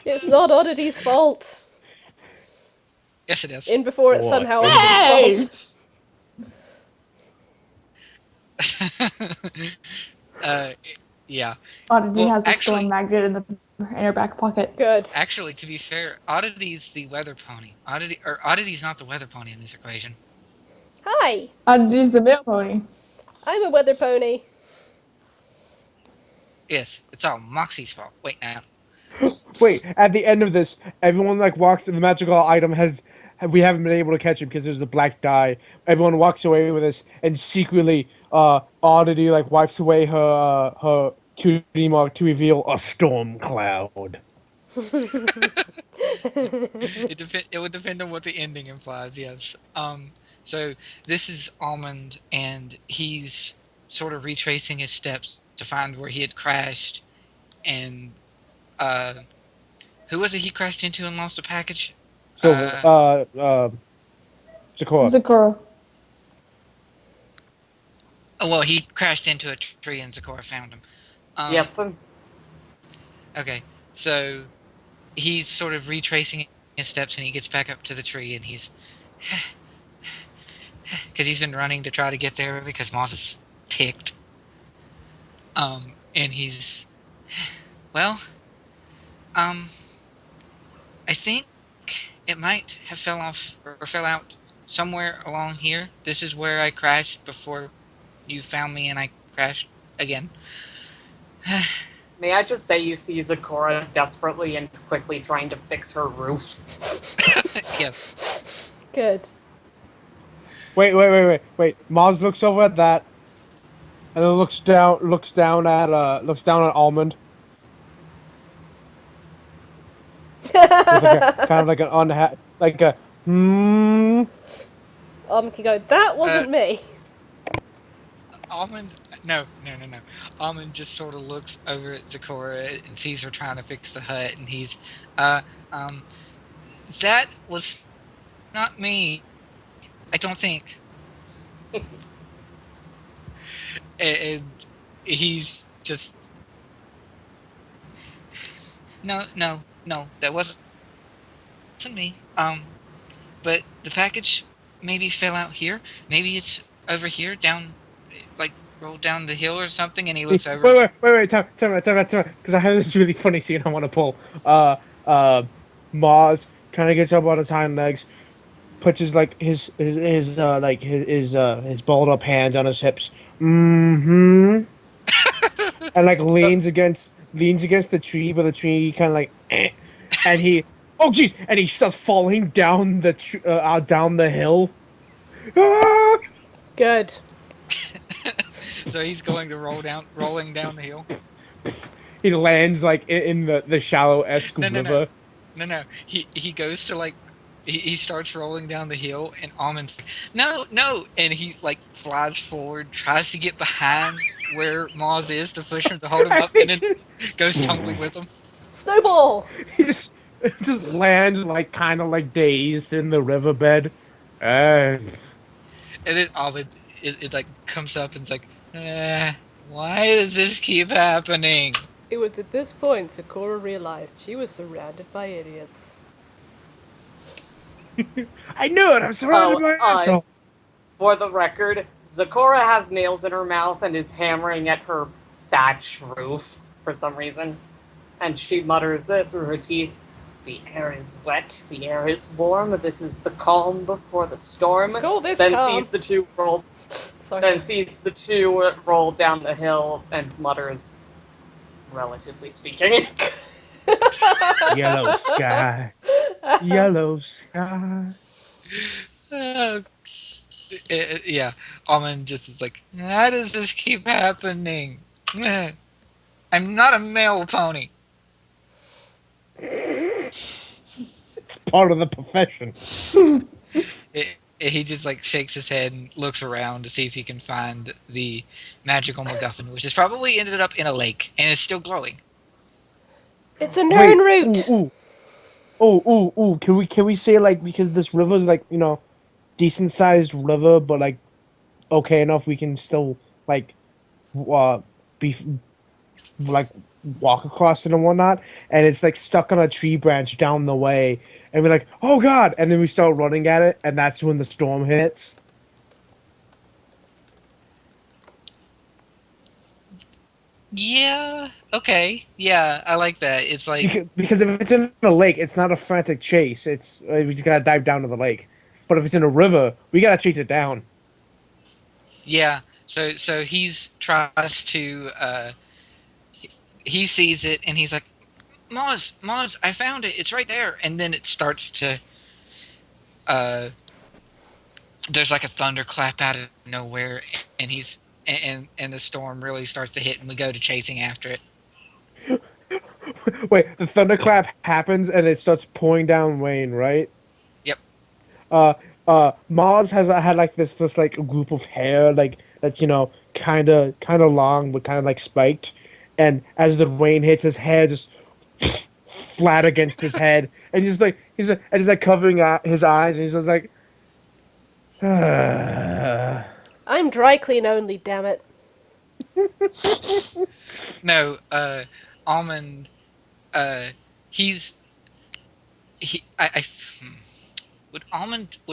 It's not Oddity's fault. Yes, it is. In before it's Boy. somehow Hey! Oddity's fault. Yeah. Oddity has a actually, storm magnet in her back pocket. Good. Actually, to be fair, Oddity's the weather pony. Oddity's not the weather pony in this equation. Hi! Oddity's the mail pony. I'm a weather pony. Yes, it's all Moxie's fault. Wait, now. Wait, at the end of this, everyone like walks and the magical item we haven't been able to catch it because there's a black dye. Everyone walks away with us, and secretly, Oddity like wipes away her cutie mark to reveal a storm cloud. It would depend on what the ending implies. Yes. So this is Almond, and he's sort of retracing his steps to find where he had crashed, and who was it he crashed into and lost a package? So, Zakora. Zakora. Oh, well, he crashed into a tree and Zakora found him. Yep. Okay, so he's sort of retracing his steps, and he gets back up to the tree, and he's because he's been running to try to get there because Maws is ticked. And he's I think it might have fell off or fell out somewhere along here. This is where I crashed before you found me, and I crashed again. May I just say you see Zakora desperately and quickly trying to fix her roof? Yes. Good. Wait. Maws looks over at that, and then looks down at Almond. With kind of like an Can go, that wasn't me. Almond, no. Almond just sort of looks over at Zakora and sees her trying to fix the hut, and he's, that was not me. I don't think. And he's just, no, that wasn't me. But the package maybe fell out here. Maybe it's over here, down, like rolled down the hill or something. And he looks over. Wait, time out, because I have this really funny scene I want to pull. Maws kind of gets up on his hind legs, puts his balled up hands on his hips, and like leans against the tree, but the tree kind of like, and he starts falling down down the hill. Ah! Good. So he's going to rolling down the hill. He lands like in the shallow-esque No, no, no, river. no. He goes to like he starts rolling down the hill, and Almond's like, no, no, and he like flies forward, tries to get behind where Maws is to push him to hold him up, and then goes tumbling with him. Snowball! He just lands like kind of like dazed in the riverbed. Uh, And then Almond it like comes up and it's like, why does this keep happening? It was at this point Sakura realized she was surrounded by idiots. I knew it. I'm surrounded by assholes. For the record, Zakora has nails in her mouth and is hammering at her thatch roof for some reason. And she mutters it through her teeth. The air is wet, the air is warm, this is the calm before the storm. Call this then calm. sees the two roll Sorry. then sees the two roll down the hill and mutters, relatively speaking. Yellow sky. Yellow sky. Yeah, Almond just is like, why does this keep happening? I'm not a male pony. It's part of the profession. He just like shakes his head and looks around to see if he can find the magical MacGuffin, which has probably ended up in a lake and is still glowing. It's a Nern root! Ooh. Oh, can we say like, because this river's like, decent sized river, but like okay enough we can still like be like walk across it and whatnot, and it's like stuck on a tree branch down the way, and we're like, oh god, and then we start running at it, and that's when the storm hits. Yeah, okay. Yeah, I like that. It's like, Because if it's in a lake, it's not a frantic chase. It's we just gotta dive down to the lake. But if it's in a river, we gotta chase it down. yeah. So he's tries to he sees it and he's like, Maws, I found it. It's right there. And then it starts to there's like a thunderclap out of nowhere, and he's and the storm really starts to hit, and we go to chasing after it. Wait, the thunderclap happens and it starts pouring down rain, right? Yep. Maws had like this like group of hair like that's kind of long but kind of like spiked, and as the rain hits, his hair just flat against his head, and he's like covering his eyes, and he's just like, I'm dry clean only, damn it. No, Almond, he's would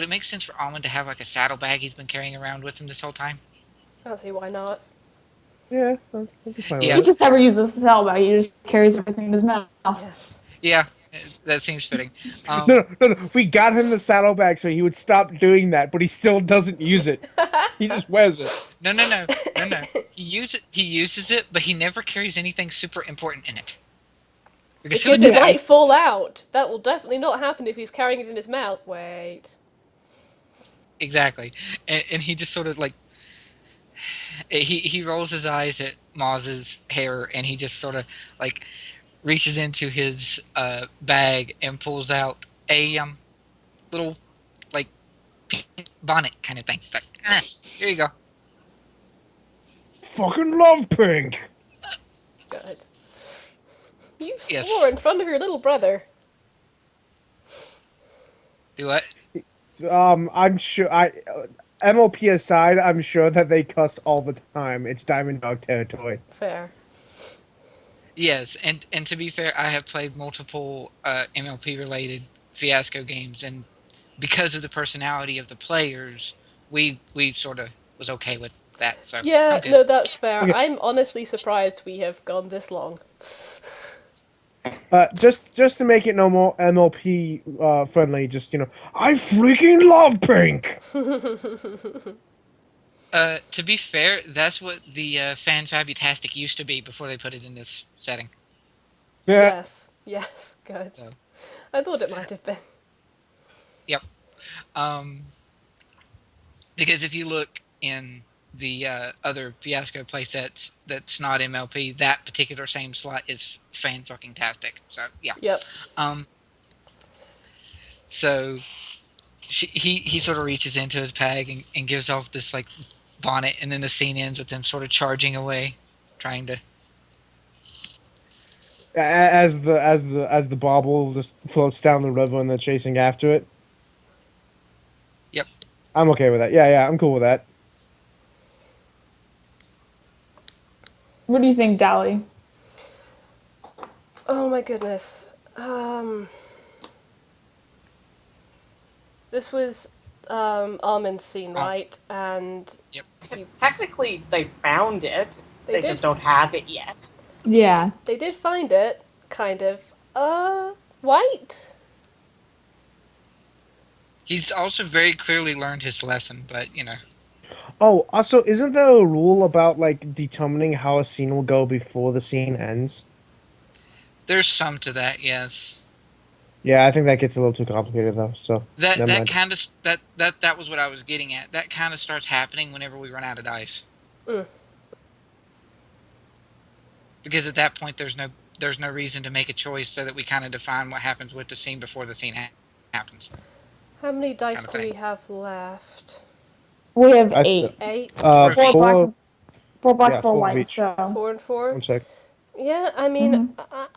it make sense for Almond to have like a saddlebag he's been carrying around with him this whole time? I don't see why not. yeah, that'd be fine with Yeah. He it. just never uses the saddlebag. He just carries everything in his mouth. Yes. Yeah, that seems fitting. No. We got him the saddlebag so he would stop doing that, but he still doesn't use it. He just wears it. No. He uses it, but he never carries anything super important in it. Because Because it might fall out. That will definitely not happen if he's carrying it in his mouth. Wait. Exactly, and he just sort of like he rolls his eyes at Maws's hair, and he just sort of like reaches into his bag and pulls out a little like bonnet kind of thing. Like, here you go. Fucking love pink. God. You Yes. swore in front of your little brother. Do what? I'm sure MLP aside, I'm sure that they cuss all the time. It's Diamond Dog territory. Fair. Yes, and to be fair, I have played multiple MLP related Fiasco games, and because of the personality of the players, we sort of was okay with that. So Yeah, I'm good. no, that's fair. Okay. I'm honestly surprised we have gone this long. Just to make it no more MLP friendly, just I freaking love pink. To be fair, that's what the Fan-Fabutastic used to be before they put it in this setting. Yeah. Yes, good. So, I thought it might have been. Yep. Because if you look in the other Fiasco playsets that's not MLP, that particular same slot is fan-fucking-tastic. So, yeah. Yep. So, he sort of reaches into his bag and gives off this, like, bonnet, and then the scene ends with him sort of charging away, trying to... As the bauble just floats down the river and they're chasing after it. Yep. I'm okay with that. Yeah, I'm cool with that. What do you think, Dally? Oh my goodness. This was Almond's scene, right? And Yep. Technically, they found it. They did. just don't have it yet. Yeah. They did find it, kind of. White? He's also very clearly learned his lesson, but, you know... Oh, also, isn't there a rule about, like, determining how a scene will go before the scene ends? There's some to that, yes. Yeah, I think that gets a little too complicated, though, so... That never mind. kind of... That was what I was getting at. That kind of starts happening whenever we run out of dice. Mm. Because at that point, there's no reason to make a choice, so that we kind of define what happens with the scene before the scene happens. How many dice Kind of do we thing. have left? We have I- 8. 8? Four Four black, 4 black, yeah, 4 4 white, each. so... 4 and 4? 1 sec. Yeah, I mean, Mhm. I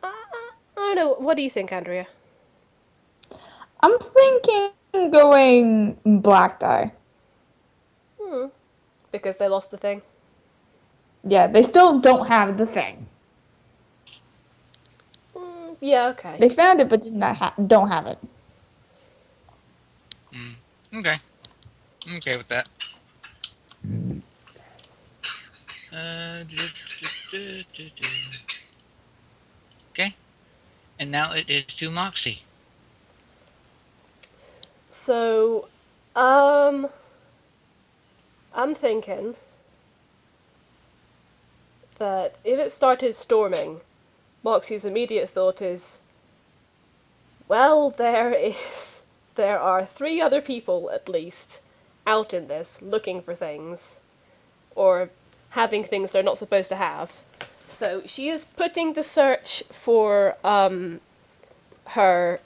don't know. What do you think, Andrea? I'm thinking going black die. Because they lost the thing. Yeah, they still don't have the thing. Yeah, okay. They found it, but don't have it. Okay. I'm okay with that. Okay. And now it is to Moxie. So, I'm thinking that if it started storming, Moxie's immediate thought is, well, there are 3 other people, at least, out in this, looking for things, or having things they're not supposed to have. So she is putting the search for, her,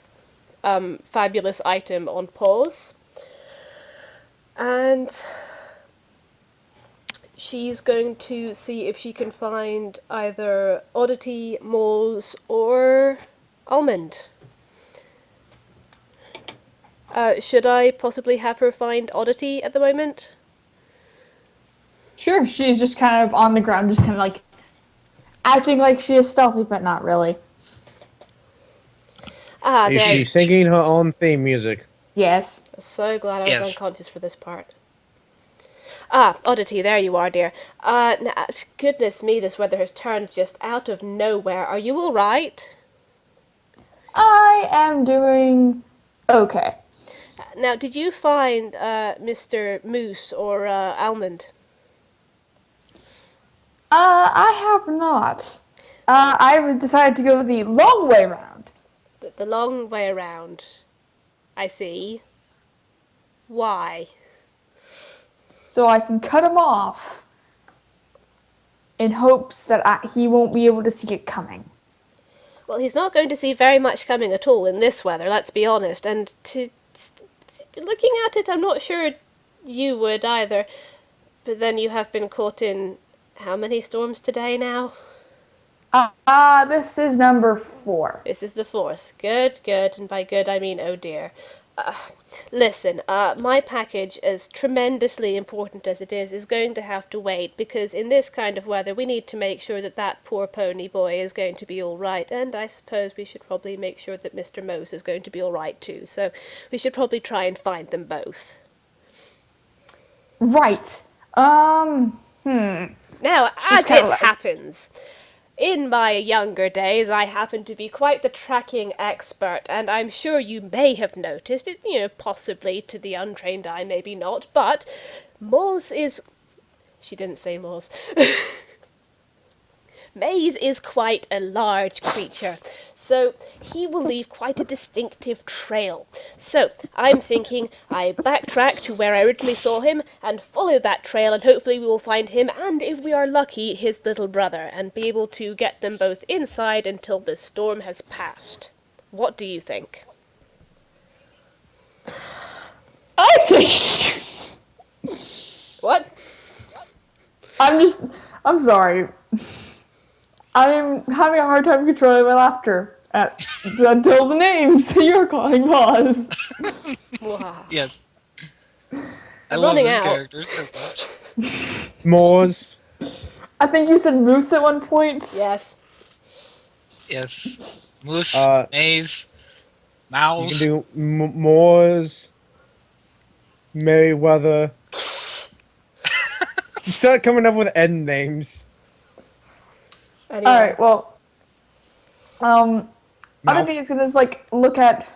fabulous item on pause. And she's going to see if she can find either Oddity, Maws, or Almond. Should I possibly have her find Oddity at the moment? Sure, she's just kind of on the ground, just kind of like acting like she is stealthy, but not really. Ah, Is there. she singing her own theme music? Yes. I'm so glad I was Yes. unconscious for this part. Ah, Oddity, there you are, dear. Goodness me, this weather has turned just out of nowhere. Are you alright? I am doing okay. Now, did you find Mr. Moose or Almond? I have not. I decided to go the long way around. The long way around. I see. Why? So I can cut him off in hopes that he won't be able to see it coming. Well, he's not going to see very much coming at all in this weather, let's be honest. And looking at it, I'm not sure you would either. But then you have been caught in how many storms today now? This is number 4. This is the 4th. Good, good. And by good, I mean oh dear. Listen, my package, as tremendously important as it is going to have to wait, because in this kind of weather we need to make sure that that poor pony boy is going to be alright, and I suppose we should probably make sure that Mr. Mouse is going to be alright too, so we should probably try and find them both. Right. Now, as kinda it like- happens, in my younger days, I happened to be quite the tracking expert, and I'm sure you may have noticed it, possibly to the untrained eye, maybe not, but Maws is... She didn't say Maws. Maze is quite a large creature, so he will leave quite a distinctive trail. So I'm thinking I backtrack to where I originally saw him and follow that trail, and hopefully we will find him, and if we are lucky, his little brother, and be able to get them both inside until the storm has passed. What do you think? I think. What? I'm sorry. I'm having a hard time controlling my laughter until the names that you're calling Maws. Wow. Yes. I I'm love running this out. character so much. Maws. I think you said moose at one point. Yes. Yes. Moose, Maze, You Mouse. can do Maws. Merryweather. You start coming up with end names. Anyway. Alright, well. Oddity is gonna just look at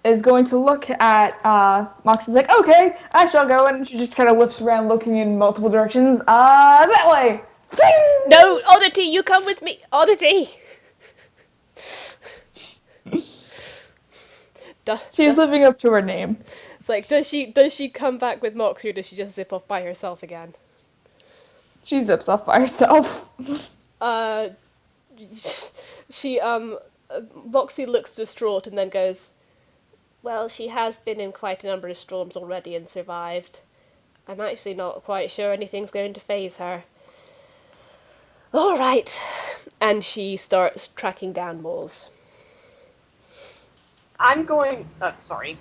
is going to look at Moxie's like, okay, I shall go, and she just kinda whips around looking in multiple directions. That way! No, Oddity, you come with me! Oddity! She's living up to her name. It's like, does she come back with Moxie, or does she just zip off by herself again? She zips off by herself. Moxie looks distraught and then goes, well, she has been in quite a number of storms already and survived. I'm actually not quite sure anything's going to faze her. Alright. And she starts tracking down Maws. I'm going. Sorry.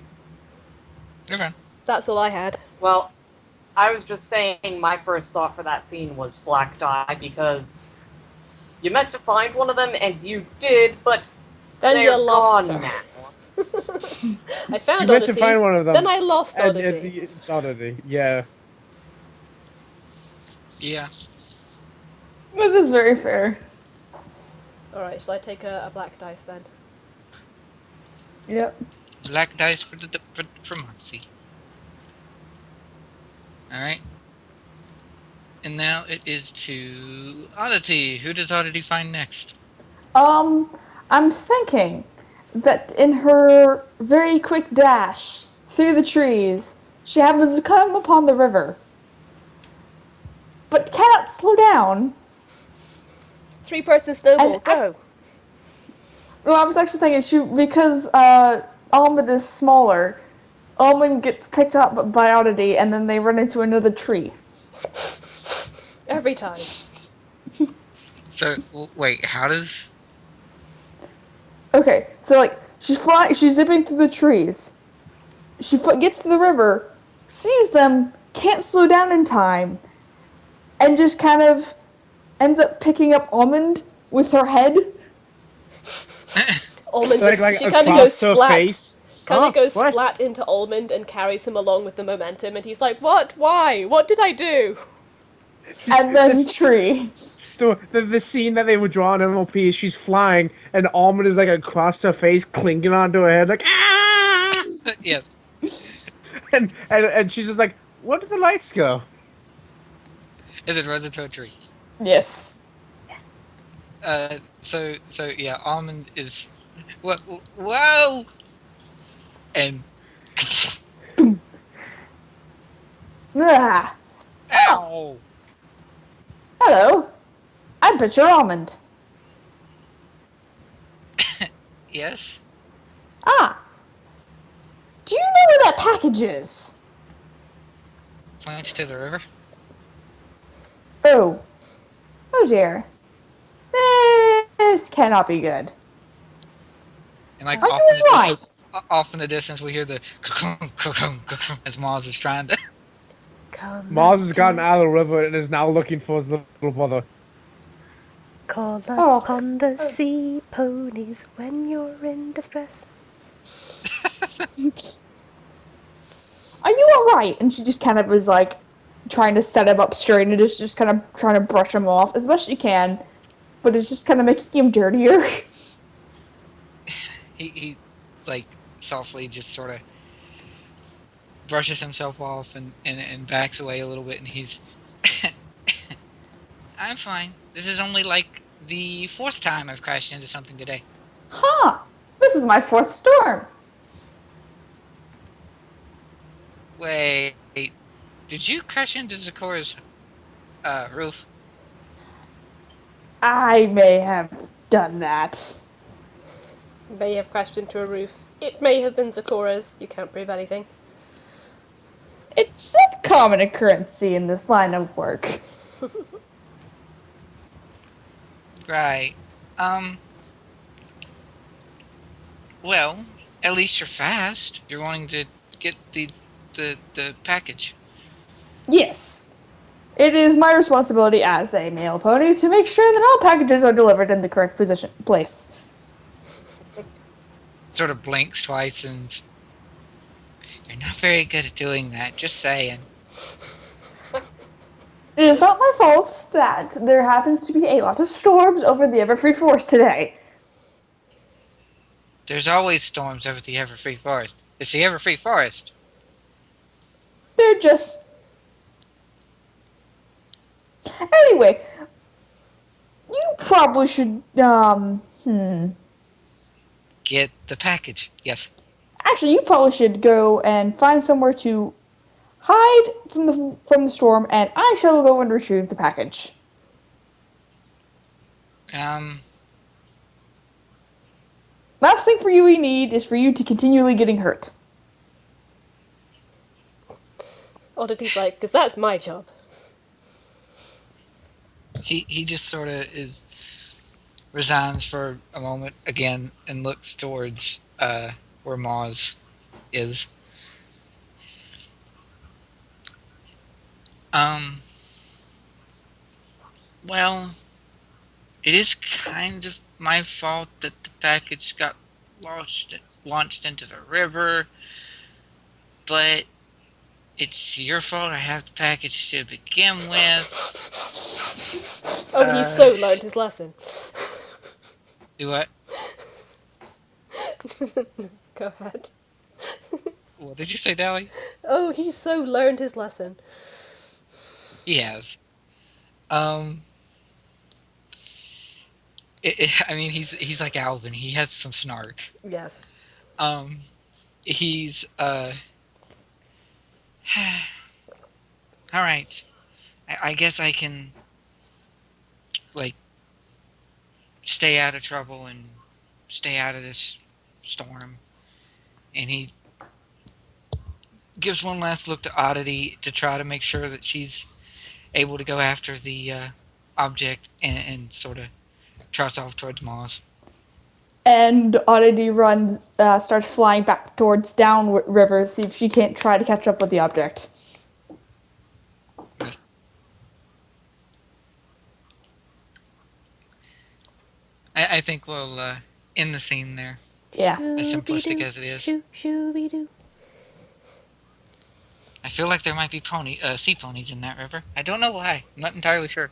You're fine. That's all I had. Well, I was just saying my first thought for that scene was black dye because you meant to find one of them and you did, but Then they're you lost gone her. now. I found You meant Oddity. to find one of them. Then I lost And Oddity. it's Oddity, yeah. Yeah. This is very fair. Alright, shall I take a black dice then? Yep. Black dice for Moxie. Alright. And now it is to Oddity. Who does Oddity find next? I'm thinking that in her very quick dash through the trees, she happens to come upon the river, but cannot slow down. 3-person snowball, And go! Well, I was actually thinking because Almond is smaller, Almond gets picked up by Oddity, and then they run into another tree. Every time. So, wait, how does... Okay, so she's zipping through the trees. She gets to the river, sees them, can't slow down in time, and just kind of ends up picking up Almond with her head. Almond Like she kind of across goes her splat. face. Kind of goes What? splat into Almond and carries him along with the momentum, and he's like, what? Why? What did I do? And then This- tree. The scene that they would draw in MLP is she's flying and Almond is like across her face, clinking onto her head, like ah! yeah. And she's just like, where did the lights go? Is it runs into a tree? Yes. So yeah, Almond is... What? Whoa! And... Ah. Ow! Hello. I'm Pitcher Almond. Yes? Ah. Do you know where that package is? Points to the river. Oh. Oh dear. This cannot be good. And like Are off you in, the right? distance, off in the distance, we hear the as Maws is trying to... Come Mars has gotten out of the river and is now looking for his little brother. Call Oh. upon the sea ponies when you're in distress. Are you alright? And she just kind of is like trying to set him up straight and just kind of trying to brush him off as best she can. But it's just kind of making him dirtier. he like softly just sort of brushes himself off and backs away a little bit, and he's I'm fine. This is only like the 4th time I've crashed into something today. Huh. This is my 4th storm. Wait, did you crash into Zakora's roof? I may have done that. May have crashed into a roof. It may have been Zakora's. You can't prove anything. It's a common occurrence in this line of work. Right. Well, at least you're fast. You're wanting to get the package. Yes. It is my responsibility as a male pony to make sure that all packages are delivered in the correct place. Sort of blinks twice and... You're not very good at doing that, just saying. It is not my fault that there happens to be a lot of storms over the Everfree Forest today. There's always storms over the Everfree Forest. It's the Everfree Forest. They're just... Anyway, you probably should, Get the package. Yes. Actually, you probably should go and find somewhere to hide from the storm, and I shall go and retrieve the package. Last thing for you we need is for you to continually getting hurt. Oddity's like, because that's my job. He just sort of resigns for a moment again and looks towards where Maws is. Well, it is kind of my fault that the package got launched into the river, but it's your fault I have the package to begin with. Oh, he's so learned his lesson. Do what? Go ahead. What did you say, Dally? Oh, he's so learned his lesson. He has. I mean, he's like Alvin. He has some snark. Yes. He's all right. I guess I can like stay out of trouble and stay out of this storm. And he gives one last look to Oddity to try to make sure that she's able to go after the object and sort of trots off towards Maws. And Oddity starts flying back towards downriver, see if she can't try to catch up with the object. Yes. I think we'll end the scene there. Yeah. As simplistic as it is. Shoo-be-doo. I feel like there might be sea ponies in that river. I don't know why. I'm not entirely sure.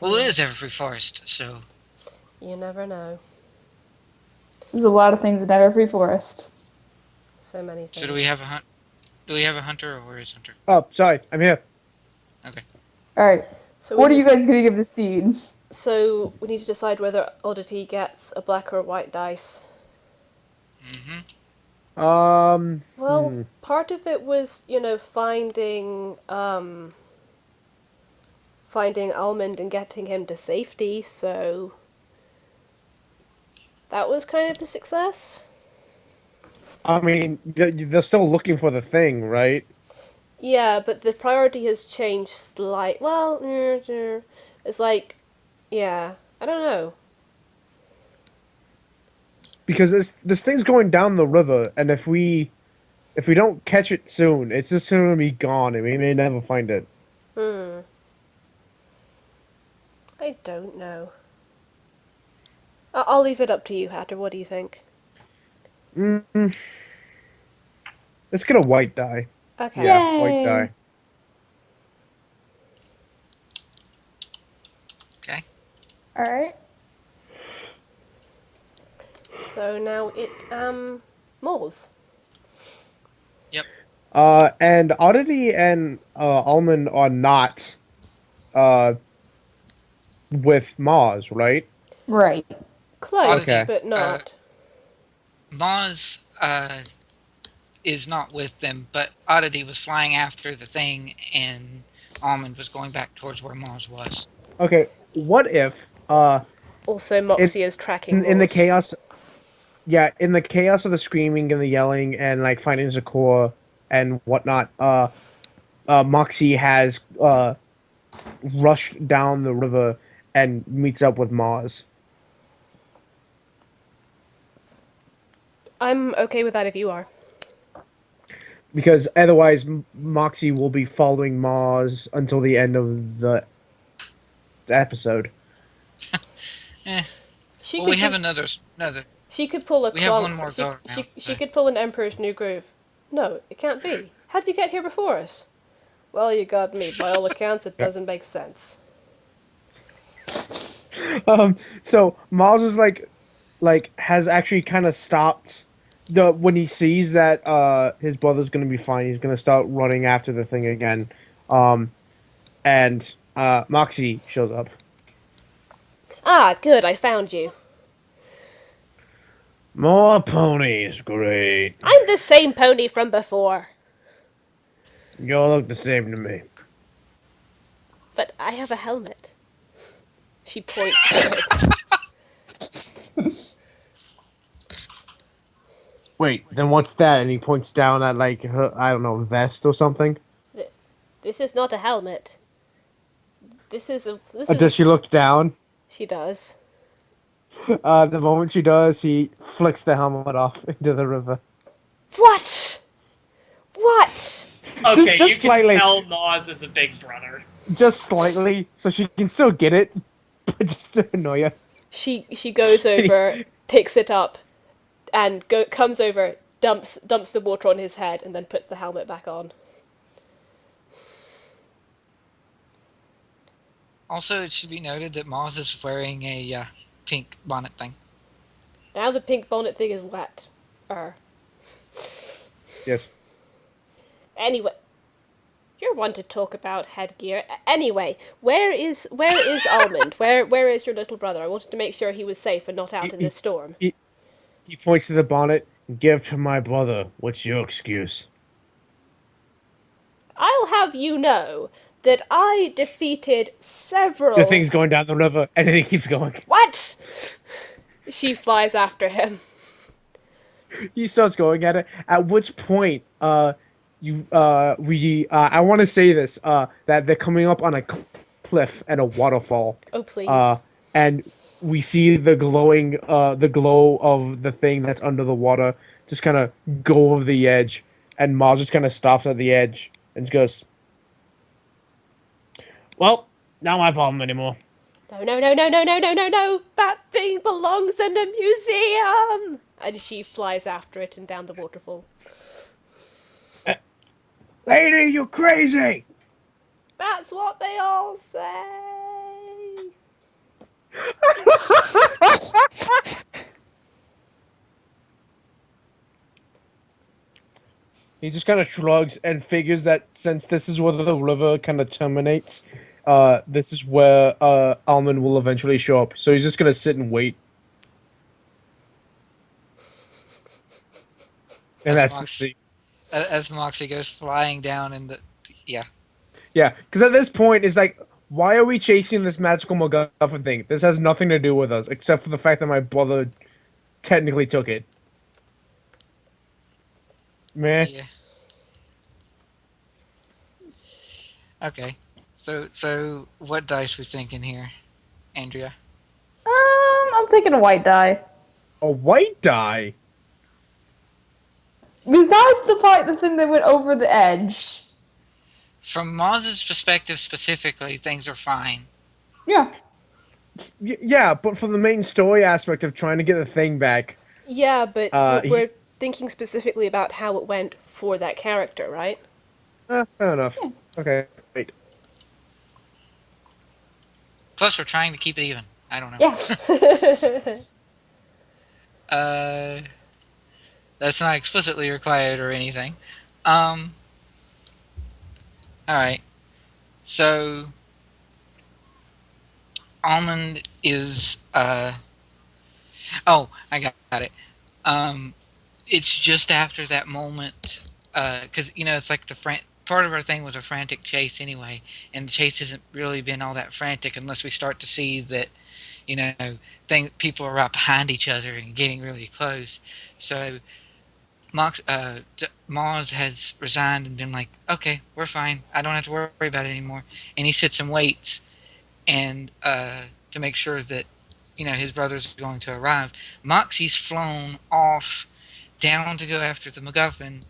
Well, it is Everfree Forest, so... You never know. There's a lot of things in Everfree Forest. So many things. So do we have a hunt? Do we have a hunter, or where is hunter? Oh, sorry, I'm here. Okay. Alright. So What are you guys going to give the scene? So we need to decide whether Oddity gets a black or a white dice. Mm-hmm. Well, part of it was, finding Almond and getting him to safety, so that was kind of a success. I mean, they're still looking for the thing, right? Yeah, but the priority has changed slightly. Well, it's like, yeah, I don't know. Because this thing's going down the river, and if we don't catch it soon, it's just gonna be gone, and we may never find it. I don't know. I'll leave it up to you, Hatter. What do you think? Let's get a white die. Okay. Yeah, Yay. white die. Okay. Alright. So now Maws. Yep. And Oddity and Almond are not uh with Maws, right? Right. Close, Oddity. Okay. but not. Maws is not with them, but Oddity was flying after the thing, and Almond was going back towards where Maws was. Okay. What if Also, in Moxie is tracking in the Maws. chaos, yeah, in the chaos of the screaming and the yelling and like finding Zakora and whatnot, Moxie has rushed down the river and meets up with Maws. I'm okay with that if you are. Because otherwise Moxie will be following Maws until the end of the episode. Eh. She Well, could we have just- another. She could pull a We have clonk. one more she, go around, she so- could pull an Emperor's New Groove. No, it can't be. How did you get here before us? Well, you got me. By all accounts, it doesn't make sense. So Miles is like has actually kind of stopped the when he sees that his brother's gonna be fine, he's gonna start running after the thing again. And Moxie shows up. Ah, good, I found you. More ponies, great. I'm the same pony from before, You all look the same to me. but I have a helmet. She points to it. Wait, then what's that? And he points down at like her, I don't know, vest or something. This is not a helmet. This is a. This Or is. does she look down? She does. The moment she does, he flicks the helmet off into the river. What? What? Okay, just you can slightly. tell Maws is a big brother. Just slightly, so she can still get it, but just to annoy her. She goes over, picks it up, and comes over, dumps the water on his head, and then puts the helmet back on. Also, it should be noted that Maws is wearing a pink bonnet thing. Now the pink bonnet thing is wet. Yes. Anyway, you're one to talk about headgear. Anyway, where is Almond? Where is your little brother? I wanted to make sure he was safe and not out in this storm. He points to the bonnet. Give to my brother. What's your excuse? I'll have you know that I defeated several. The thing's going down the river, and then he keeps going. What? She flies after him. He starts going at it. At which point, I want to say this, that they're coming up on a cliff and a waterfall. Oh please. And we see the glow of the thing that's under the water just kind of go over the edge, and Mars just kind of stops at the edge and goes, "Well, not my problem anymore." No. That thing belongs in a museum. And she flies after it and down the waterfall. Lady, you crazy! That's what they all say. He just kind of shrugs and figures that since this is where the river kind of terminates, this is where Almond will eventually show up. So he's just gonna sit and wait. And As that's the As Moxie goes flying down in the... Yeah. yeah. Because at this point, it's like, why are we chasing this magical MacGuffin thing? This has nothing to do with us, except for the fact that my brother technically took it. Meh. Yeah. Okay. So what dice we thinking here, Andrea? I'm thinking a white die. A white die. Besides the thing that went over the edge. From Maws's perspective specifically, things are fine. Yeah. Yeah, but for the main story aspect of trying to get the thing back, Yeah, but He- we're thinking specifically about how it went for that character, right? fair enough. Okay, wait. Plus, we're trying to keep it even. I don't know. Yeah. That's not explicitly required or anything. All right. So Almond is oh, I got it. Um, it's just after that moment, because it's like part of our thing was a frantic chase anyway, and the chase hasn't really been all that frantic unless we start to see that, you know, people are right behind each other and getting really close. So Maws has resigned and been like, okay, we're fine. I don't have to worry about it anymore. And he sits and waits, and to make sure that his brothers are going to arrive. Moxie's flown off down to go after the MacGuffin,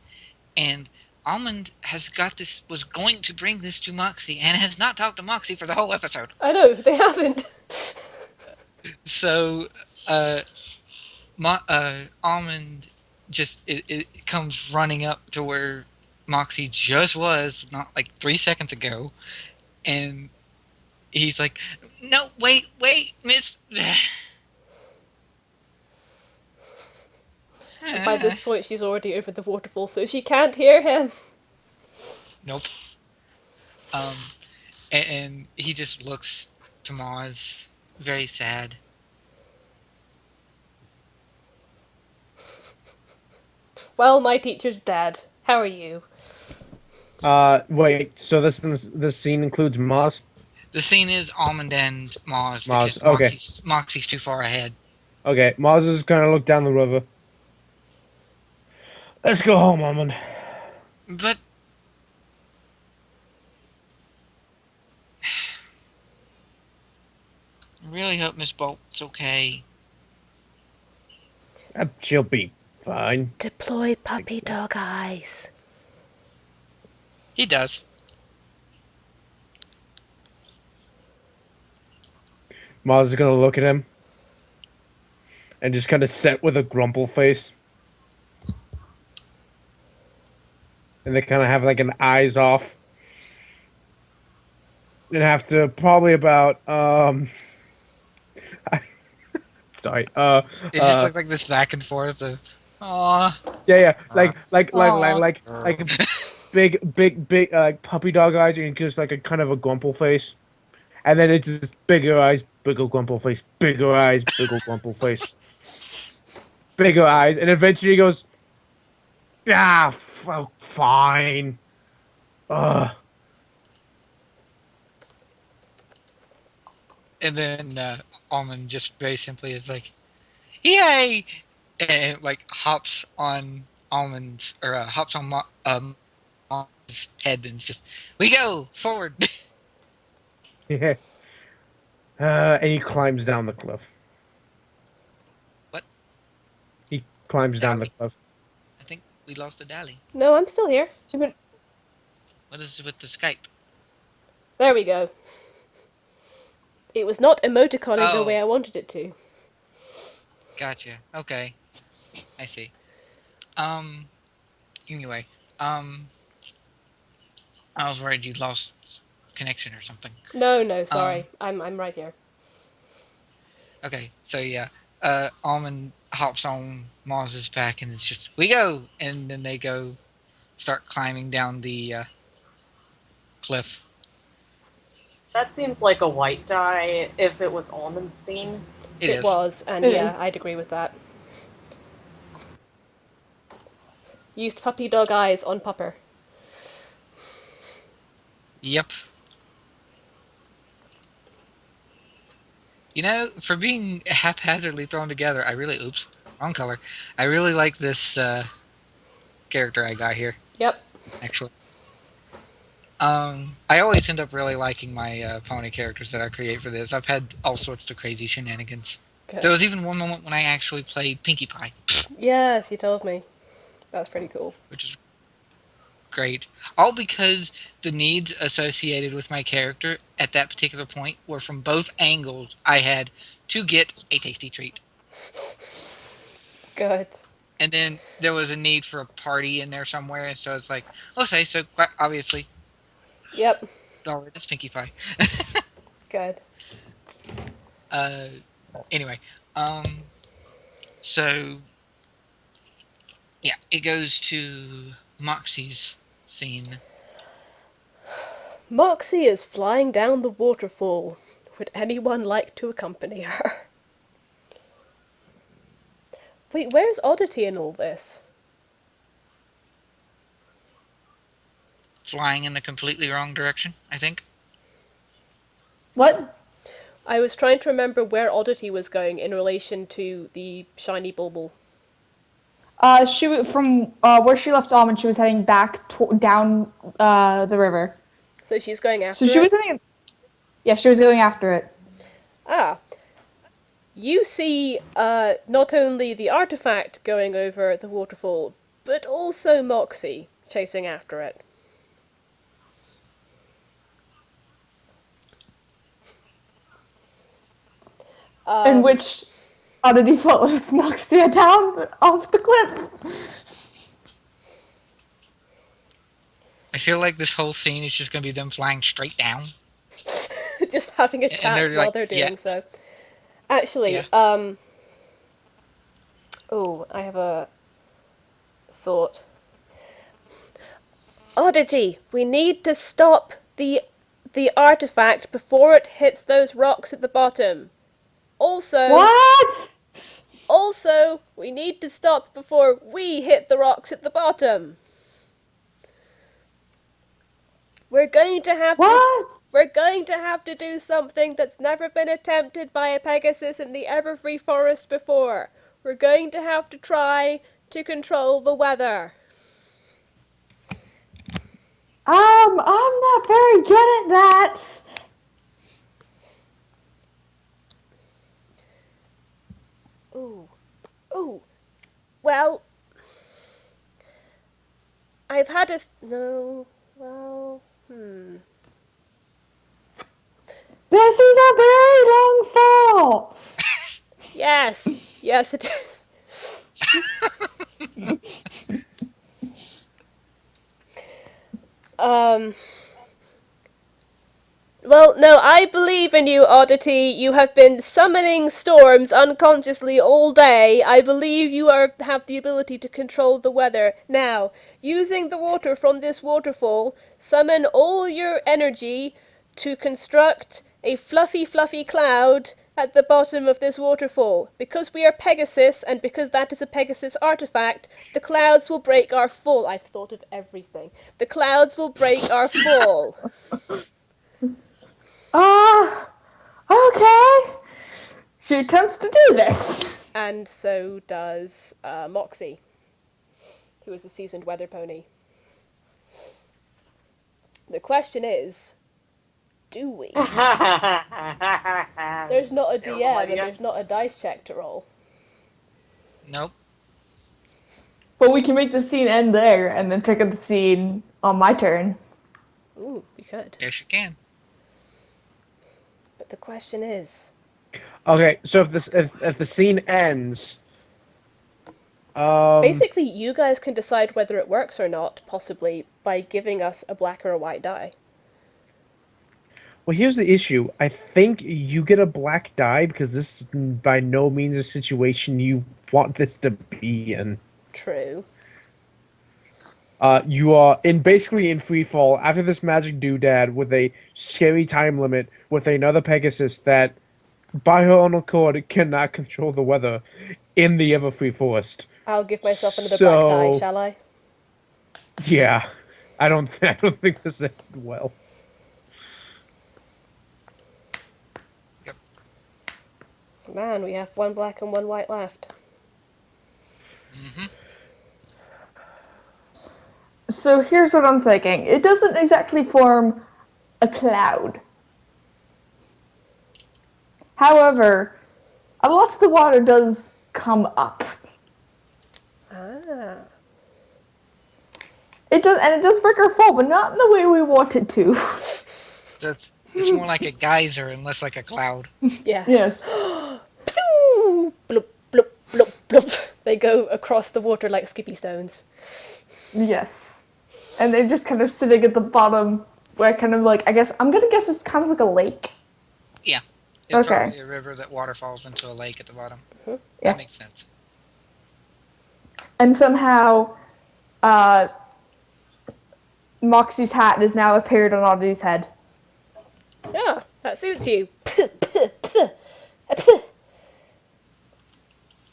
and Almond has got this, was going to bring this to Moxie, and has not talked to Moxie for the whole episode. I know, they haven't. So, Almond just it comes running up to where Moxie just was, not like 3 seconds ago, and he's like, "No, wait, miss." By this point, she's already over the waterfall, so she can't hear him. Nope. Um, and he just looks to Maws, very sad. Well, my teacher's dead. How are you? Wait. So this scene includes Moss. The scene is Almond and Maws Maws, because okay. Moxie's too far ahead. Okay, Moss is gonna look down the river. Let's go home, Almond. But I really hope Miss Bolt's okay. She'll be fine. Deploy puppy dog eyes. He does. Moss is gonna look at him and just kind of sit with a grumble face. And they kind of have like an eyes off. And have to probably about sorry. It just looks like this back and forth of, aw. Yeah, like big puppy dog eyes and just like a kind of a grumple face. And then it's just bigger eyes, bigger grumple face, bigger eyes, bigger grumple face. Bigger eyes, and eventually he goes, fine. And then Almond just very simply is like, yay! And like hops on Almond's, or hops on Maws' head and just, we go forward. Yeah. And he climbs down the cliff. What? He climbs down the cliff. I think we lost the Dally. No, I'm still here. What is with the Skype? There we go. It was not emoticoning the Oh. way I wanted it to. Gotcha. Okay. I see. Anyway, I was worried you lost connection or something. No, sorry. I'm right here. Okay, so yeah, Almond hops on Maws's back and it's just, we go! And then they go start climbing down the cliff. That seems like a white die if it was Almond's scene. It is. Was, and It yeah, is. I'd agree with that. Used puppy dog eyes on Pupper. Yep. For being haphazardly thrown together, oops, wrong color. I really like this character I got here, Yep. actually. I always end up really liking my pony characters that I create for this. I've had all sorts of crazy shenanigans. Good. There was even one moment when I actually played Pinkie Pie, Yes, you told me. That's pretty cool. which is great. All because the needs associated with my character at that particular point were from both angles. I had to get a tasty treat. Good. And then there was a need for a party in there somewhere, and so it's like, okay, so obviously, Yep. Dallred is Pinkie Pie. Good. Anyway, so yeah, it goes to Moxie's scene. Moxie is flying down the waterfall. Would anyone like to accompany her? Wait, where's Oddity in all this? Flying in the completely wrong direction, I think. What? I was trying to remember where Oddity was going in relation to the shiny bulbul. From where she left Almond, she was heading back down the river. So she's going after So she it? was heading. Yeah, she was going after it. Ah. You see not only the artifact going over the waterfall, but also Moxie chasing after it. In which Oddity follows Moxie down off the cliff. I feel like this whole scene is just going to be them flying straight down. Just having a chat they're while like, they're doing yeah. so. Actually, Yeah. Oh, I have a thought. Oddity, we need to stop the artifact before it hits those rocks at the bottom. What? Also, we need to stop before we hit the rocks at the bottom. We're going to have to do something that's never been attempted by a pegasus in the Everfree Forest before. We're going to have to try to control the weather. I'm not very good at that. Ooh. Well, I've had a... No. Well, This is a very long fall. Yes. Yes, it is. Well, no, I believe in you, Oddity. You have been summoning storms unconsciously all day. I believe you have the ability to control the weather. Now, using the water from this waterfall, summon all your energy to construct a fluffy, fluffy cloud at the bottom of this waterfall. Because we are Pegasus, and because that is a Pegasus artifact, the clouds will break our fall. I've thought of everything. The clouds will break our fall. Okay. She attempts to do this. And so does Moxie, who is a seasoned weather pony. The question is, do we? There's not a Terrible DM idea. and there's not a dice check to roll. Nope. But we can make the scene end there and then pick up the scene on my turn. Ooh, we could. Yes, you can. But the question is... Okay, so if the scene ends, Basically, you guys can decide whether it works or not, possibly, by giving us a black or a white die. well, here's the issue. I think you get a black die because this is by no means a situation you want this to be in. True. You are basically in free fall after this magic doodad with a scary time limit with another Pegasus that, by her own accord, cannot control the weather in the Everfree Forest. I'll give myself another black die, shall I? Yeah, I don't think this ended well. Yep. Man, we have one black and one white left. Mm-hmm. So here's what I'm thinking. It doesn't exactly form a cloud. However, a lot of the water does come up. Ah. It does break our fall, but not in the way we want it to. It's more like a geyser and less like a cloud. Yeah. Yes. Pew! Bloop, bloop, bloop, bloop. They go across the water like skippy stones. Yes. And they're just kind of sitting at the bottom where kind of like, I'm gonna guess it's kind of like a lake. Yeah. It's Okay. probably a river that waterfalls into a lake at the bottom. Mm-hmm. Yeah. That makes sense. And somehow, Moxie's hat has now appeared on Oddity's head. Ah, that suits you.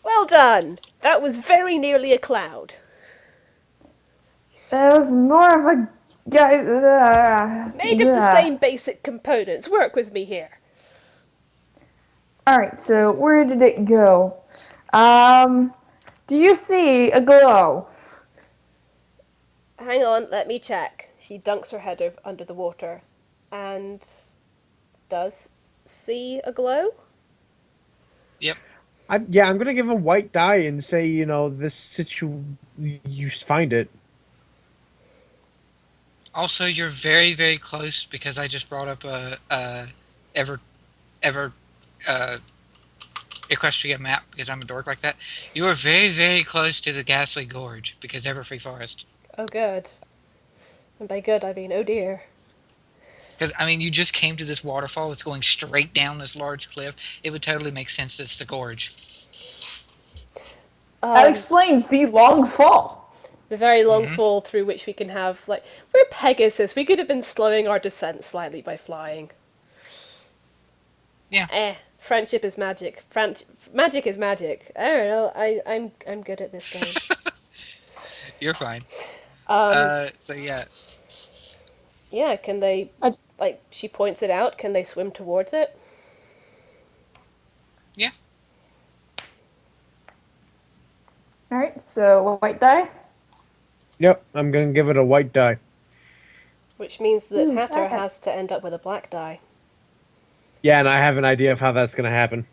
Well done. That was very nearly a cloud. It was more of a guy. Made of the same basic components. Work with me here. Alright, so where did it go? Do you see a glow? Hang on, let me check. She dunks her head under the water and does see a glow. Yep. I'm gonna give a white die and say, you find it. Also, you're very, very close because I just brought up a Equestria map because I'm a dork like that. You are very, very close to the Ghastly Gorge because Everfree Forest. Oh, good. And by good, I mean, oh dear. Because, you just came to this waterfall that's going straight down this large cliff. It would totally make sense that it's the gorge. That explains the long fall. The very long fall through which we can have, we're Pegasus. We could have been slowing our descent slightly by flying. Yeah. Friendship is magic. Magic is magic. I don't know. I'm good at this game. You're fine. So yeah. Yeah, can they, she points it out, can they swim towards it? Yeah. Alright, so white die? Yep, I'm gonna give it a white die. Which means that Hatter has to end up with a black die. Yeah, and I have an idea of how that's gonna happen.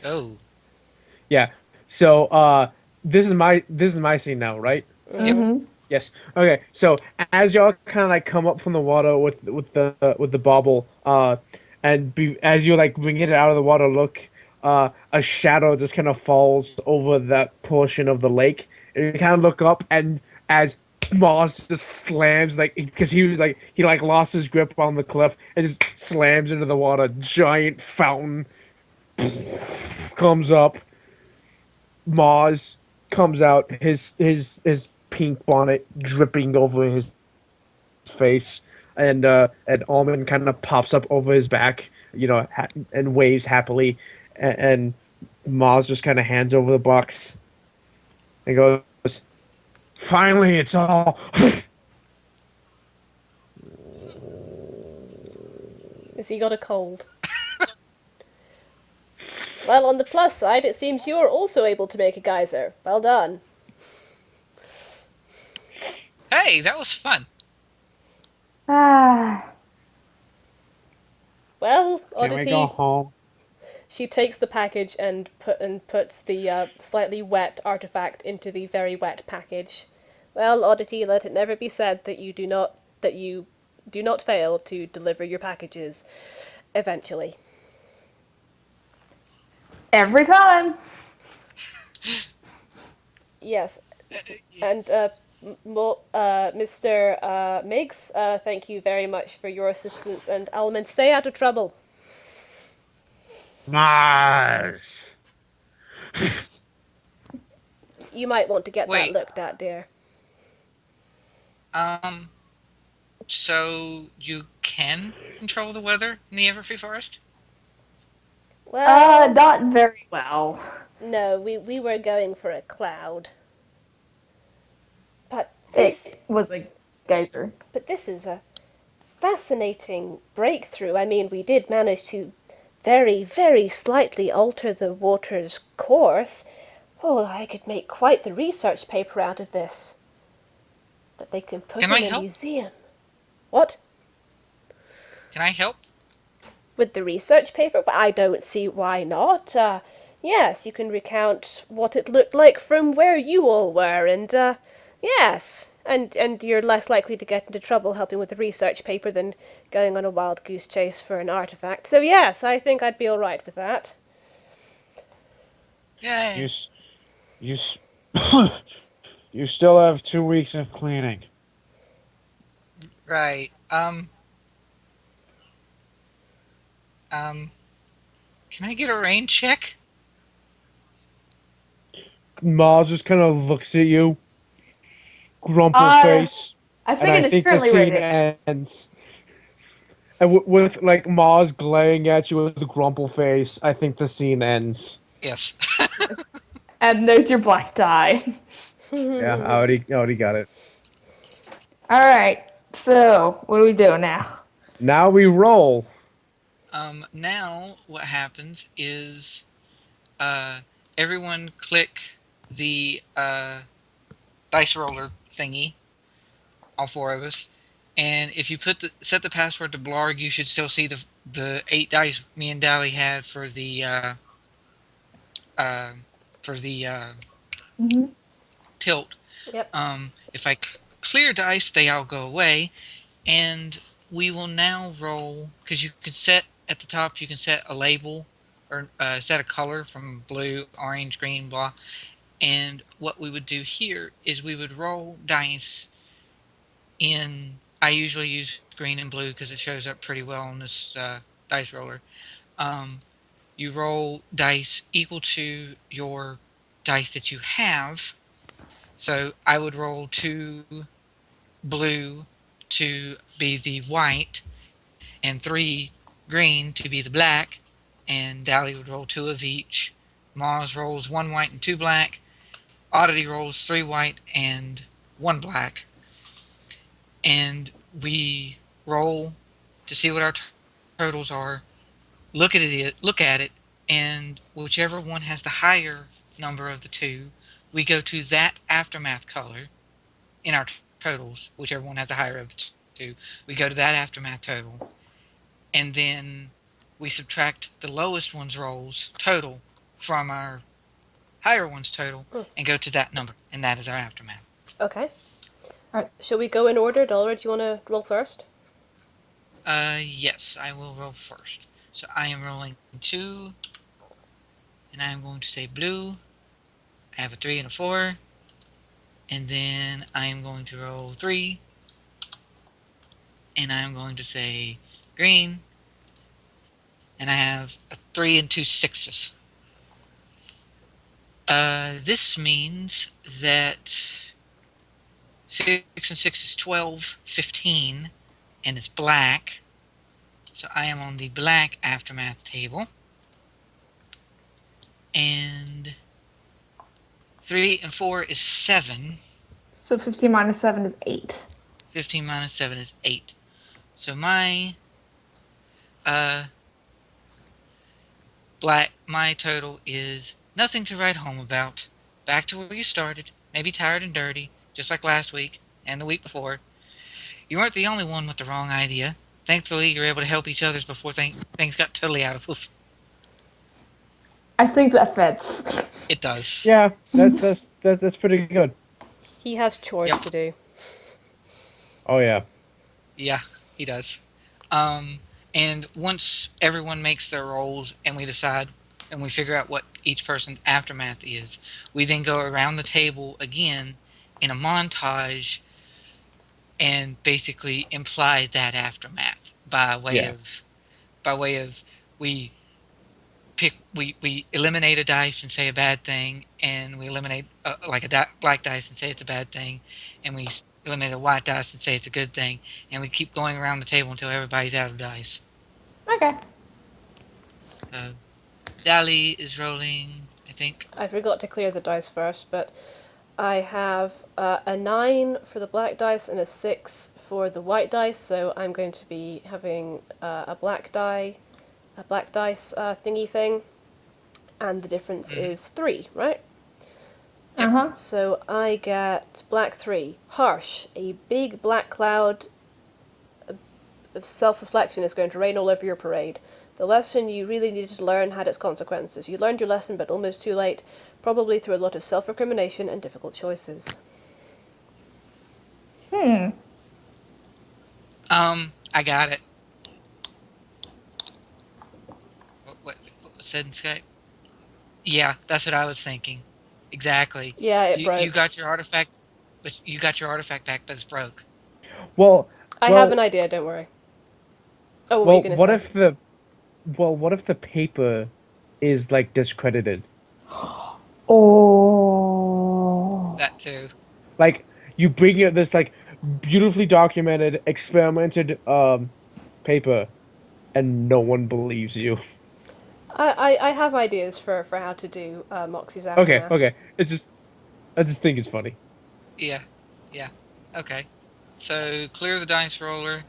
Oh. Yeah. So this is my scene now, right? Mm-hmm. Yes. Okay. So as y'all kind of come up from the water with the bauble, as you bring it out of the water, look, a shadow just kind of falls over that portion of the lake, and you kind of look up, and as Maws just slams because he lost his grip on the cliff and just slams into the water. Giant fountain comes up. Maws comes out. His pink bonnet dripping over his face, and Almond kind of pops up over his back, and waves happily, and Maws just kind of hands over the box and goes, "Finally, it's all." Has he got a cold? Well, on the plus side, it seems you're also able to make a geyser. Well done. Hey, that was fun. Ah. Well, Can we Oddity, go home? she takes the package and puts the slightly wet artifact into the very wet package. Well, Oddity, let it never be said that you do not fail to deliver your packages eventually. Every time. Yes. And Mr. Miggs, thank you very much for your assistance, and Almond, stay out of trouble. Mars. You might want to get Wait. that looked at, dear. So you can control the weather in the Everfree Forest? Well, Not very well. no, we were going for a cloud. But this It was a geyser. is a fascinating breakthrough. I mean, we did manage to very, very slightly alter the water's course. Oh, I could make quite the research paper out of this that they can put Can in I a help? museum. What? Can I help? With the research paper? But I don't see why not. Yes, you can recount what it looked like from where you all were, and yes, and you're less likely to get into trouble helping with the research paper than going on a wild goose chase for an artifact. So yes, I think I'd be all right with that. Yay. You still have 2 weeks of cleaning. Right. Can I get a rain check? Maws just kind of looks at you, grumple Uh, face. I and think I it is think the currently scene rated. ends. And with like Maws glaring at you with a grumble face, I think the scene ends. Yes. And there's your black die. Yeah, I already got it. Alright, so what do we do now? Now we roll. Now what happens is uh, everyone click the dice roller thingy, all four of us, and if you set the password to Blarg, you should still see the 8 dice me and Dally had uh, for the Mm-hmm. tilt. Yep. If I clear dice, they all go away, and we will now roll, because you can set at the top, you can set a label or set a color from blue, orange, green, blah. And what we would do here is we would roll dice in. I usually use green and blue because it shows up pretty well on this dice roller. Um, you roll dice equal to your dice that you have. So I would roll 2 blue to be the white, and 3 green to be the black, and Dally would roll 2 of each. Maws rolls 1 white and 2 black. Oddity rolls 3 white and 1 black. And we roll to see what our totals are. Look at it, and whichever one has the higher number of the two, we go to that aftermath color in our totals. Whichever one has the higher of the two, we go to that aftermath total, and then we subtract the lowest one's rolls total from our higher one's total and go to that number, and that is our aftermath. Okay. Alright. Shall we go in order? Dallred, do you want to roll first? Yes, I will roll first. So I am rolling 2, and I am going to say blue. I have a 3 and a 4, and then I am going to roll 3, and I am going to say green, and I have a 3 and 2 sixes. This means that 6 and 6 is 12, 15, and it's black. So I am on the black aftermath table. And 3 and 4 is 7. So 15 minus 7 is 8. 15 minus 7 is 8. So my my total is nothing to write home about. Back to where you started, maybe tired and dirty, just like last week and the week before. You weren't the only one with the wrong idea. Thankfully, you're able to help each other before things got totally out of hoof. I think that fits. It does. Yeah, that's pretty good. He has chores Yep. to do. Oh yeah. Yeah, he does. And once everyone makes their rolls and we decide and we figure out what each person's aftermath is, we then go around the table again in a montage and basically imply that aftermath by way of we eliminate a dice and say a bad thing, and we eliminate black dice and say it's a bad thing, and we eliminate a white dice and say it's a good thing, and we keep going around the table until everybody's out of dice. Okay. Dally is rolling, I think. I forgot to clear the dice first, but I have a 9 for the black dice and a 6 for the white dice, so I'm going to be having a black dice thingy thing, and the difference is 3, right? Uh-huh. So I get black 3. Harsh. A big black cloud of self-reflection is going to rain all over your parade. The lesson you really needed to learn had its consequences. You learned your lesson, but almost too late, probably through a lot of self-recrimination and difficult choices. I got it. What was said in Skype? Yeah, that's what I was thinking. Exactly. Yeah, it broke. You got your artifact, but you got your artifact back, but it's broke. Well, I have an idea, don't worry. Oh, what were you going to say? What if the paper is like discredited? Oh. That too. Like you bring this like beautifully documented, experimented paper, and no one believes you. I have ideas for how to do Moxie's Okay, aftermath. okay. I just think it's funny. Yeah, yeah. Okay. So clear the dice roller,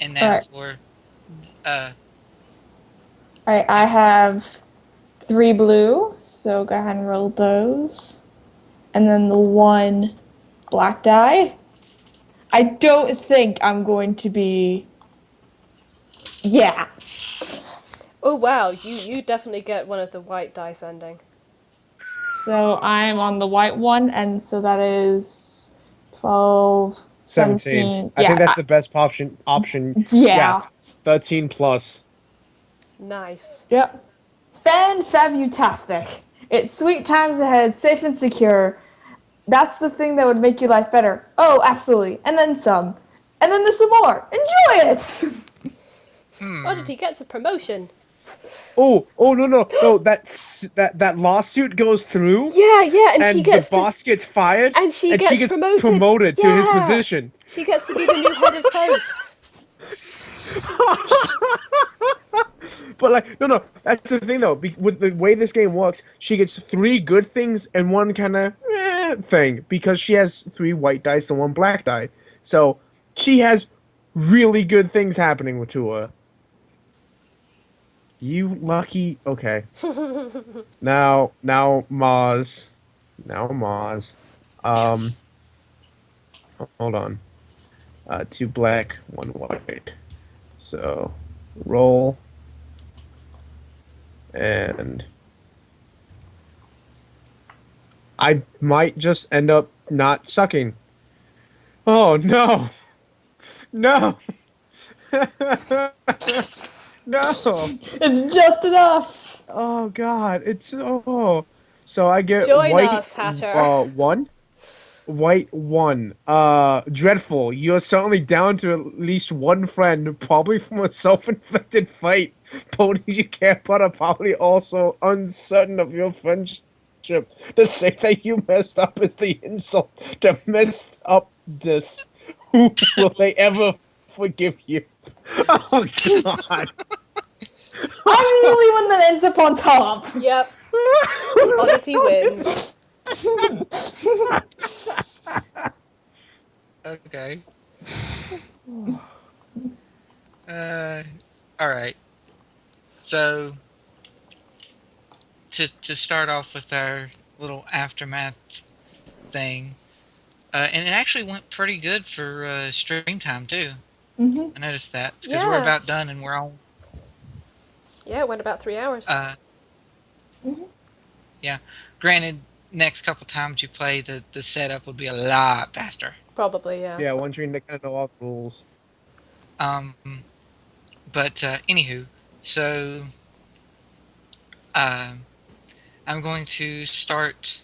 and All now right. for All right. I yeah. have 3 blue, so go ahead and roll those, and then the 1 black die. I don't think I'm going to be. Yeah. Oh wow, you definitely get one of the white dice ending. So I'm on the white one, and so that is 12, 17. 17. I think Yeah. that's the best option. Yeah. Yeah. 13 plus. Nice. Yep. Fan-fabutastic. It's sweet times ahead, safe and secure. That's the thing that would make your life better. Oh, absolutely. And then some. And then there's some more. Enjoy it! Hmm. Oddity gets a promotion. Oh no. That lawsuit goes through Yeah, yeah, and she and the gets to boss gets fired and she and she gets gets promoted. promoted to his Yeah, position. she gets to be the new head of post. But like no, that's the thing though. With the way this game works, she gets 3 good things and 1 kind of thing because she has 3 white dice and 1 black die. So she has really good things happening to her. You lucky. Okay. Now Maws. Now Maws. Yes. Um, hold on. 2 black, 1 white. So roll and I might just end up not sucking. Oh no. No. No. It's just enough! Oh god. It's oh. So I get Join white us, Hatter. 1. White 1. Dreadful. You're certainly down to at least 1 friend, probably from a self-inflicted fight. Ponies you care about are probably also uncertain of your friendship. To say that you messed up is the insult to messed up this. Who will they ever forgive you? Oh god. I'm the only one that ends up on top! Yep, Oddity wins. Okay. Uh. All right. So to start off with our little aftermath thing, and it actually went pretty good for stream time too. Mm-hmm. I noticed that because we're Yeah, about done and we're all yeah, it went about 3 hours. Mm-hmm. yeah. Granted, next couple times you play, the setup would be a lot faster. Probably, yeah. Yeah, once you kind of know all the rules. Um, but anywho, so um, I'm going to start,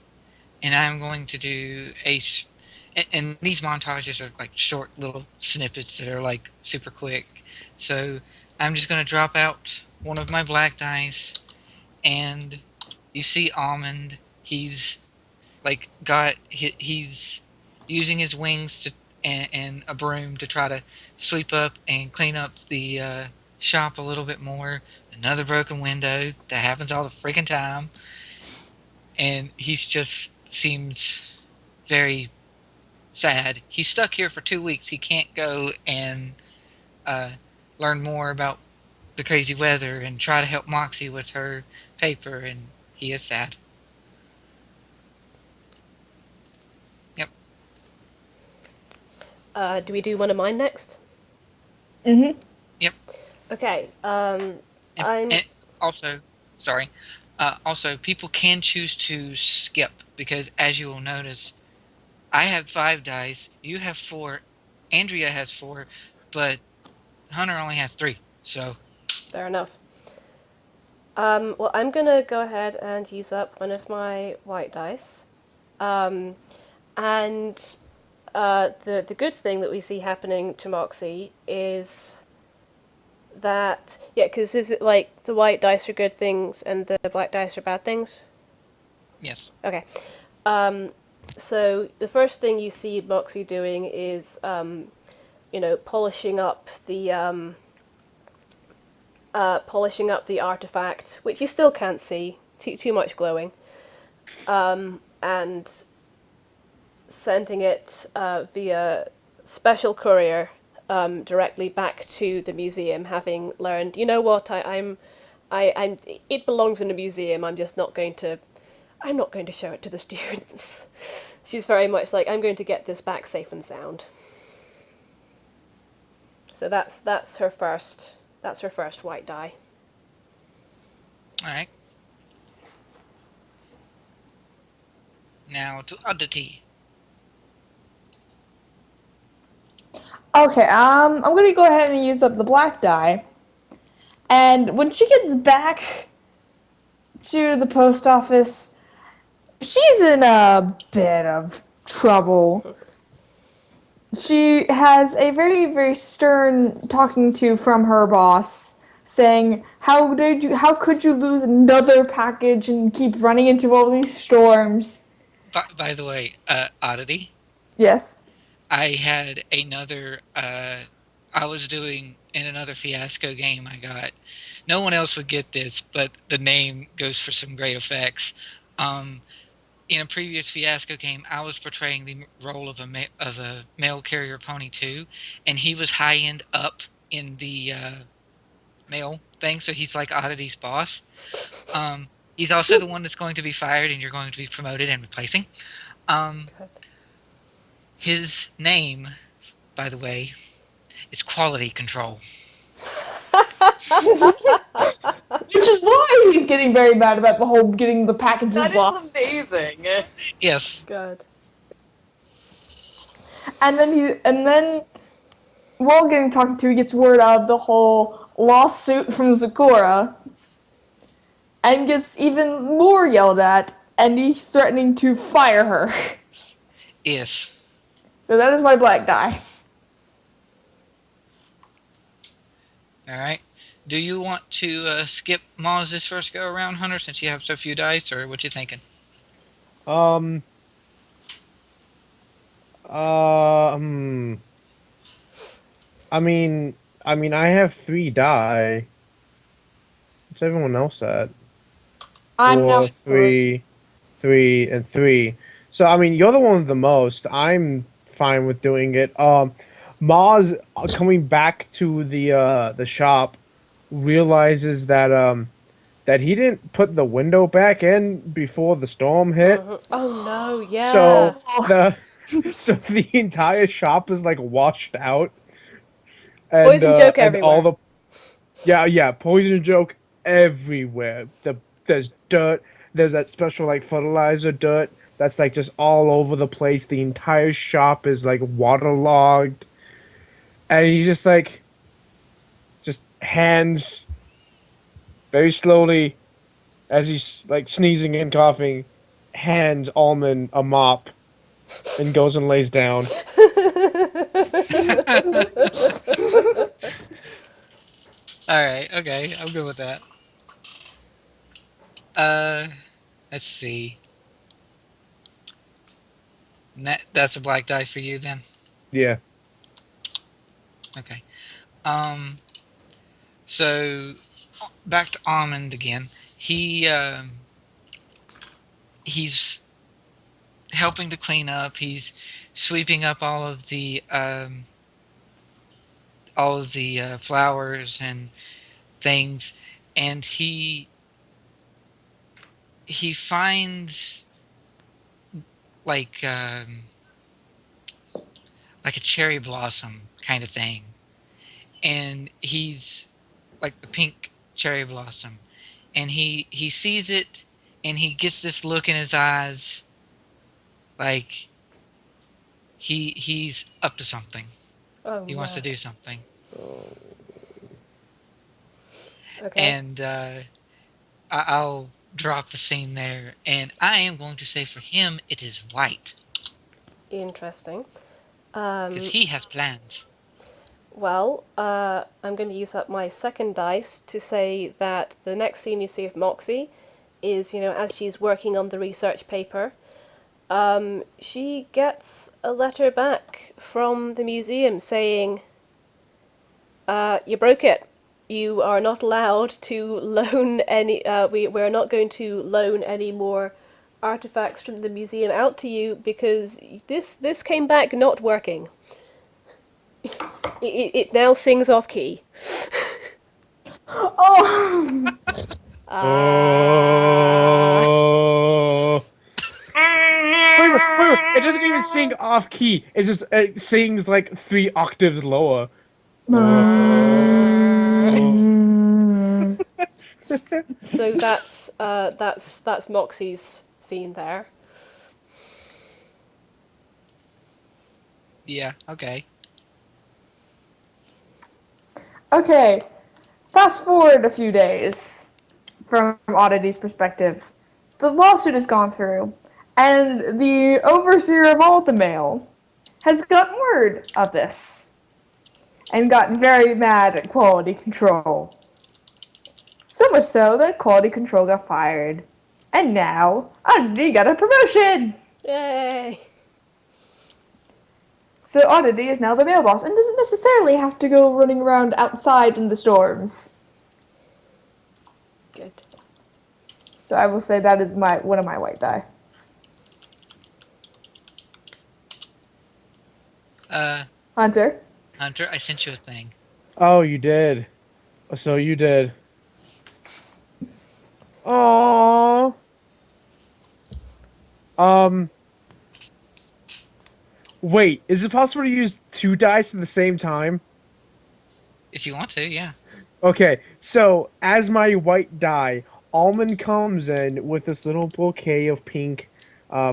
and I'm going to do and these montages are like short little snippets that are like super quick. So I'm just going to drop out one of my black dice, and you see Almond. He's like he's using his wings and a broom to try to sweep up and clean up the shop a little bit more. Another broken window that happens all the freaking time, and he's just seems very sad. He's stuck here for 2 weeks. He can't go and uh, learn more about the crazy weather and try to help Moxie with her paper, and he is sad. Yep. Do we do one of mine next? Mm-hmm. Yep. Okay. And, I'm. and also, sorry. Also, people can choose to skip because, as you will notice, I have 5 dice. You have 4. Andrea has 4, but Hunter only has 3. So, Fair enough. Well, I'm gonna go ahead and use up one of my white dice. Um, and the good thing that we see happening to Moxie is that because is it like the white dice are good things and the black dice are bad things? yes. Okay. Um, So the first thing you see Moxie doing is, polishing up the artifact, which you still can't see, too much glowing, and sending it via special courier directly back to the museum, having learned, you know what, I'm, it belongs in a museum. I'm not going to show it to the students. She's very much like, I'm going to get this back safe and sound. So that's her first white die. All right. Now to Oddity. Okay, I'm gonna go ahead and use up the black die. And when she gets back to the post office, she's in a bit of trouble. She has a very, very stern talking to from her boss, saying, how could you lose another package and keep running into all these storms? By the way, Oddity, Yes. I had another. I was doing in another Fiasco game. I got. No one else would get this, but the name goes for some great effects. In a previous Fiasco game, I was portraying the role of a mail carrier pony too, and he was high end up in the mail thing, so he's like Oddity's boss. He's also the one that's going to be fired, and you're going to be promoted and replacing. His name, by the way, is Quality Control. Which is why he's getting very mad about the whole getting the packages That lost. is amazing. Yes. God. And then while getting talked to, he gets word of the whole lawsuit from Zakora and gets even more yelled at, and he's threatening to fire her. Yes. So that is my black die. Alright. Do you want to skip Maws this first go around, Hunter, since you have so few dice, or what you thinking? Um. I mean, I have 3 die. What's everyone else at? I'm 4, now 3, 3, and 3. So I mean, you're the one with the most. I'm fine with doing it. Maws coming back to the shop realizes that he didn't put the window back in before the storm hit. Oh no, yeah. So the entire shop is like washed out. And, Poison joke and all everywhere. yeah, poison joke everywhere. There's dirt. There's that special like fertilizer dirt that's like just all over the place. The entire shop is like waterlogged, and he just hands very slowly as he's like sneezing and coughing, hands Almond a mop, and goes and lays down. Alright, okay, I'm good with that. Let's see. That's a black die for you then? Yeah. Okay. So back to Almond again. He's helping to clean up. He's sweeping up all of the flowers and things, and he finds like a cherry blossom kind of thing, and he's like the pink cherry blossom, and he sees it, and he gets this look in his eyes, like he's up to something. He wants to do something. Okay. And I'll drop the scene there, and I am going to say for him it is white, Interesting. because he has plans. Well, I'm going to use up my second dice to say that the next scene you see of Moxie is, as she's working on the research paper, She gets a letter back from the museum saying, you broke it. You are not allowed to loan any, we're not going to loan any more artifacts from the museum out to you because this came back not working. It now sings off key. Oh! Oh. Wait. It doesn't even sing off key. It sings like 3 octaves lower. So that's Moxie's scene there. Yeah, okay. Okay, fast forward a few days from Oddity's perspective. The lawsuit has gone through, and the overseer of all the mail has gotten word of this and gotten very mad at quality control. So much so that quality control got fired. And now, Oddity got a promotion! Yay! So Oddity is now the mail boss and doesn't necessarily have to go running around outside in the storms. Good. So I will say that is one of my white die. Hunter? Hunter, I sent you a thing. Oh, you did. So you did. Aww. Wait, is it possible to use 2 dice at the same time? If you want to, yeah. Okay, so as my white die, Almond comes in with this little bouquet of pink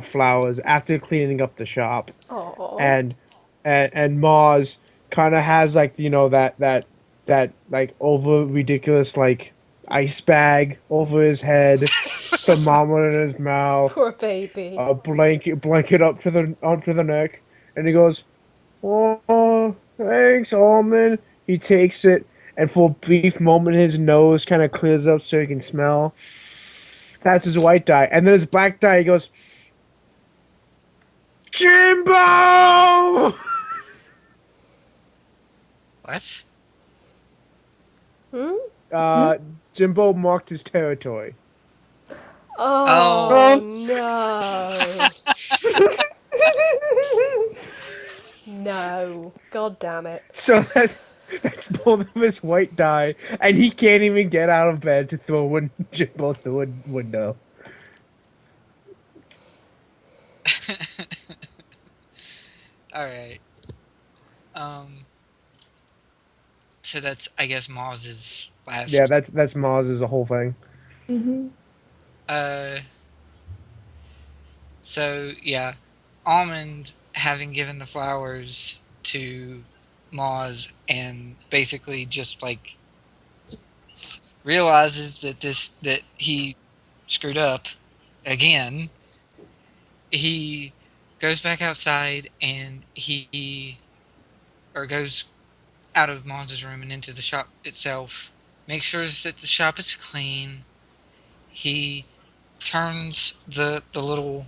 flowers after cleaning up the shop. Aww. And Maws kind of has like that like over ridiculous like ice bag over his head, thermometer in his mouth, Poor baby. a blanket up to the neck, and he goes, "Oh, thanks, Almond." He takes it, and for a brief moment, his nose kind of clears up so he can smell. That's his white die, and then his black die. He goes, "Jimbo!" What? Jimbo marked his territory. Oh, no. No. God damn it. So that's both of his white die, and he can't even get out of bed to throw Jimbo through a window. Alright. So that's, I guess, Maws's last... Yeah, that's Maws is the whole thing. So, yeah. Almond, having given the flowers to Maws and basically just, like, realizes that he screwed up again, he goes back outside and goes out of Mons' room and into the shop itself, makes sure that the shop is clean. He turns the little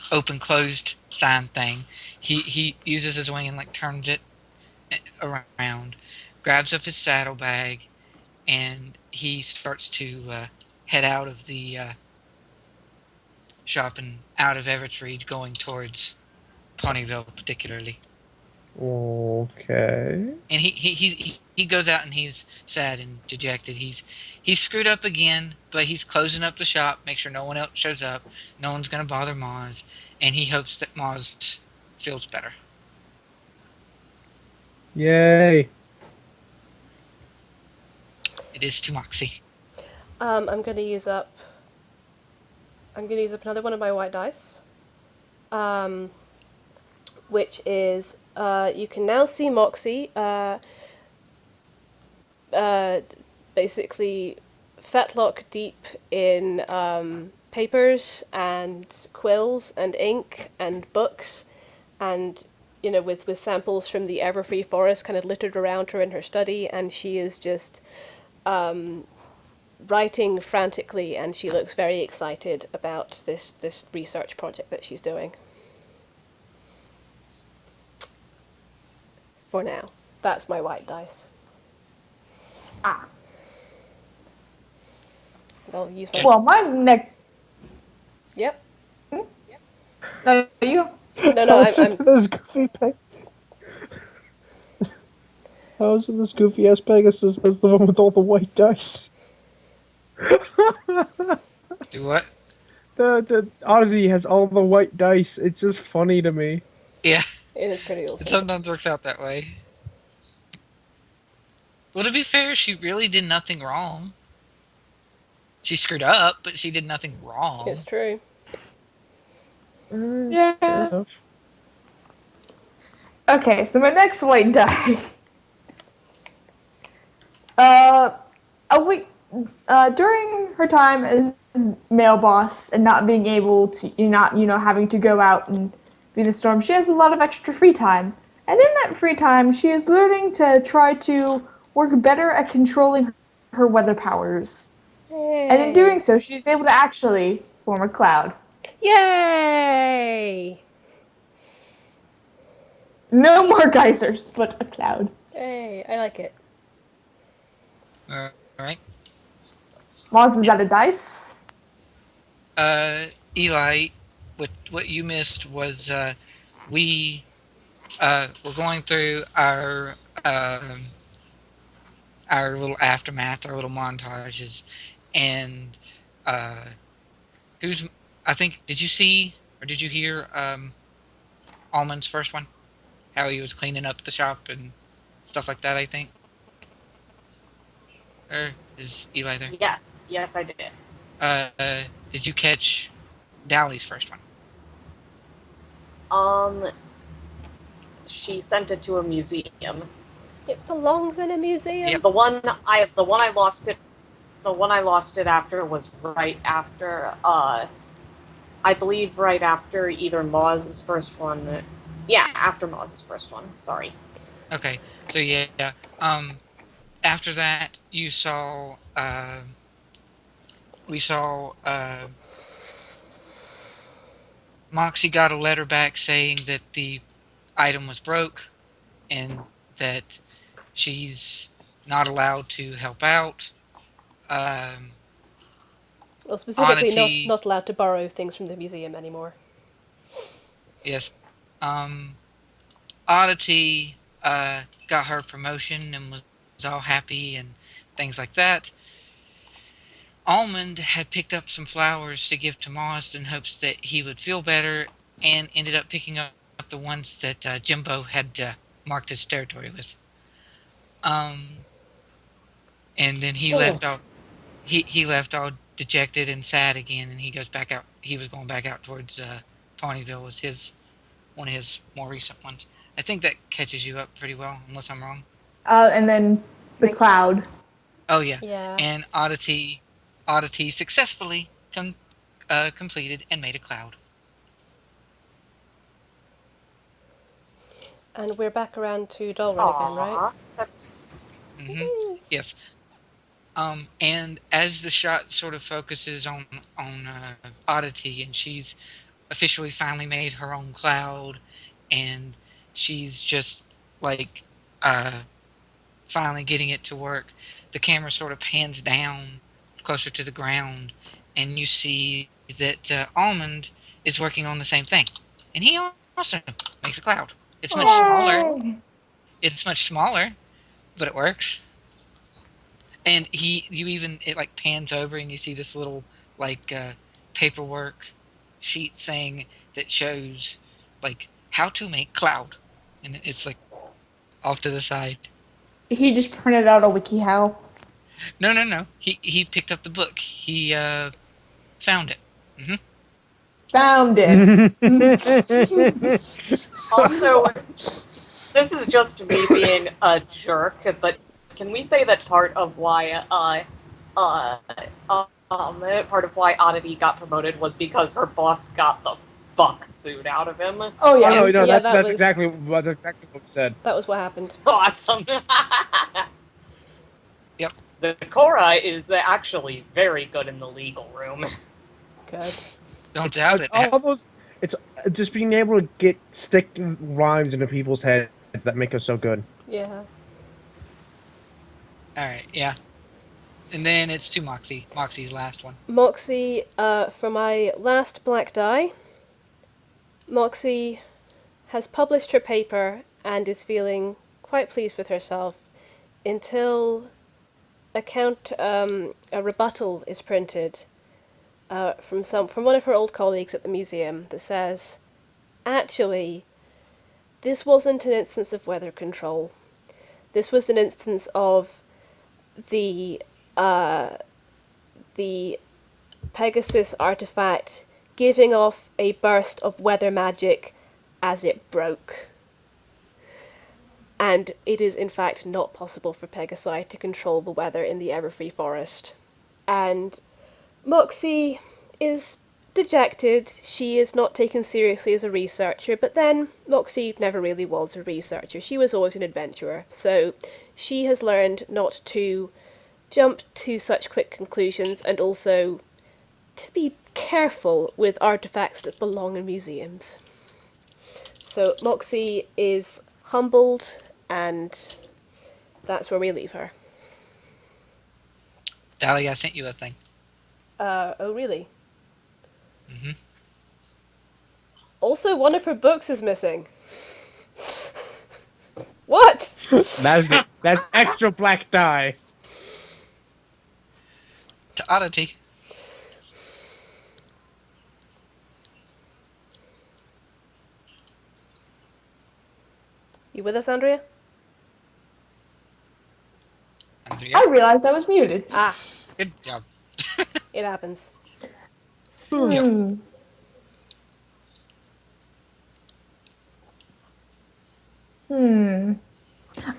open closed sign thing. He uses his wing and like turns it around, grabs up his saddlebag, and he starts to head out of the shop and out of Everfree, going towards Ponyville particularly. Okay. And he goes out and he's sad and dejected. He's screwed up again, but he's closing up the shop, make sure no one else shows up, no one's gonna bother Maws, and he hopes that Maws feels better. Yay. It is to Moxie. I'm gonna use up another one of my white dice. Which is you can now see Moxie basically fetlock deep in papers and quills and ink and books, and with samples from the Everfree Forest kind of littered around her in her study, and she is just writing frantically, and she looks very excited about this research project that she's doing. For now, that's my white dice. Ah. I'll use my. Well, my next. Yep. No, you. No, How is I'm. it this goofy How is it this goofy ass Pegasus as the one with all the white dice? Do what? The Oddity has all the white dice. It's just funny to me. Yeah, It is pretty it awesome. sometimes works out that way. Well, to be fair, she really did nothing wrong. She screwed up, but she did nothing wrong. It's true. Yeah. Fair enough. Okay, so my next white die. During her time as male boss and not being able to, having to go out and be in the storm, she has a lot of extra free time. And in that free time, she is learning to try to work better at controlling her weather powers. And in doing so, she's able to actually form a cloud. Yay! No more geysers, but a cloud. Hey, I like it. Alright. Maws, is that a dice? Eli, what you missed was we were going through our little aftermath, our little montages, and I think, did you see or did you hear Almond's first one? How he was cleaning up the shop and stuff like that, I think. Or is Eli there? Yes, I did. Did you catch Dalley's first one? She sent it to a museum. It belongs in a museum. Yep. The one I lost it after was right after I believe right after either Maws' first one. Yeah, after Maws' first one. Sorry. Okay, so yeah. After that, you saw. We saw. Moxie got a letter back saying that the item was broke, and that she's not allowed to help out. Well, specifically, Oddity. not allowed to borrow things from the museum anymore. Yes. Oddity got her promotion and was all happy and things like that. Almond had picked up some flowers to give to Maws in hopes that he would feel better, and ended up picking up the ones that Jimbo had marked his territory with. And then he left all he left all dejected and sad again, and he goes back out. He was going back out towards Ponyville, was one of his more recent ones. I think that catches you up pretty well, unless I'm wrong. And then the cloud. Oh yeah. Yeah. And Oddity successfully completed and made a cloud. And we're back around to Dallred again, right? Aww, that's Mm-hmm. Yes. And as the shot sort of focuses on Oddity, and she's officially finally made her own cloud, and she's just like finally getting it to work, the camera sort of pans down closer to the ground, and you see that Almond is working on the same thing, and he also makes a cloud. It's much smaller. It's much smaller, but it works. And it like pans over, and you see this little like paperwork sheet thing that shows like how to make cloud, and it's like off to the side. He just printed out a WikiHow. No. He picked up the book. He found it. Mm-hmm. Found it. also, this is just me being a jerk, but can we say that part of why Oddity got promoted was because her boss got the fuck suit out of him? Oh yeah. Oh no, Yeah, that's exactly what we said. That was what happened. Awesome. Yep. Zakora is actually very good in the legal room. Good. Don't doubt It's it. all those. It's just being able to stick rhymes into people's heads that make us so good. Yeah. Alright, yeah. And then it's to Moxie. Moxie's last one. Moxie, for my last black die, Moxie has published her paper and is feeling quite pleased with herself until a rebuttal is printed from one of her old colleagues at the museum that says, actually, this wasn't an instance of weather control. This was an instance of the the Pegasus artifact giving off a burst of weather magic as it broke. And it is in fact not possible for Pegasi to control the weather in the Everfree Forest. And Moxie is dejected. She is not taken seriously as a researcher, but then Moxie never really was a researcher. She was always an adventurer. So she has learned not to jump to such quick conclusions and also to be careful with artifacts that belong in museums. So Moxie is humbled, and that's where we leave her. Dally, I sent you a thing. Oh really? Mm-hmm. Also, one of her books is missing. What? That's extra black die. To Oddity. You with us, Andrea? Andrea. I realized I was muted. Ah, Good job. it happens. Hmm. Hmm.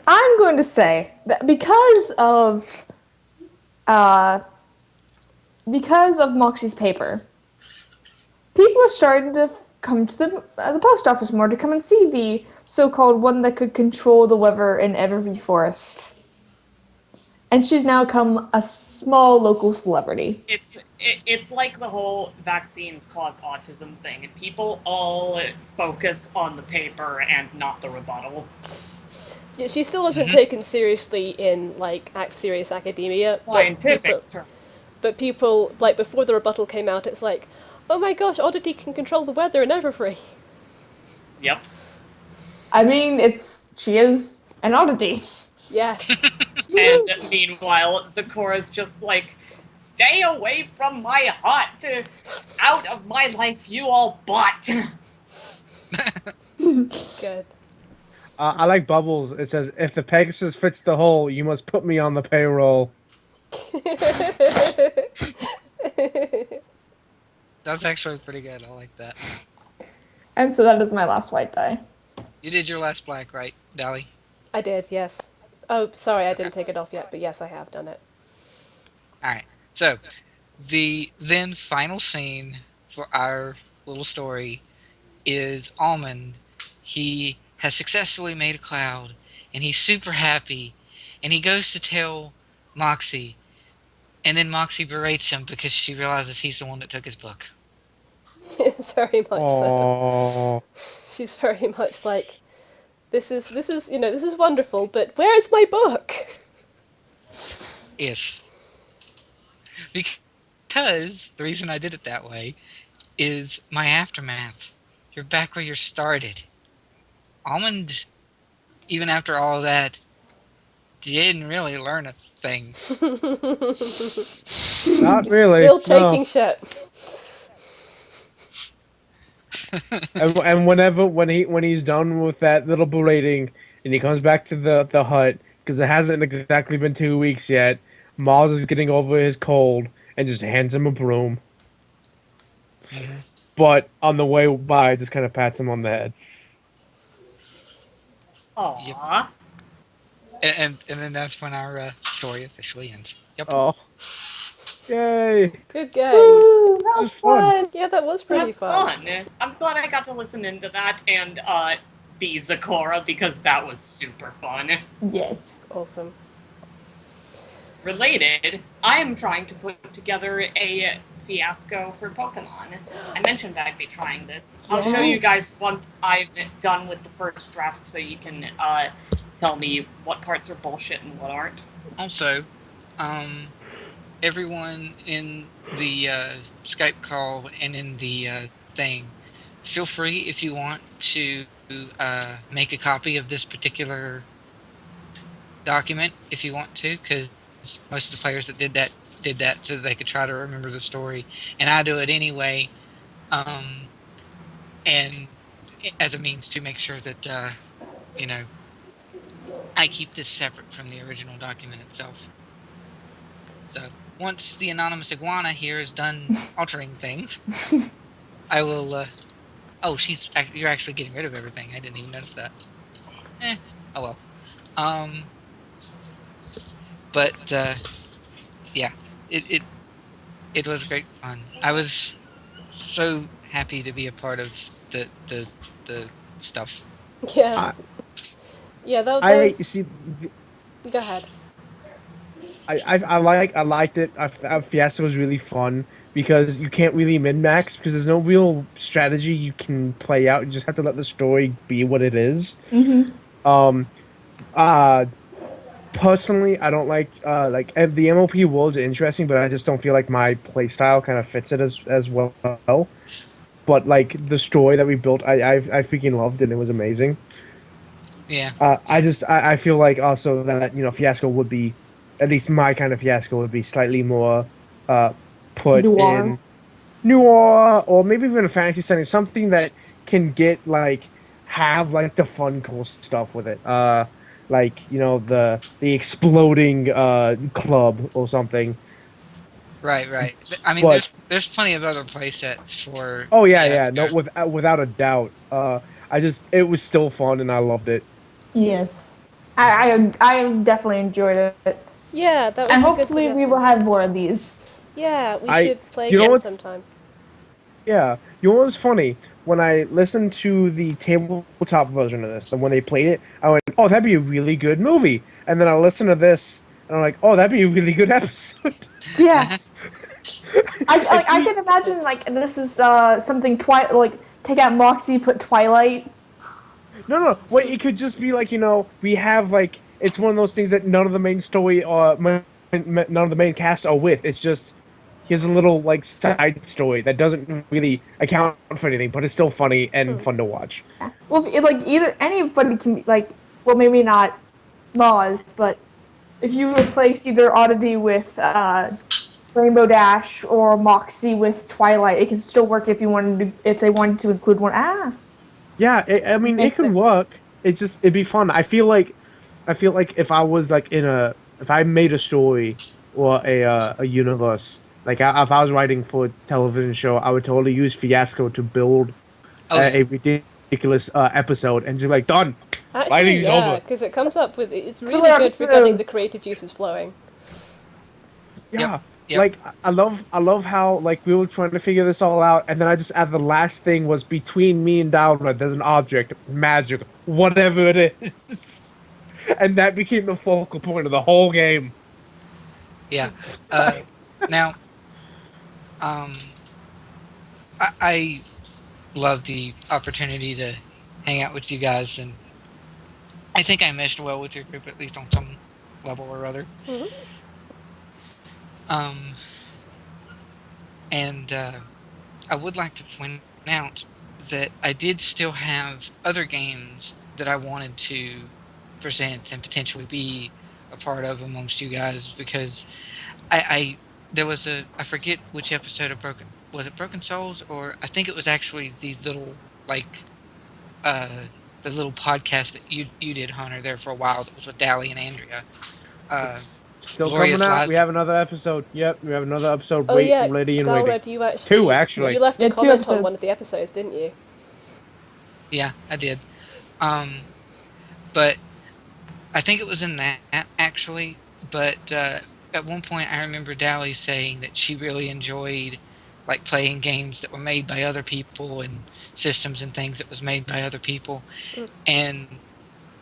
I'm going to say that because of Moxie's paper, people are starting to come to the post office more to come and see the so-called one that could control the weather in Everfree Forest. And she's now become a small local celebrity. It's like the whole vaccines cause autism thing, and people all focus on the paper and not the rebuttal. Yeah, she still isn't taken seriously in like serious academia. Scientific terms. But people, like before the rebuttal came out, it's like, oh my gosh, Oddity can control the weather in Everfree. Yep. I mean, she is an oddity. Yes. And meanwhile, Zakora's just like, stay away from my hut! Out of my life, you all butt! Good. I like Bubbles. It says, if the Pegasus fits the hole, you must put me on the payroll. That's actually pretty good. I like that. And so that is my last white die. You did your last black, right, Dally? I did, yes. Oh, sorry, I Okay. didn't take it off yet, but yes, I have done it. Alright. So, the then final scene for our little story is Almond. He has successfully made a cloud, and he's super happy, and he goes to tell Moxie, and then Moxie berates him because she realizes he's the one that took his book. Very much so. Oh, She's very much like, this is wonderful, but where is my book? Yes. Because the reason I did it that way is my aftermath. You're back where you started. Almond, even after all that, didn't really learn a thing. not really. Still no. taking shit. And when he's done with that little berating, and he comes back to the hut, because it hasn't exactly been 2 weeks yet, Maws is getting over his cold and just hands him a broom. Mhm. But on the way by, just kind of pats him on the head. Aww. And then that's when our story officially ends. Yep. Oh, yay! Good game. Woo, that was This is fun. fun. Yeah, that was pretty That's fun. fun. I'm glad I got to listen into that and be Zakora because that was super fun. Yes. Awesome. related, I am trying to put together a Fiasco for Pokemon. I mentioned I'd be trying this. I'll show you guys once I'm done with the first draft so you can tell me what parts are bullshit and what aren't. Also, everyone in the Skype call and in the thing, feel free if you want to make a copy of this particular document if you want to, because most of the players that did that so that they could try to remember the story, and I do it anyway, and as a means to make sure that I keep this separate from the original document itself. So once the anonymous iguana here is done altering things, I will. Oh, you're actually getting rid of everything. I didn't even notice that. Oh well. But yeah, it was great fun. I was so happy to be a part of the stuff. Yes. Yeah, that I was... see. Go ahead. I liked it. Fiasco was really fun because you can't really min max because there's no real strategy you can play out. You just have to let the story be what it is. Mm-hmm. Personally, I don't like the MLP world's interesting, but I just don't feel like my playstyle kind of fits it as well. But like the story that we built, I freaking loved it. It was amazing. Yeah. I feel like also that Fiasco would be, at least my kind of Fiasco would be slightly more put Noir. in noir or maybe even a fantasy setting, something that can get have the fun cool stuff with it. Like the exploding club or something. Right. I mean, But there's plenty of other play sets for. oh yeah, Fiasco. no, without a doubt. It was still fun and I loved it. Yes. I definitely enjoyed it. Yeah, that was And a good hopefully we suggestion. will have more of these. Yeah, we I- should play you know again what's- sometime. Yeah, you know what's funny? When I listened to the tabletop version of this, and when they played it, I went, "Oh, that'd be a really good movie." And then I listened to this, and I'm like, "Oh, that'd be a really good episode." Yeah. I can imagine this is something take out Moxie, put Twilight. No. Wait, it could just be we have it's one of those things that none of the main story or none of the main cast are with. It's just here's a little side story that doesn't really account for anything, but it's still funny and fun to watch. Well, either anybody can be well, maybe not Maws, but if you replace either Oddity with Rainbow Dash or Moxie with Twilight, it can still work if they wanted to include one. Yeah, it Makes could sense. work. It'd be fun. I feel like if I was if I made a story or a universe, if I was writing for a television show, I would totally use Fiasco to build a ridiculous episode and just be done. Actually, Writing's yeah, over. because it comes up with... It's really Filler good for getting the episodes. creative juices flowing. Yeah. Yep. I love how we were trying to figure this all out, and then I just add the last thing was between me and Dallred, there's an object, magic, whatever it is, and that became the focal point of the whole game. Yeah. Now, I love the opportunity to hang out with you guys, and I think I meshed well with your group, at least on some level or other. Mhm. And I would like to point out that I did still have other games that I wanted to present and potentially be a part of amongst you guys, because there was I forget which episode of Broken Souls, or I think it was actually the little the little podcast that you did, Hunter, there for a while, that was with Dally and Andrea. It's still Glorious coming out. Lives. We have another episode. Yep, we have another episode. Oh yeah, Ready and waiting. Dallred, you actually... Two, actually. You left a Yeah, 2 comment on one episodes. of the episodes, didn't you? Yeah, I did. But I think it was in that, actually. But at one point, I remember Dally saying that she really enjoyed playing games that were made by other people and systems and things that was made by other people. And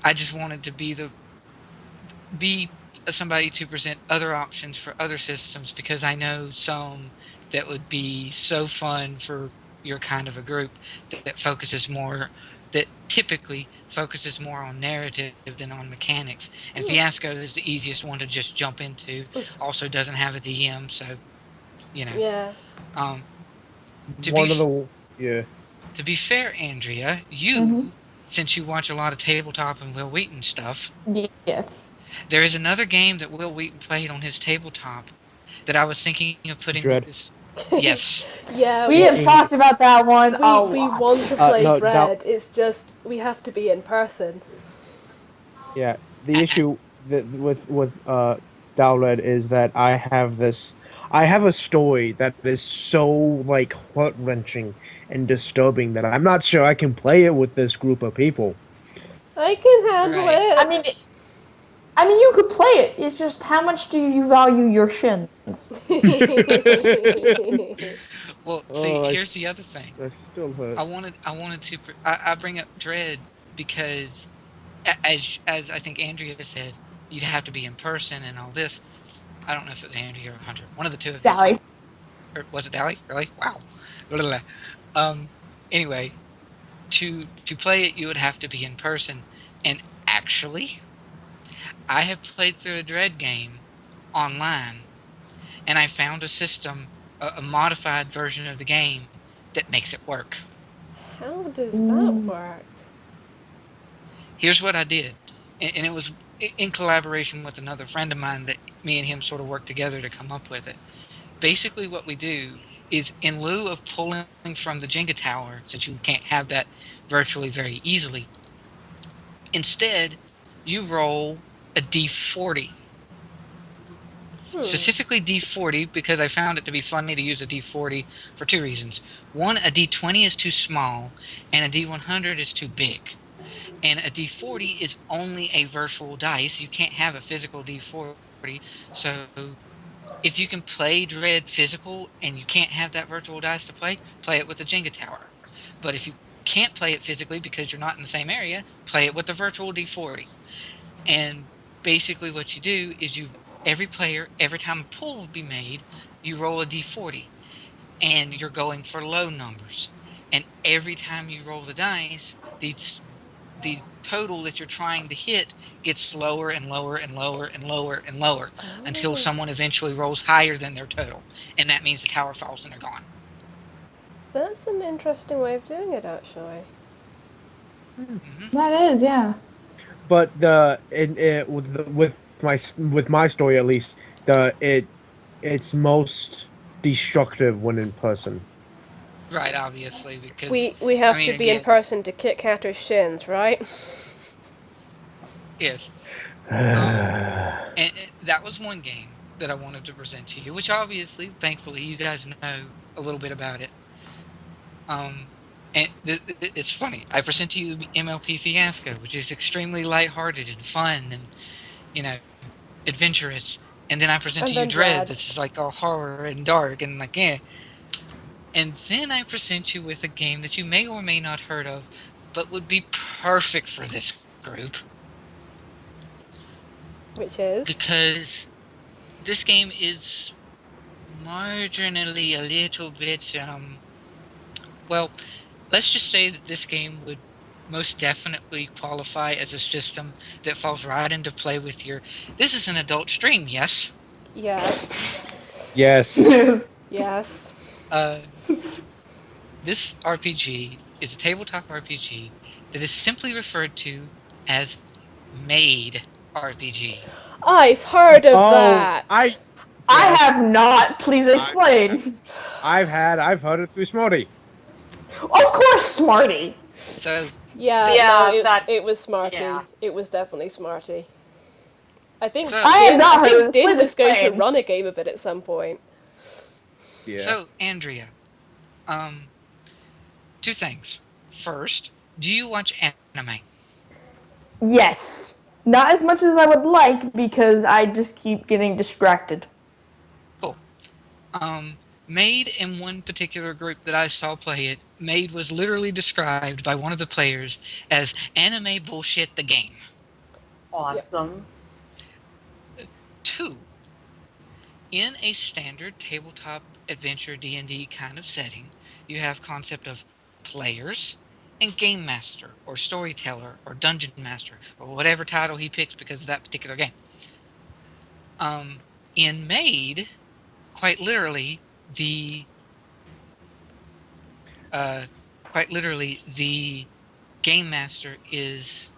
I just wanted to be somebody to present other options for other systems, because I know some that would be so fun for your kind of a group that typically focuses more on narrative than on mechanics. And Fiasco is the easiest one to just jump into. Also doesn't have a DM, so Yeah. Um, to One be of the yeah. to be fair, Andrea, you since you watch a lot of tabletop and Will Wheaton stuff, Yes. there is another game that Will Wheaton played on his tabletop that I was thinking of putting with Dread. this. Yes. Yeah, We have talked about that one a we lot. want to play no, Dread. It's just we have to be in person. Yeah, the issue with Dallred is that I have a story that is so like heart wrenching and disturbing that I'm not sure I can play it with this group of people. I can handle Right. it. I mean, you could play it. It's just how much do you value your shins? Well, see, Oh, here's the other thing. I still hurt. I bring up Dread because, as I think Andrea said, you'd have to be in person and all this. I don't know if it was Andrea or Hunter. One of the two of us. Dally. Or was it Dally? Really? Wow. Anyway, to play it, you would have to be in person. And actually, I have played through a Dread game online, and I found a system, a modified version of the game that makes it work. How does that work? Here's what I did, and it was in collaboration with another friend of mine that me and him sort of worked together to come up with it. Basically, what we do is, in lieu of pulling from the Jenga tower, since you can't have that virtually very easily, instead, you roll a d40. Specifically d40, because I found it to be funny to use a d40 for two reasons. One, a d20 is too small, and a d100 is too big. And a d40 is only a virtual dice. You can't have a physical d40. So if you can play Dread physical and you can't have that virtual dice to play it with the Jenga tower. But if you can't play it physically because you're not in the same area, play it with the virtual d40. And basically what you do is every player, every time a pull would be made, you roll a d40. And you're going for low numbers. And every time you roll the dice, the total that you're trying to hit gets lower and lower and lower and lower and lower until someone eventually rolls higher than their total. And that means the tower falls and they're gone. That's an interesting way of doing it, actually. That is, yeah. But with my story at least, it's most destructive when in person. Right, obviously, because We have to be in person to kick Hatter's shins, right? Yes. And that was one game that I wanted to present to you, which obviously, thankfully, you guys know a little bit about it. And it's funny. I present to you MLP Fiasco, which is extremely lighthearted and fun and, adventurous. And then I present to you Dread, that's just like all horror and dark and like, eh. And then I present you with a game that you may or may not heard of, but would be perfect for this group. Which is? Because this game is marginally a little bit, well, let's just say that this game would most definitely qualify as a system that falls right into play with this is an adult stream, yes? Yes. Yes. Yes. This RPG is a tabletop RPG that is simply referred to as Made RPG. I've heard of that. I have not. Please explain. I've heard it through Smarty. Of course, Smarty. So it was Smarty. Yeah. It was definitely Smarty. I think So- I have not heard of this. Din Please was going to explain. run a game of it at some point. Yeah. So, Andrea, two things. First, do you watch anime? Yes. Not as much as I would like because I just keep getting distracted. Cool. Made in one particular group that I saw play it, Made was literally described by one of the players as anime bullshit the game. Awesome. 2. In a standard tabletop adventure D&D kind of setting, you have concept of players and game master or storyteller or dungeon master or whatever title he picks because of that particular game. In Made, quite literally the game master is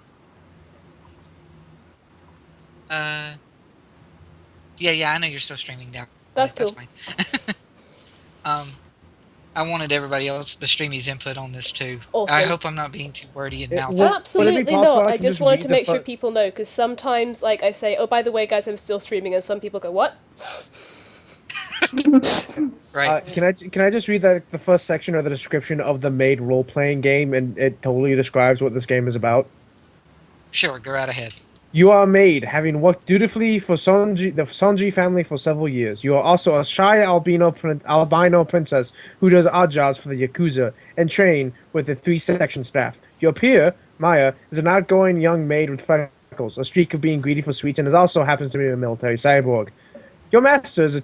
yeah, I know you're still streaming down. That's cool. That's fine. I wanted everybody else, the streamies, input on this too. Awesome. I hope I'm not being too wordy and mouthy. Would it be Absolutely possible not. I I can just just wanted read to the make sure fu- people know, because sometimes, like, I say, oh, by the way, guys, I'm still streaming, and some people go, what? Right. Can I just read the first section of the description of the Made role playing game, and it totally describes what this game is about. Sure, go right ahead. You are a maid, having worked dutifully for the Sanji family for several years. You are also a shy albino princess who does odd jobs for the Yakuza and train with the 3-section staff. Your peer, Maya, is an outgoing young maid with freckles, a streak of being greedy for sweets, and also happens to be a military cyborg. Your master is a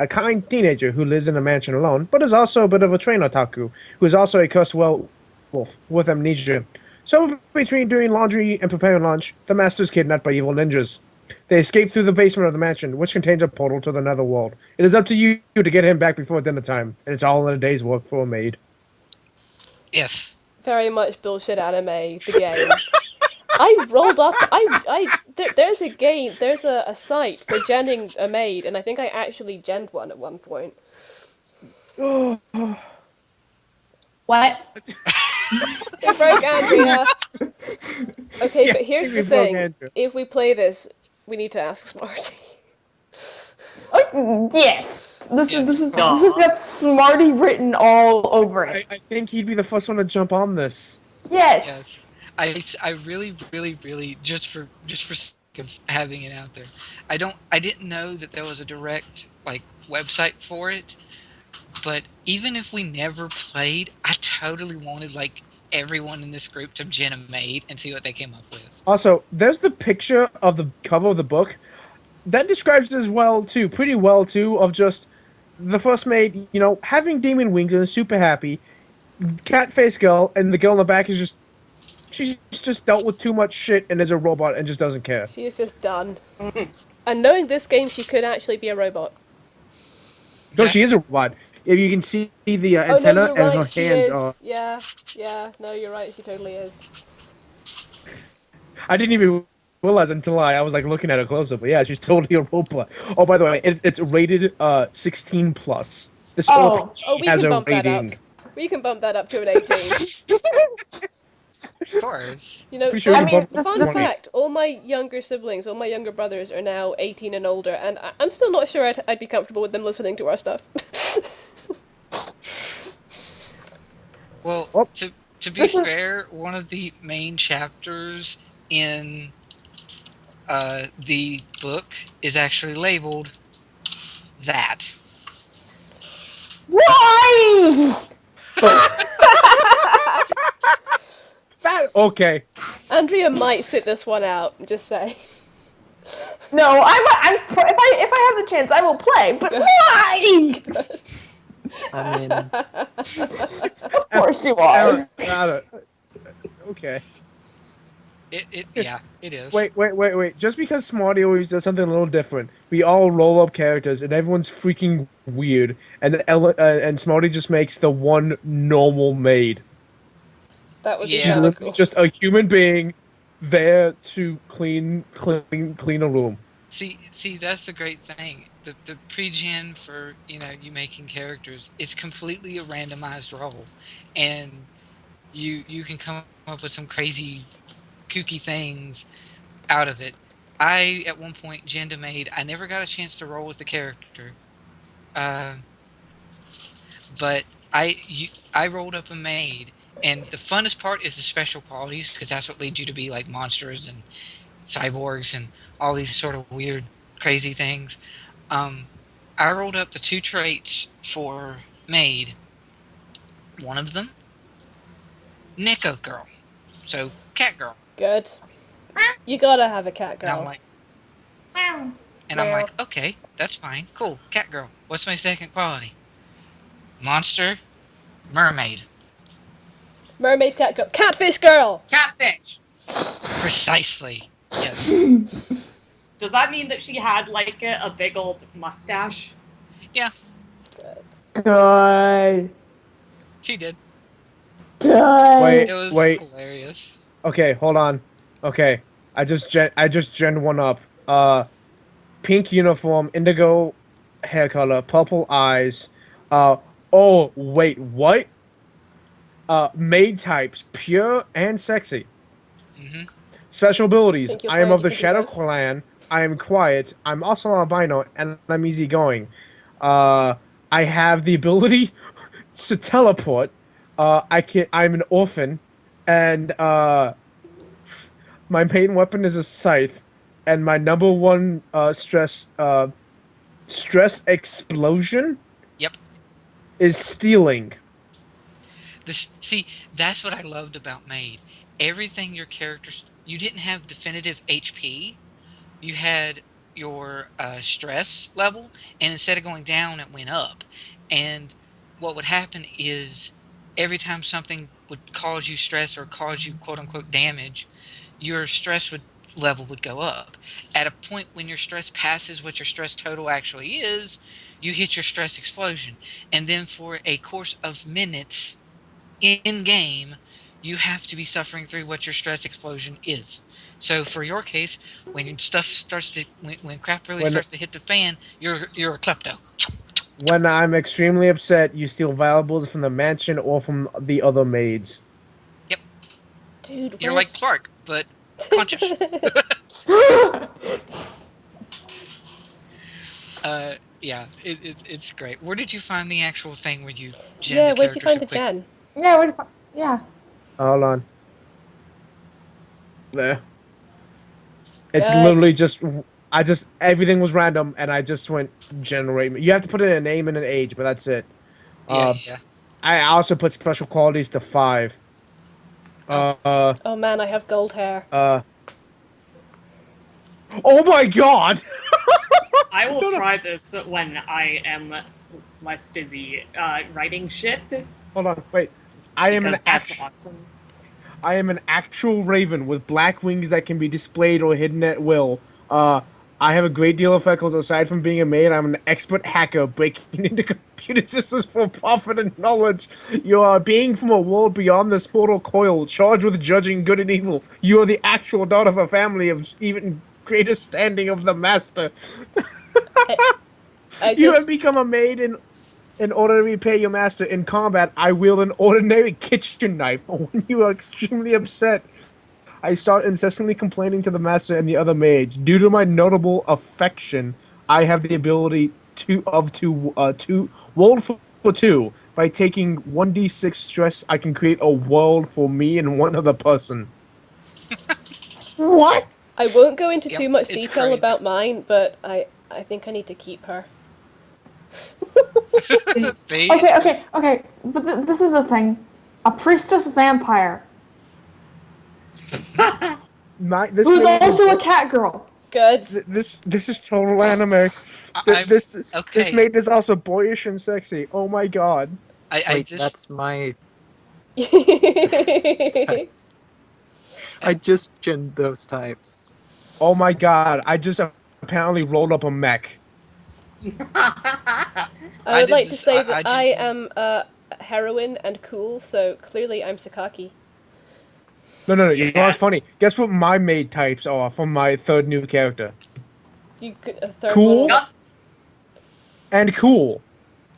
kind teenager who lives in a mansion alone, but is also a bit of a train otaku, who is also a cursed werewolf with amnesia. So, between doing laundry and preparing lunch, the master is kidnapped by evil ninjas. They escape through the basement of the mansion, which contains a portal to the netherworld. It is up to you to get him back before dinner time, and it's all in a day's work for a maid. Yes. Very much bullshit anime, the game. I rolled up, there's a game, there's a site for genning a maid, and I think I actually genned one at one point. What? It broke Andrea! Okay, Yeah, but here's the it broke thing. Andrea. If we play this, we need to ask Smarty. Oh, yes. This Yeah. has got Smarty written all over it. I think he'd be the first one to jump on this. Yes. I really, really, really, just for sake of having it out there, I didn't know that there was a direct website for it. But even if we never played, I totally wanted everyone in this group to gen a maid and see what they came up with. Also, there's the picture of the cover of the book. That describes it as well, too. Pretty well, too, of just the first maid, having demon wings and is super happy. Cat face girl, and the girl in the back is she's just dealt with too much shit and is a robot and just doesn't care. She is just done. And knowing this game, she could actually be a robot. No, she is a robot. If you can see the Oh, antenna no, you're and her right, she hand. is. Yeah, no, you're right, she totally is. I didn't even realize until I was looking at her closer, but yeah, she's totally a robot. Oh, by the way, it's rated 16 plus. This Oh. We has can a bump that rating. up. We can bump that up to an 18. Of course. Pretty sure I you mean, bumped Fun 20. fact, all my younger siblings, all my younger brothers are now 18 and older, and I'm still not sure I'd be comfortable with them listening to our stuff. Well, Oh. to be fair, one of the main chapters in the book is actually labeled that. Why? Okay. Andrea might sit this one out, just say. No, if I have the chance, I will play. But why? I mean, Of course you are. Okay. Yeah, it is. Wait. Just because Smarty always does something a little different, we all roll up characters and everyone's freaking weird, and Smarty just makes the one normal maid. That would be Yeah. She's kind of literally cool. just a human being there to clean a room. See, that's the great thing. The pre-gen for you making characters, it's completely a randomized role, and you can come up with some crazy, kooky things out of it. I at one point genned a maid. I never got a chance to roll with the character, but I rolled up a maid, and the funnest part is the special qualities because that's what leads you to be like monsters and cyborgs and all these sort of weird, crazy things. I rolled up the 2 traits for maid. One of them, Neko girl, so cat girl. Good. You gotta have a cat And I'm girl. like, And I'm like, okay, that's fine. Cool. Cat girl. What's my second quality? Monster. Mermaid. Mermaid cat girl. Catfish girl! Catfish. Precisely. Yes. Does that mean that she had like a big old mustache? Yeah, Good. Good. she did. Good. Wait. It was Wait. hilarious. Okay, hold on. Okay, I just gen one up. Pink uniform, indigo hair color, purple eyes. Oh wait, what? Maid types, pure and sexy. Hmm. Special abilities. Think you'll I am find of you the can do Shadow both? Clan. I am quiet. I'm also albino, and I'm easygoing. I have the ability to teleport. I'm an orphan, and my main weapon is a scythe, and my number one stress explosion Yep. is stealing. See, that's what I loved about Maid. Everything your characters, you didn't have definitive HP. You had your stress level, and instead of going down, it went up. And what would happen is every time something would cause you stress or cause you quote unquote damage, your level would go up. At a point when your stress passes what your stress total actually is, you hit your stress explosion. And then for a course of minutes in game, you have to be suffering through what your stress explosion is. So for your case, when stuff starts to when crap really When- starts to hit the fan, you're a klepto. When I'm extremely upset, you steal valuables from the mansion or from the other maids. Dude, You're where's... like Clark, but conscious. Yeah, it's great. Where did you find the actual thing where you gen Yeah, the where'd you characters find so the quick? gen? Yeah, yeah. Hold on. There. It's Good. literally just everything was random, and I just went generate. You have to put in a name and an age, but that's it. Yeah. I also put special qualities to 5. Oh man, I have gold hair. Oh my god! I will try this when I am less busy writing shit. Hold on, wait. I am Because that's awesome. I am an actual raven with black wings that can be displayed or hidden at will. I have a great deal of freckles. Aside from being a maid, I'm an expert hacker breaking into computer systems for profit and knowledge. You are a being from a world beyond this mortal coil, charged with judging good and evil. You are the actual daughter of a family of even greater standing of the master. I You have just... become a maid in order to repay your master. In combat, I wield an ordinary kitchen knife. When you are extremely upset, I start incessantly complaining to the master and the other mage. Due to my notable affection, I have the ability to world for 2. By taking 1d6 stress, I can create a world for me and one other person. What? I won't go into Yep, too much it's detail great. about mine, but I think I need to keep her. See? Okay. But this is the thing. A priestess vampire This who's maid is- also a cat girl. Good. this is total anime. This okay. maid is also boyish and sexy. Oh my god. Wait, just that's my. I I just gen those types. Oh my god. I just apparently rolled up a mech. would did like to this- say I that did- I am a heroine and cool, so clearly I'm Sakaki. No. You know what's Yes. funny? Guess what my maid types are from my third new character? You a third Cool. one. And cool.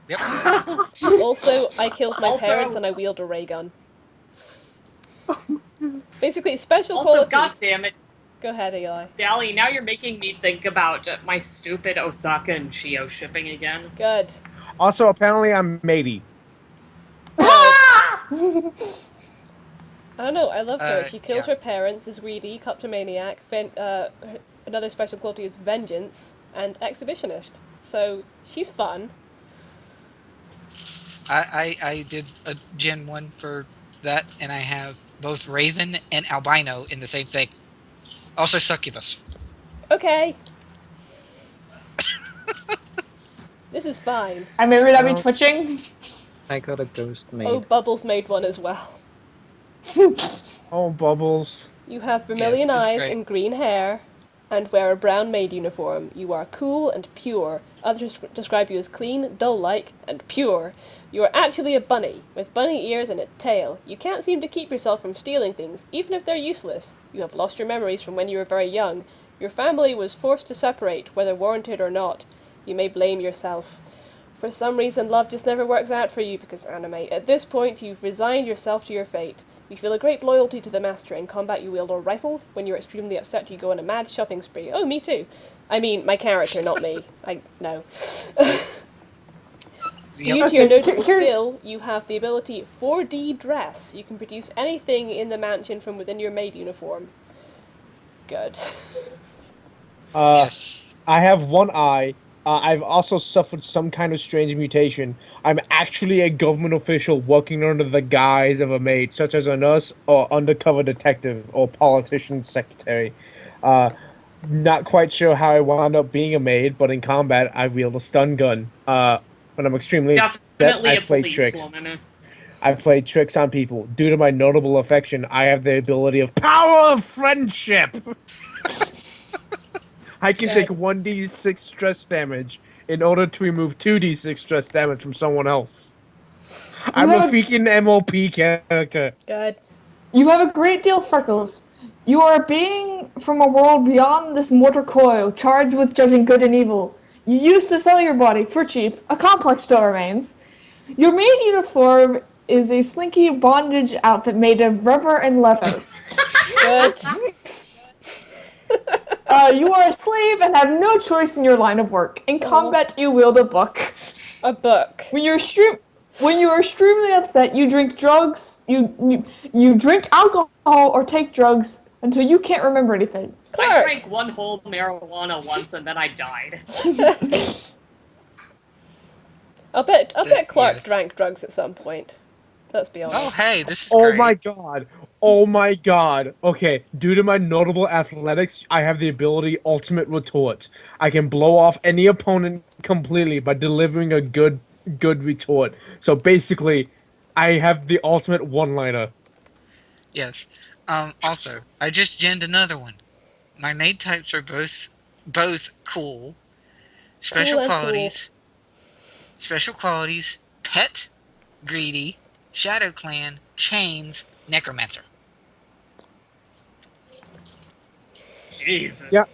Yep. Also, I killed my Also- parents and I wield a ray gun. Basically, special Also, qualities. goddammit, Go ahead, Eli. Dally, now you're making me think about my stupid Osaka and Chio shipping again. Good. Also, apparently I'm matey. I don't know, I love her. She kills yeah. her parents, is greedy, kleptomaniac, another special quality is vengeance, and exhibitionist. So, she's fun. I did a Gen 1 for that, and I have both Raven and Albino in the same thing. Also Succubus. Okay. This is fine. I may not be Well- twitching. I got a ghost maid. Oh, Bubbles made one as well. Oh, Bubbles. You have vermilion Yes, it's eyes great. and green hair, and wear a brown maid uniform. You are cool and pure. Others describe you as clean, dull-like, and pure. You are actually a bunny, with bunny ears and a tail. You can't seem to keep yourself from stealing things, even if they're useless. You have lost your memories from when you were very young. Your family was forced to separate, whether warranted or not. You may blame yourself. For some reason, love just never works out for you because anime. At this point, you've resigned yourself to your fate. You feel a great loyalty to the master. In combat, you wield a rifle. When you're extremely upset, you go on a mad shopping spree. Oh, me too. I mean, my character, not me. No. Due to your notable skill, you have the ability 4D dress. You can produce anything in the mansion from within your maid uniform. Good. Yes. I have one eye. I've also suffered some kind of strange mutation. I'm actually a government official working under the guise of a maid, such as a nurse or undercover detective or politician's secretary. Not quite sure how I wound up being a maid, but in combat, I wield a stun gun. When I'm extremely upset, Definitely I a play tricks. policewoman. I play tricks on people. Due to my notable affection, I have the ability of power of friendship. I can take 1d6 stress damage in order to remove 2d6 stress damage from someone else. I'm a freaking MOP character. Good. You have a great deal, Freckles. You are a being from a world beyond this mortal coil, charged with judging good and evil. You used to sell your body for cheap. A complex still remains. Your maid uniform is a slinky bondage outfit made of rubber and leather. Good. You are a slave and have no choice in your line of work. In combat, you wield a book. A book. When you are extremely upset, you drink drugs. You drink alcohol or take drugs until you can't remember anything. Clark. I drank one whole marijuana once and then I died. I'll bet Clark Yes. drank drugs at some point. Let's be honest. Oh, hey, this is Oh great. my god. Oh my god. Okay, due to my notable athletics, I have the ability Ultimate Retort. I can blow off any opponent completely by delivering a good retort. So basically, I have the ultimate one-liner. Yes. Also, I just genned another one. My maid types are both cool. Special and qualities. Special qualities. Pet. Greedy. Shadow Clan. Chains. Necromancer. Jesus. Yeah.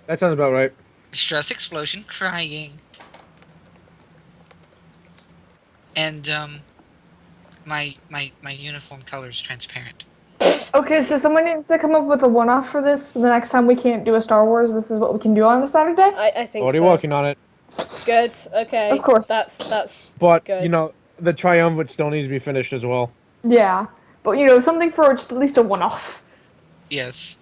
That sounds about right. Stress explosion. Crying. And my uniform color is transparent. Okay, so someone needs to come up with a one-off for this. So the next time we can't do a Star Wars, this is what we can do on a Saturday. I think Already so. working on it. Good. Okay. Of course. That's But, Good. you know, the triumvirate still needs to be finished as well. Yeah, but something for just at least a one-off. Yes.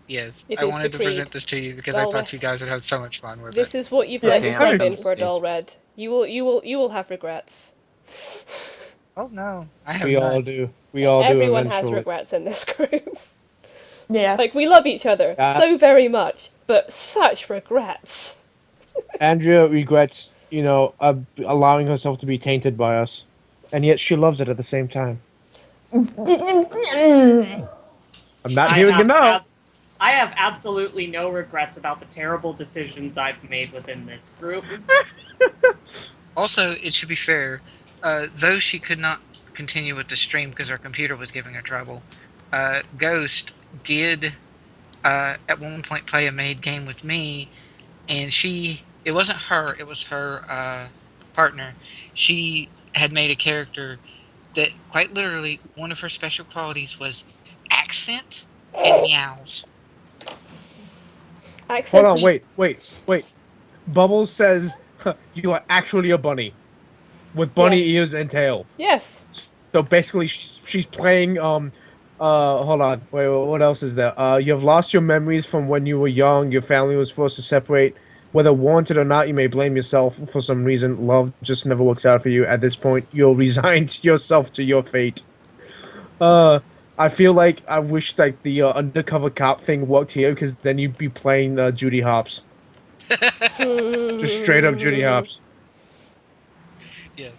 Yes. It I is wanted the to present creed. this to you because I Dallred. thought you guys would have so much fun with this it. is what you've Yeah, let okay, yourself I'm in for, confused. Dallred. You will have regrets. Oh no. I have We none. all do. We all do Everyone has eventually. regrets in this group. Yes. Like, we love each other so very much, but such regrets. Andrea regrets, allowing herself to be tainted by us. And yet she loves it at the same time. I'm not hearing you now. I have absolutely no regrets about the terrible decisions I've made within this group. Also, it should be fair, though she could not continue with the stream because her computer was giving her trouble, Ghost did at one point play a maid game with me, and it wasn't her, it was her partner. She had made a character that, quite literally, one of her special qualities was accent and meows. Accent. Hold on, wait. Bubbles says you are actually a bunny. With bunny Yes. ears and tail. Yes. So basically she's playing hold on. Wait, what else is there? You have lost your memories from when you were young, your family was forced to separate. Whether warranted or not, you may blame yourself for some reason. Love just never works out for you. At this point, you'll resign yourself to your fate. I feel like I wish like the undercover cop thing worked here, because then you'd be playing Judy Hopps. Just straight up Judy Hopps. Yes,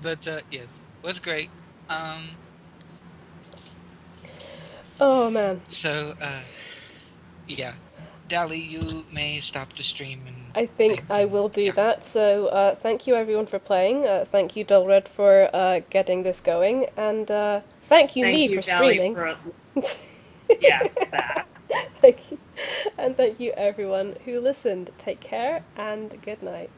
but yes, was great. Oh man. So yeah, Dally, you may stop the stream and I think things, I and- will do yeah. that. So thank you everyone for playing. Thank you Dallred for getting this going, and thank you Thank me you, for Dally, streaming. for yes, that. Thank you, and thank you everyone who listened. Take care and good night.